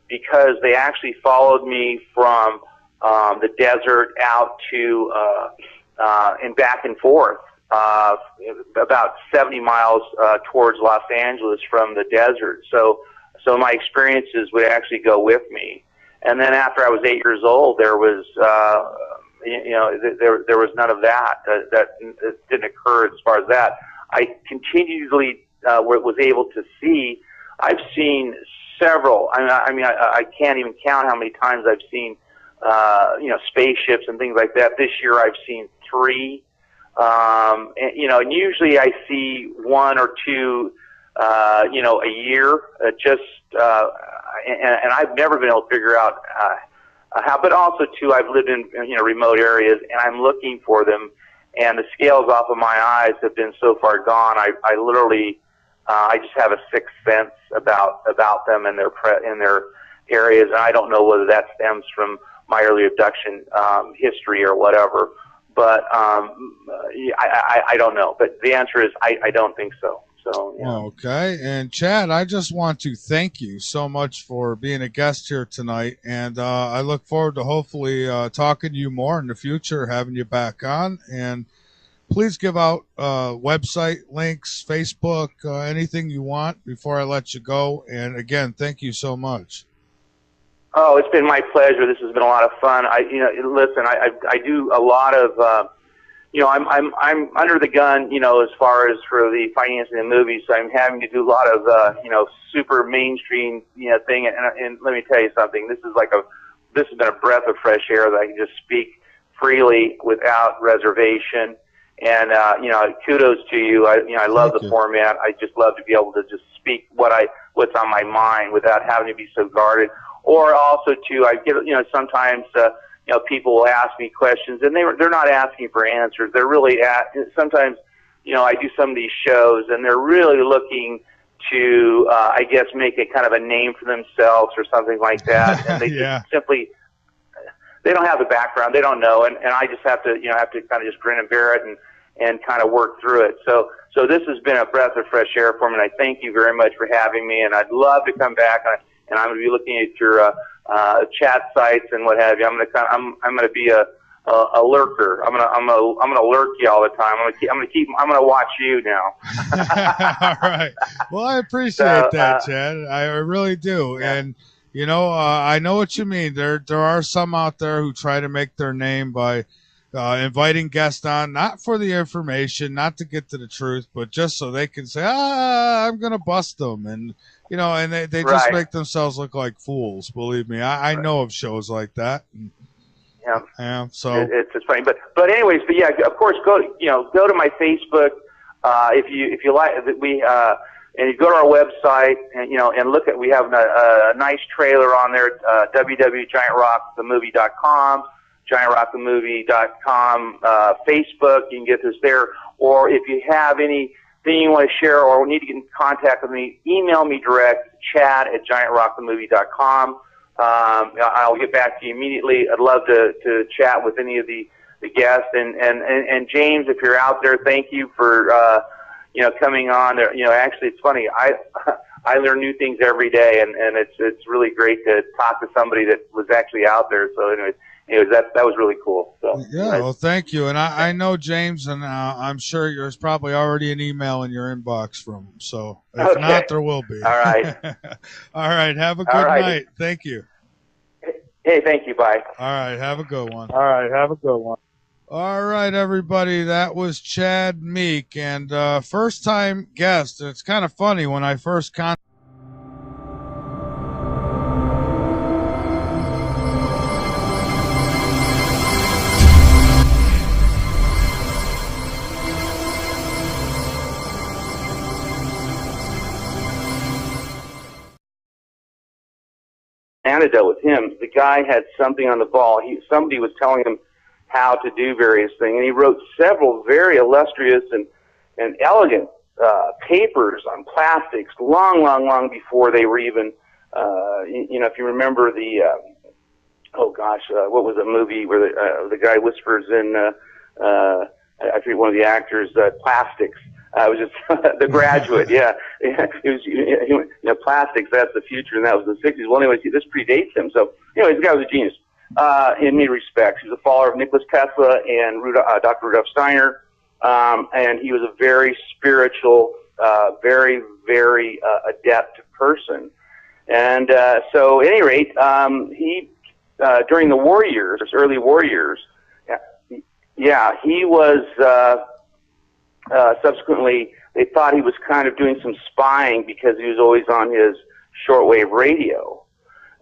because they actually followed me from the desert out to and back and forth about 70 miles towards Los Angeles from the desert. So my experiences would actually go with me. And then after I was 8 years old, there was there was none of that. That didn't occur as far as that. I continually was able to see. I've seen several. I can't even count how many times I've seen spaceships and things like that. This year I've seen 3. And usually I see 1 or 2 a year. And I've never been able to figure out how. But also too, I've lived in remote areas, and I'm looking for them, and the scales off of my eyes have been so far gone. I literally I just have a sixth sense about them and their areas, and I don't know whether that stems from my early abduction history or whatever. But I don't know. But the answer is I don't think so. So, yeah. Okay. And Chad, I just want to thank you so much for being a guest here tonight. And I look forward to hopefully talking to you more in the future, having you back on. And please give out website links, Facebook, anything you want before I let you go. And again, thank you so much. Oh, it's been my pleasure. This has been a lot of fun. Listen, I do a lot of, I'm under the gun, as far as for the financing of movies. So I'm having to do a lot of, super mainstream, thing. And let me tell you something. This has been a breath of fresh air that I can just speak freely without reservation. And, kudos to you. I love the format. I just love to be able to just speak what's on my mind without having to be so guarded. Or also too, I get, sometimes, people will ask me questions, and they're not asking for answers. They're really sometimes I do some of these shows, and they're really looking to, I guess, make a kind of a name for themselves or something like that. And they Yeah. just simply, they don't have the background, they don't know, and I just have to, kind of just grin and bear it and kind of work through it. So this has been a breath of fresh air for me, and I thank you very much for having me, and I'd love to come back, and I'm going to be looking at your chat sites and what have you. I'm going to be a lurker. I'm gonna lurk you all the time. I'm gonna watch you now. All right. Well, I appreciate that, Chad. I really do. Yeah. And I know what you mean. There are some out there who try to make their name by inviting guests on, not for the information, not to get to the truth, but just so they can say, I'm gonna bust them, and and they just Right. make themselves look like fools. Believe me, I know of shows like that. Yeah. So it's funny, but anyways, but yeah, of course, go to my Facebook if you like. And you go to our website and and look at, we have a nice trailer on there, www.giantrockthemovie.com, giantrockthemovie.com, Facebook. You can get this there, or if you have anything you want to share or need to get in contact with me, email me direct, chad@giantrockthemovie.com. I'll get back to you immediately. I'd love to chat with any of the guests, and James, if you're out there, thank you for coming on. Actually, it's funny. I learn new things every day, and it's really great to talk to somebody that was actually out there. So anyways, that was really cool. So yeah, well, thank you. And I know James, and I'm sure there's probably already an email in your inbox from him. So if not, there will be. All right. All right. Have a good night. Thank you. Hey, thank you. Bye. All right. Have a good one. All right, have a good one. All right, everybody. That was Chad Meek, and first-time guest. It's kind of funny when I first antidote with him. The guy had something on the ball. Somebody was telling him how to do various things, and he wrote several very illustrious and elegant papers on plastics long before they were even if you remember the what was the movie where the guy whispers in I forget one of the actors, Plastics. It was just The Graduate. Yeah. He went, plastics, that's the future, and that was the 60s. Well, anyways, this predates him. So, anyways, the guy was a genius in many respects. He was a follower of Nikola Tesla and Dr. Rudolf Steiner, and he was a very spiritual, very, very adept person. And so, at any rate, he during the war years, early war years, he was. Subsequently, they thought he was kind of doing some spying because he was always on his shortwave radio.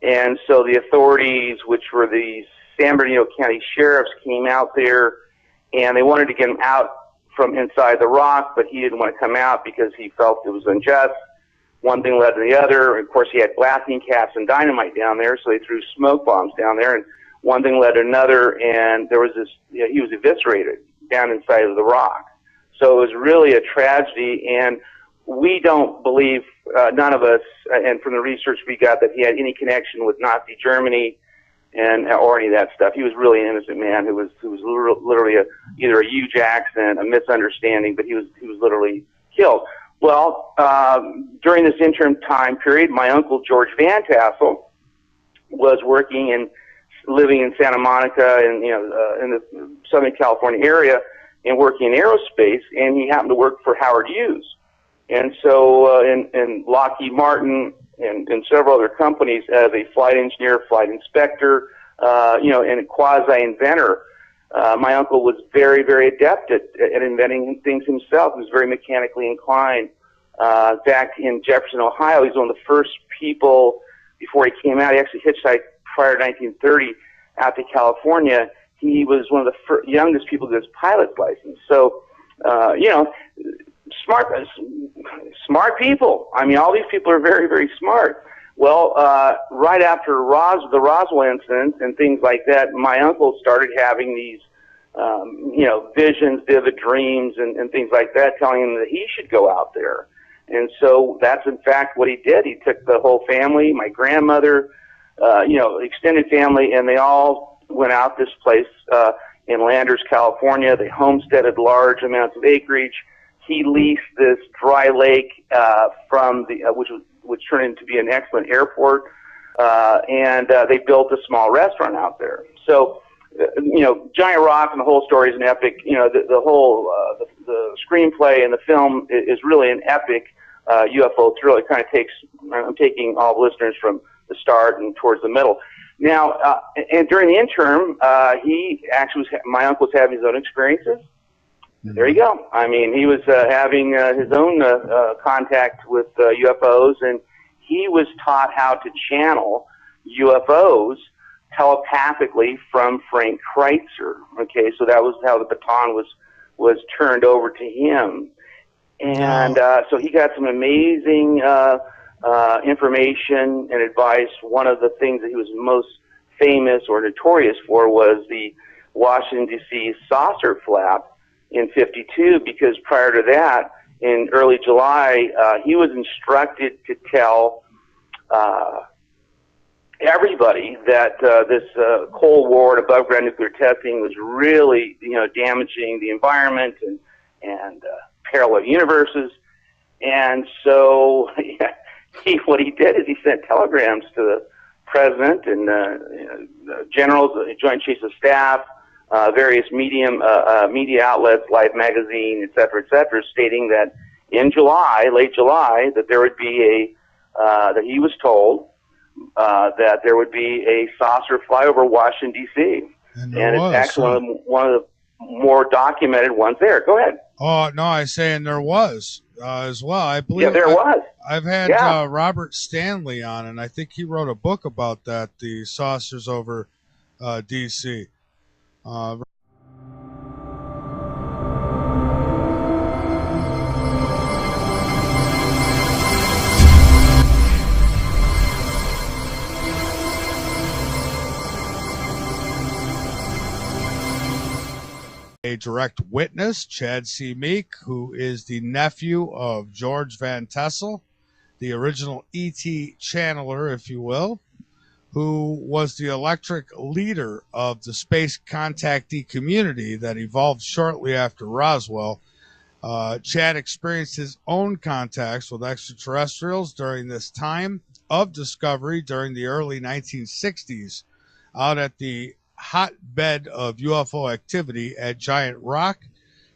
And so the authorities, which were the San Bernardino County sheriffs, came out there, and they wanted to get him out from inside the rock, but he didn't want to come out because he felt it was unjust. One thing led to the other. Of course, he had blasting caps and dynamite down there, so they threw smoke bombs down there, and one thing led to another, and there was this, he was eviscerated down inside of the rock. So it was really a tragedy, and we don't believe, none of us, and from the research we got, that he had any connection with Nazi Germany or any of that stuff. He was really an innocent man who was literally either a huge accident, a misunderstanding, but he was literally killed. Well, during this interim time period, my uncle George Van Tassel was working and living in Santa Monica in the Southern California area, and working in aerospace, and he happened to work for Howard Hughes. And so in Lockheed Martin and several other companies as a flight engineer, flight inspector, and a quasi-inventor. My uncle was very, very adept at inventing things himself. He was very mechanically inclined. Back in Jefferson, Ohio, he's one of the first people, before he came out, he actually hitchhiked prior to 1930 out to California. He was one of the youngest people to get his pilot's license. So, smart people. I mean, all these people are very, very smart. Well, right after the Roswell incident and things like that, my uncle started having these visions, vivid dreams, and things like that, telling him that he should go out there. And so that's in fact what he did. He took the whole family, my grandmother, extended family, and they all went out this place in Landers, California. They homesteaded large amounts of acreage. He leased this dry lake from the which turned into be an excellent airport, and they built a small restaurant out there. So, Giant Rock and the whole story is an epic. The whole the screenplay and the film is really an epic UFO thriller. It kind of takes. I'm taking all the listeners from the start and towards the middle. Now, and during the interim, my uncle was having his own experiences. There you go. I mean, he was having his own contact with UFOs, and he was taught how to channel UFOs telepathically from Frank Kreitzer. Okay, so that was how the baton was turned over to him, and so he got some amazing information and advice. One of the things that he was most famous or notorious for was the Washington, D.C. saucer flap in '52, because prior to that, in early July, he was instructed to tell everybody that this Cold War and above ground nuclear testing was really, damaging the environment and parallel universes. And so what he did is he sent telegrams to the president and generals, Joint Chiefs of Staff, various media outlets, Life Magazine, et cetera, stating that in July, late July, that there would be that he was told that there would be a saucer fly over Washington, D.C. And it's actually one of the more documented ones there. Go ahead. Oh, no, I was saying there was as well. I believe. Yeah, there was. I've had Robert Stanley on, and I think he wrote a book about that, the saucers over D.C. A direct witness, Chad C. Meek, who is the nephew of George Van Tassel, the original E.T. channeler, if you will, who was the electric leader of the space contactee community that evolved shortly after Roswell. Chad experienced his own contacts with extraterrestrials during this time of discovery during the early 1960s out at the hotbed of UFO activity at Giant Rock,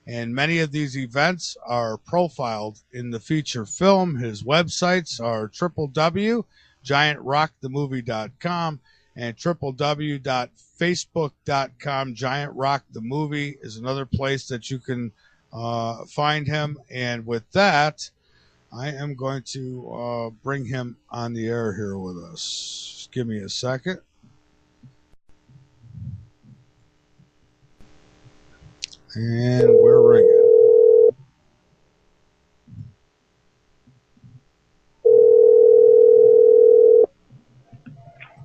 and many of these events are profiled in the feature film. His websites are www.giantrockthemovie.com and www.facebook.com. Giant Rock the Movie is another place that you can find him. And with that, I am going to bring him on the air here with us. Just give me a second. And we're ringing.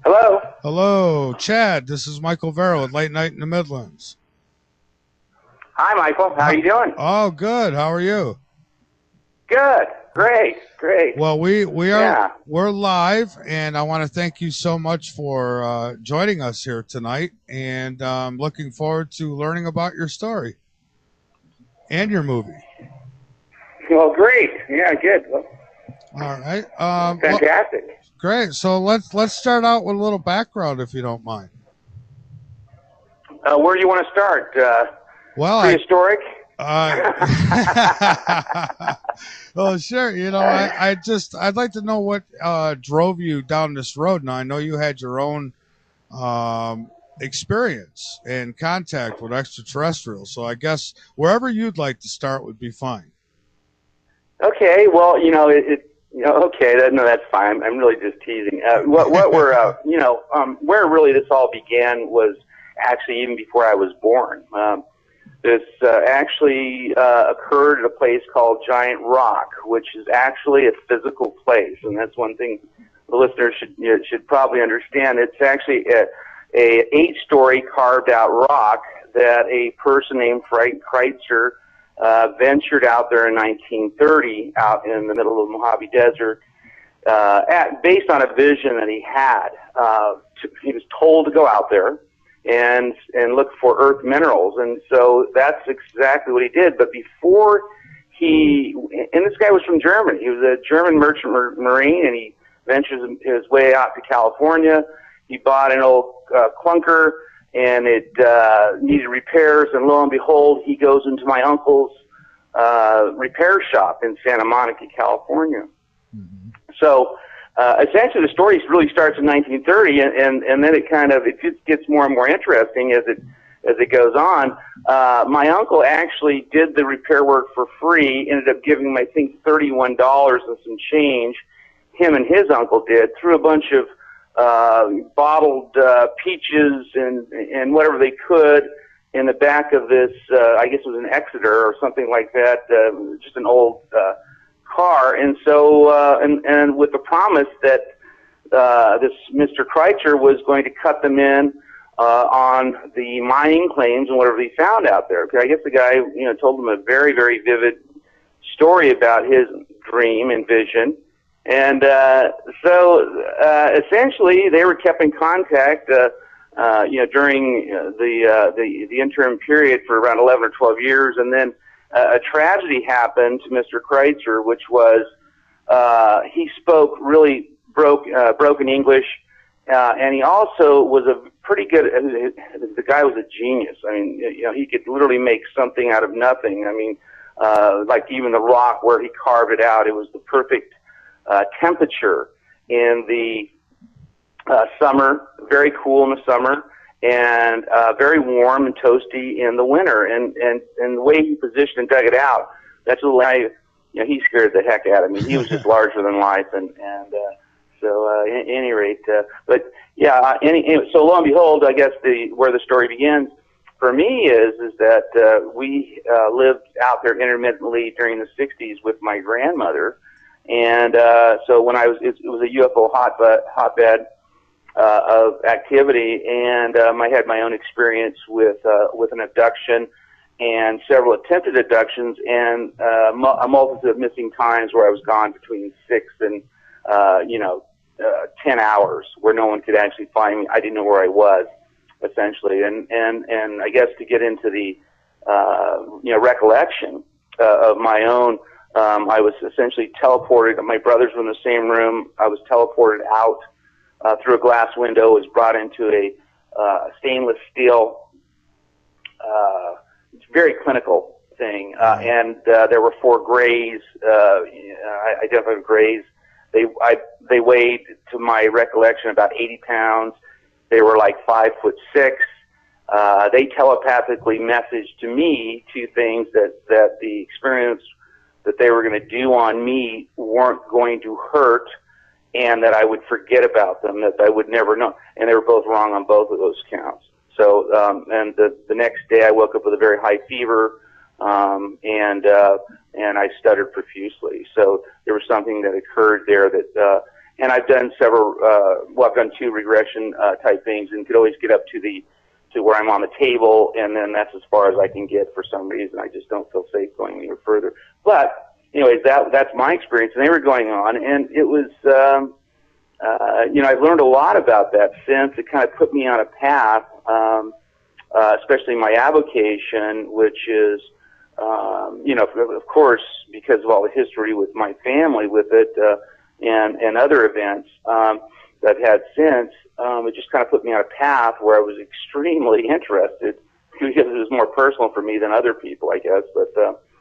Hello. Hello, Chad. This is Michael Vera with Late Night in the Midlands. Hi, Michael. How are you doing? Oh, good. How are you? Good. Great. Well, we're live, and I want to thank you so much for joining us here tonight, and I'm looking forward to learning about your story and your movie. Well, great. Yeah, good. Well, all right. fantastic. Well, great. So let's start out with a little background, if you don't mind. Where do you want to start? Prehistoric? Well, sure. I'd like to know what drove you down this road. Now, I know you had your own experience and contact with extraterrestrials, so I guess wherever you'd like to start would be fine. Okay. Well, okay. That's fine. I'm really just teasing. What we're, where really this all began was actually even before I was born. This actually occurred at a place called Giant Rock, which is actually a physical place, and that's one thing the listeners should probably understand. It's actually a 8-story carved out rock that a person named Frank Kreitzer ventured out there in 1930 out in the middle of the Mojave Desert based on a vision that he had. He was told to go out there and look for earth minerals, and so that's exactly what he did. But before and this guy was from Germany. He was a German merchant marine, and he ventures his way out to California. He bought an old clunker, and it needed repairs, and lo and behold, he goes into my uncle's repair shop in Santa Monica, California. Mm-hmm. So essentially the story really starts in 1930, and then it just gets more and more interesting as it goes on. My uncle actually did the repair work for free, ended up giving him, I think, $31 and some change. Him and his uncle did, threw a bunch of bottled peaches and whatever they could in the back of this, I guess it was an Exeter or something like that, just an old car. And so, and with the promise that this Mr. Kreitzer was going to cut them in on the mining claims and whatever he found out there. Okay, I guess the guy, told them a very, very vivid story about his dream and vision. And so essentially, they were kept in contact, during the interim period for around 11 or 12 years, and then a tragedy happened to Mr. Kreitzer, which was he spoke really broken English, and he also was a pretty good. The guy was a genius. I mean, he could literally make something out of nothing. I mean, like even the rock where he carved it out, it was the perfect temperature in the summer, very cool in the summer, and very warm and toasty in the winter. And the way he positioned and dug it out, that's the way he scared the heck out of me. He was just larger than life, and so at any rate, but yeah, so lo and behold, I guess where the story begins for me is that we lived out there intermittently during the 60s with my grandmother. And so when it was a UFO hotbed of activity, and I had my own experience with an abduction and several attempted abductions, and a multitude of missing times where I was gone between 6 and 10 hours, where no one could actually find me. I didn't know where I was, essentially, and I guess to get into the recollection of my own. I was essentially teleported. My brothers were in the same room. I was teleported out through a glass window, was brought into a stainless steel, very clinical thing. And there were 4 grays, identified grays. They weighed, to my recollection, about 80 pounds. They were like 5'6". They telepathically messaged to me 2 things that the experience that they were going to do on me weren't going to hurt, and that I would forget about them, that I would never know. And they were both wrong on both of those counts. So, and the next day I woke up with a very high fever, and I stuttered profusely. So there was something that occurred there that, and I've done I've done 2 regression type things, and could always get up to where I'm on the table, and then that's as far as I can get for some reason. I just don't feel safe going any further. But anyways, that's my experience, and they were going on, and it was, I've learned a lot about that since. It kind of put me on a path, especially my avocation, which is, of course, because of all the history with my family with it, and other events that I've had since, it just kind of put me on a path where I was extremely interested, because it was more personal for me than other people, I guess. But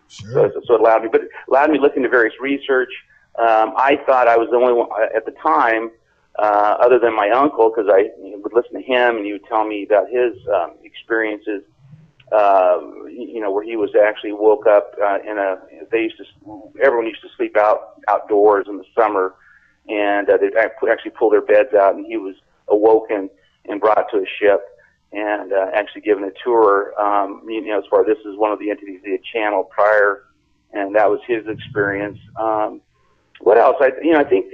sure. So it allowed me to look into various research. I thought I was the only one at the time, other than my uncle, because I would listen to him and he would tell me about his experiences. Where he was actually woke up everyone used to sleep outdoors in the summer, and they'd actually pull their beds out, and he was awoken and brought to a ship and actually given a tour. As far as this is one of the entities he had channeled prior, and that was his experience. What else? I think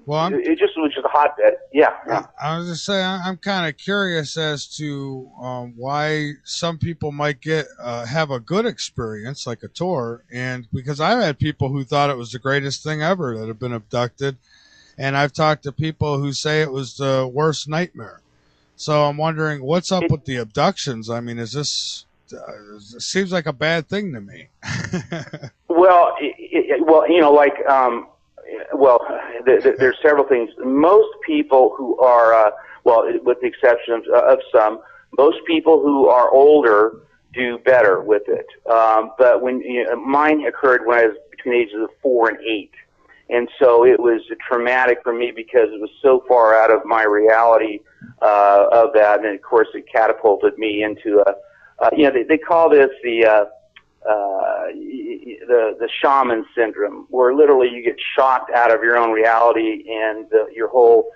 Well, it just was just a hotbed. Yeah. I was just saying, I'm kind of curious as to why some people might get have a good experience, like a tour, and because I've had people who thought it was the greatest thing ever that have been abducted, and I've talked to people who say it was the worst nightmare. So I'm wondering, what's up with the abductions? I mean, is this? It seems like a bad thing to me. Well, there's several things. Most people who are, with the exception of some, most people who are older do better with it. But mine occurred when I was between the ages of 4 and 8. And so it was traumatic for me because it was so far out of my reality of that. And, of course, it catapulted me into they call this the shaman syndrome, where literally you get shocked out of your own reality, and your whole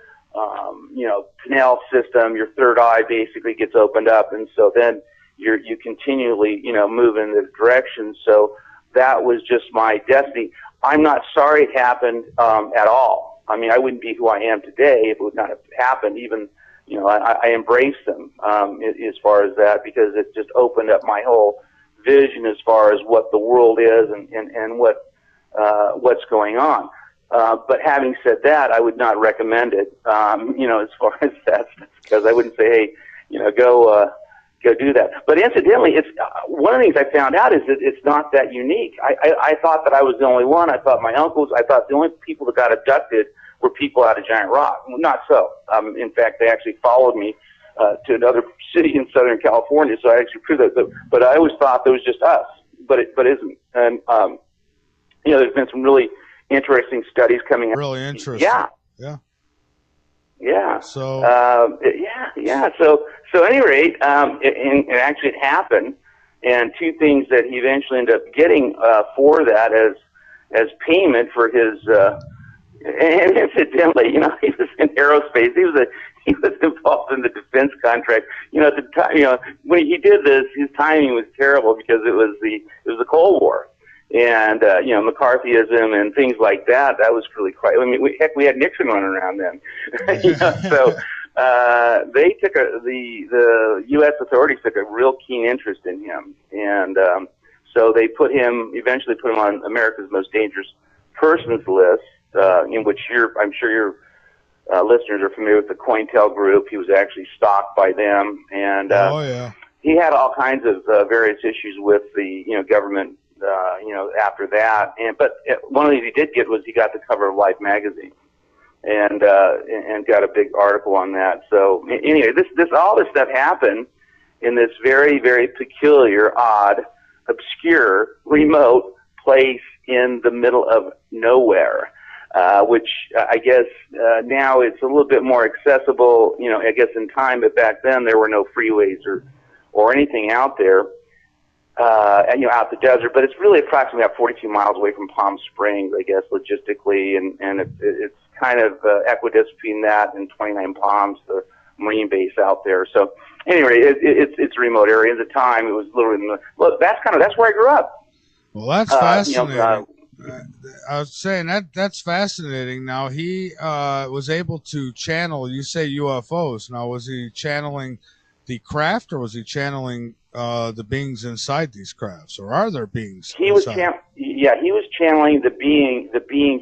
canal system, your third eye basically gets opened up, and so then you continually move in this direction. So that was just my destiny. I'm not sorry it happened at all. I mean, I wouldn't be who I am today if it would not have happened. Even I embrace them as far as that, because it just opened up my whole vision as far as what the world is and what's going on. But having said that, I would not recommend it, as far as that, because I wouldn't say, hey, go do that. But incidentally, it's one of the things I found out is that it's not that unique. I thought that I was the only one. I thought my uncles, I thought the only people that got abducted were people out of Giant Rock. Not so. In fact, they actually followed me to another city in Southern California, so I actually proved that. But I always thought it was just us, but it isn't. And there's been some really interesting studies coming out. Really interesting. Yeah. So. So at any rate, and actually it happened. And two things that he eventually ended up getting for that as payment for his. And incidentally, he was in aerospace. He was involved in the defense contract. At the time, when he did this, his timing was terrible because it was the Cold War, and McCarthyism and things like that. That was really quite. I mean, we had Nixon running around then. So they took the U.S. authorities took a real keen interest in him, and so they eventually put him on America's Most Dangerous Persons list. In which I'm sure your listeners are familiar with the COINTEL group. He was actually stalked by them, and he had all kinds of various issues with the government. After that, but one of the things he did get was he got the cover of Life magazine, and got a big article on that. So anyway, all this stuff happened in this very, very peculiar, odd, obscure, remote place in the middle of nowhere. Which I guess now it's a little bit more accessible, I guess in time, but back then there were no freeways or anything out there, out the desert. But it's really approximately about 42 miles away from Palm Springs, I guess, logistically, and it's kind of equidistant between that and 29 Palms, the Marine base out there. So anyway, it's a remote area. At the time, it was literally that's where I grew up. Well, that's fascinating. I was saying that's fascinating. Now, he was able to channel, you say UFOs. Now, was he channeling the craft, or was he channeling the beings inside these crafts, or are there beings he inside? He was channeling the beings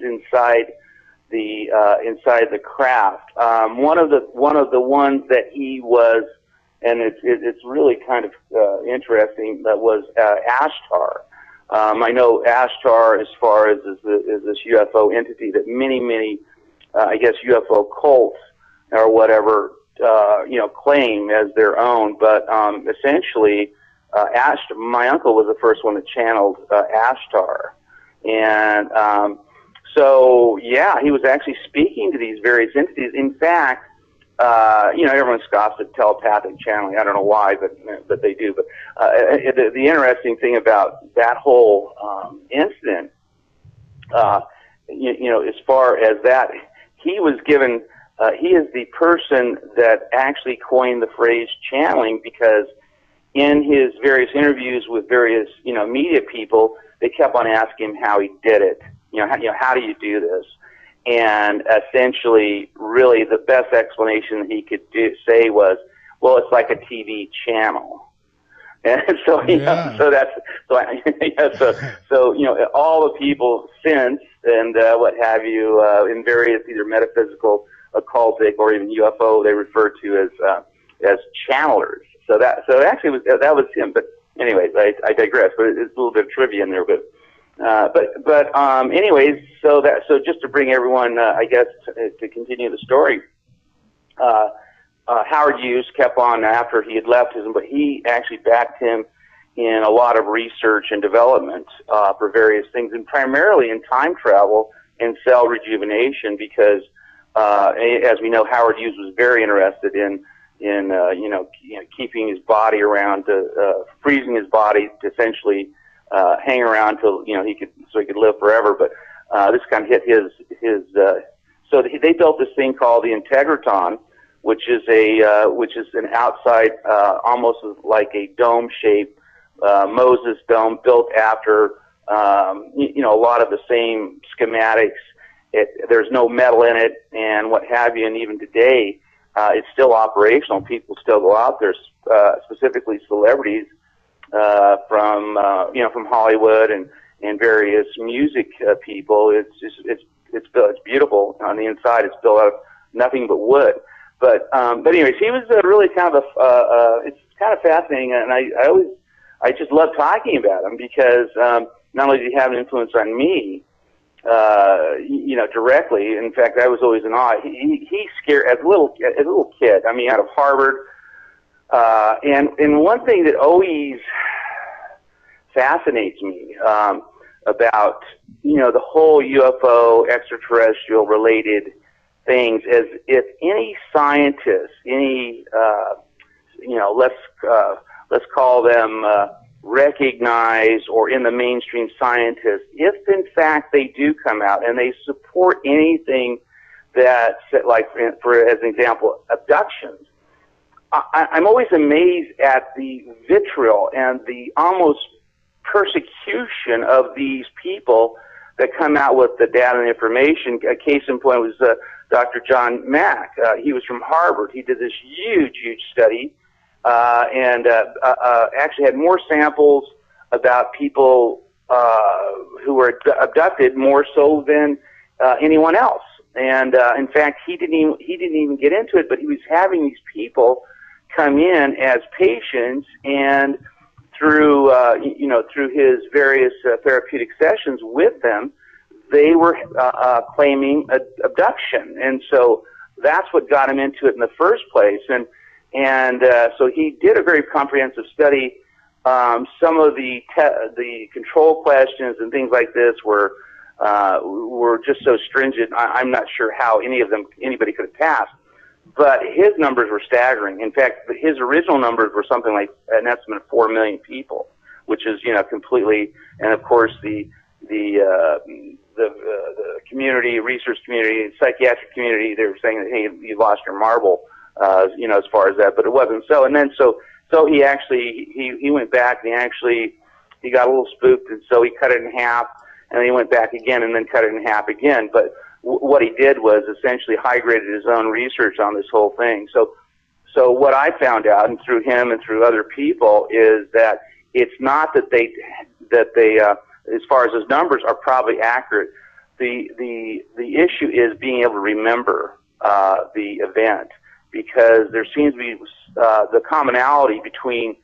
inside the craft. One of the ones that he was, and it's really kind of interesting, that was Ashtar. I know Ashtar, as far as this UFO entity that many, I guess, UFO cults or whatever, claim as their own. But essentially, my uncle was the first one that channeled Ashtar, and so he was actually speaking to these various entities. In fact, everyone scoffs at telepathic channeling. I don't know why, but they do. But the interesting thing about that whole incident, as far as that, he was given. He is the person that actually coined the phrase channeling, because in his various interviews with various media people, they kept on asking him how he did it. How do you do this? and essentially, really, the best explanation he could say was, "Well, it's like a TV channel." And so, all the people since and what have you in various either metaphysical, occultic, or even UFO, they refer to as channelers. So actually that was him. But anyways, I digress. But it's a little bit of trivia in there. Anyways, so just to bring everyone, I guess, to continue the story. Howard Hughes kept on after he had left but he actually backed him in a lot of research and development for various things, and primarily in time travel and cell rejuvenation, because as we know, Howard Hughes was very interested in keeping his body around, freezing his body to essentially hang around till he could live forever. But this kind of hit his. So they built this thing called the Integratron, which is an outside, almost like a dome-shaped Moses dome built after a lot of the same schematics. There's no metal in it and what have you, and even today it's still operational. People still go out there, specifically celebrities from Hollywood and various music people. It's beautiful on the inside. It's built out of nothing but wood. But anyways, he was really kind of it's kind of fascinating, and I just love talking about him because not only did he have an influence on me, directly. In fact, I was always in awe. He scared as a little kid. I mean, out of Harvard, and one thing that always fascinates me about the whole UFO extraterrestrial related things is if any scientist, let's call them recognized or in the mainstream scientists, if in fact they do come out and they support anything that, like for as an example, abductions, I'm always amazed at the vitriol and the almost persecution of these people that come out with the data and information. A case in point was Dr. John Mack. He was from Harvard. He did this huge study and actually had more samples about people who were abducted more so than anyone else. And in fact, he didn't even get into it, but he was having these people come in as patients, and through his various therapeutic sessions with them, they were claiming abduction, and so that's what got him into it in the first place. And so he did a very comprehensive study. Some of the control questions and things like this were just so stringent. I'm not sure how anybody could have passed, but his numbers were staggering. In fact, his original numbers were something like an estimate of 4 million people, which is completely. And of course, the community, research community, psychiatric community, they were saying that, hey, you lost your marble, as far as that, but it wasn't so. And then so he actually he went back and he got a little spooked, and so he cut it in half, and then he went back again and then cut it in half again. But what he did was essentially high-graded his own research on this whole thing. So what I found out, and through him and through other people, is that it's not that they as far as his numbers are probably accurate. The issue is being able to remember the event, because there seems to be the commonality between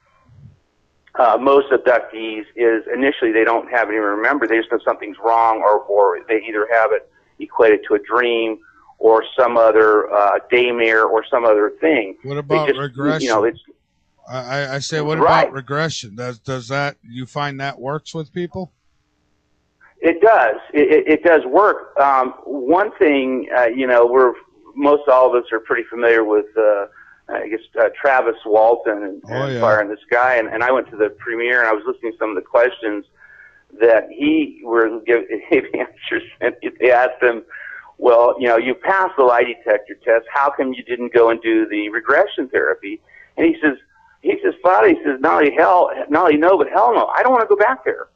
most abductees is initially they don't have any remember. They just know something's wrong, or they either have it equated to a dream or some other daymare or some other thing. What about regression? I say, what about regression? Does that, you find that works with people? It does. It does work. One thing, most all of us are pretty familiar with, Travis Walton and Fire in the Sky. And I went to the premiere and I was listening to some of the questions that he gave answers. And they asked him, well, you passed the lie detector test. How come you didn't go and do the regression therapy? And he says, Father, not only no, but hell no. I don't want to go back there.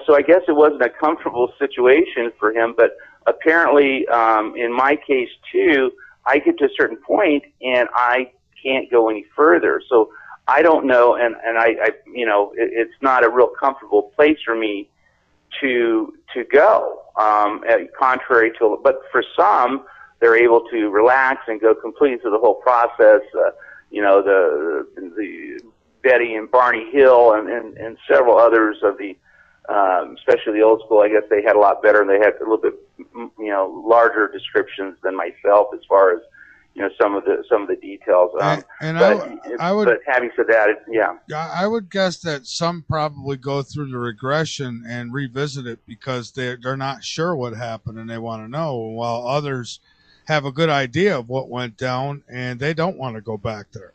So I guess it wasn't a comfortable situation for him, but apparently, in my case too, I get to a certain point and I can't go any further. So I don't know, and I you know, it's not a real comfortable place for me to go. Contrary to, but for some, they're able to relax and go completely through the whole process. You know, the Betty and Barney Hill and several others of the, especially the old school, I guess they had a lot better, and they had a little bit, you know, larger descriptions than myself as far as, you know, some of the details. I would, but having said that, yeah. I would guess that some probably go through the regression and revisit it because they're not sure what happened and they want to know, while others have a good idea of what went down and they don't want to go back there.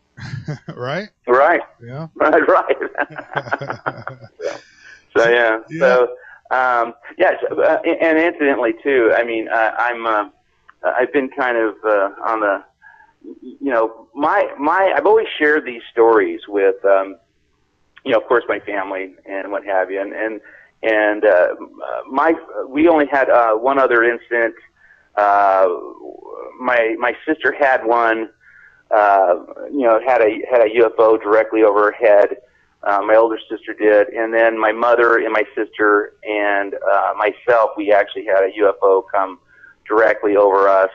Right? Right. Yeah. Right. So yeah. So yes, and incidentally too. I mean, I've been kind of on the, you know, I've always shared these stories with, you know, of course, my family and what have you, and we only had one other incident. My sister had one. You know, had a UFO directly over her head. My older sister did, and then my mother and my sister and myself, we actually had a UFO come directly over us.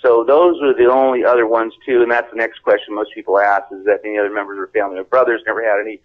So those were the only other ones too, and that's the next question most people ask: is that any other members of their family or brothers never had any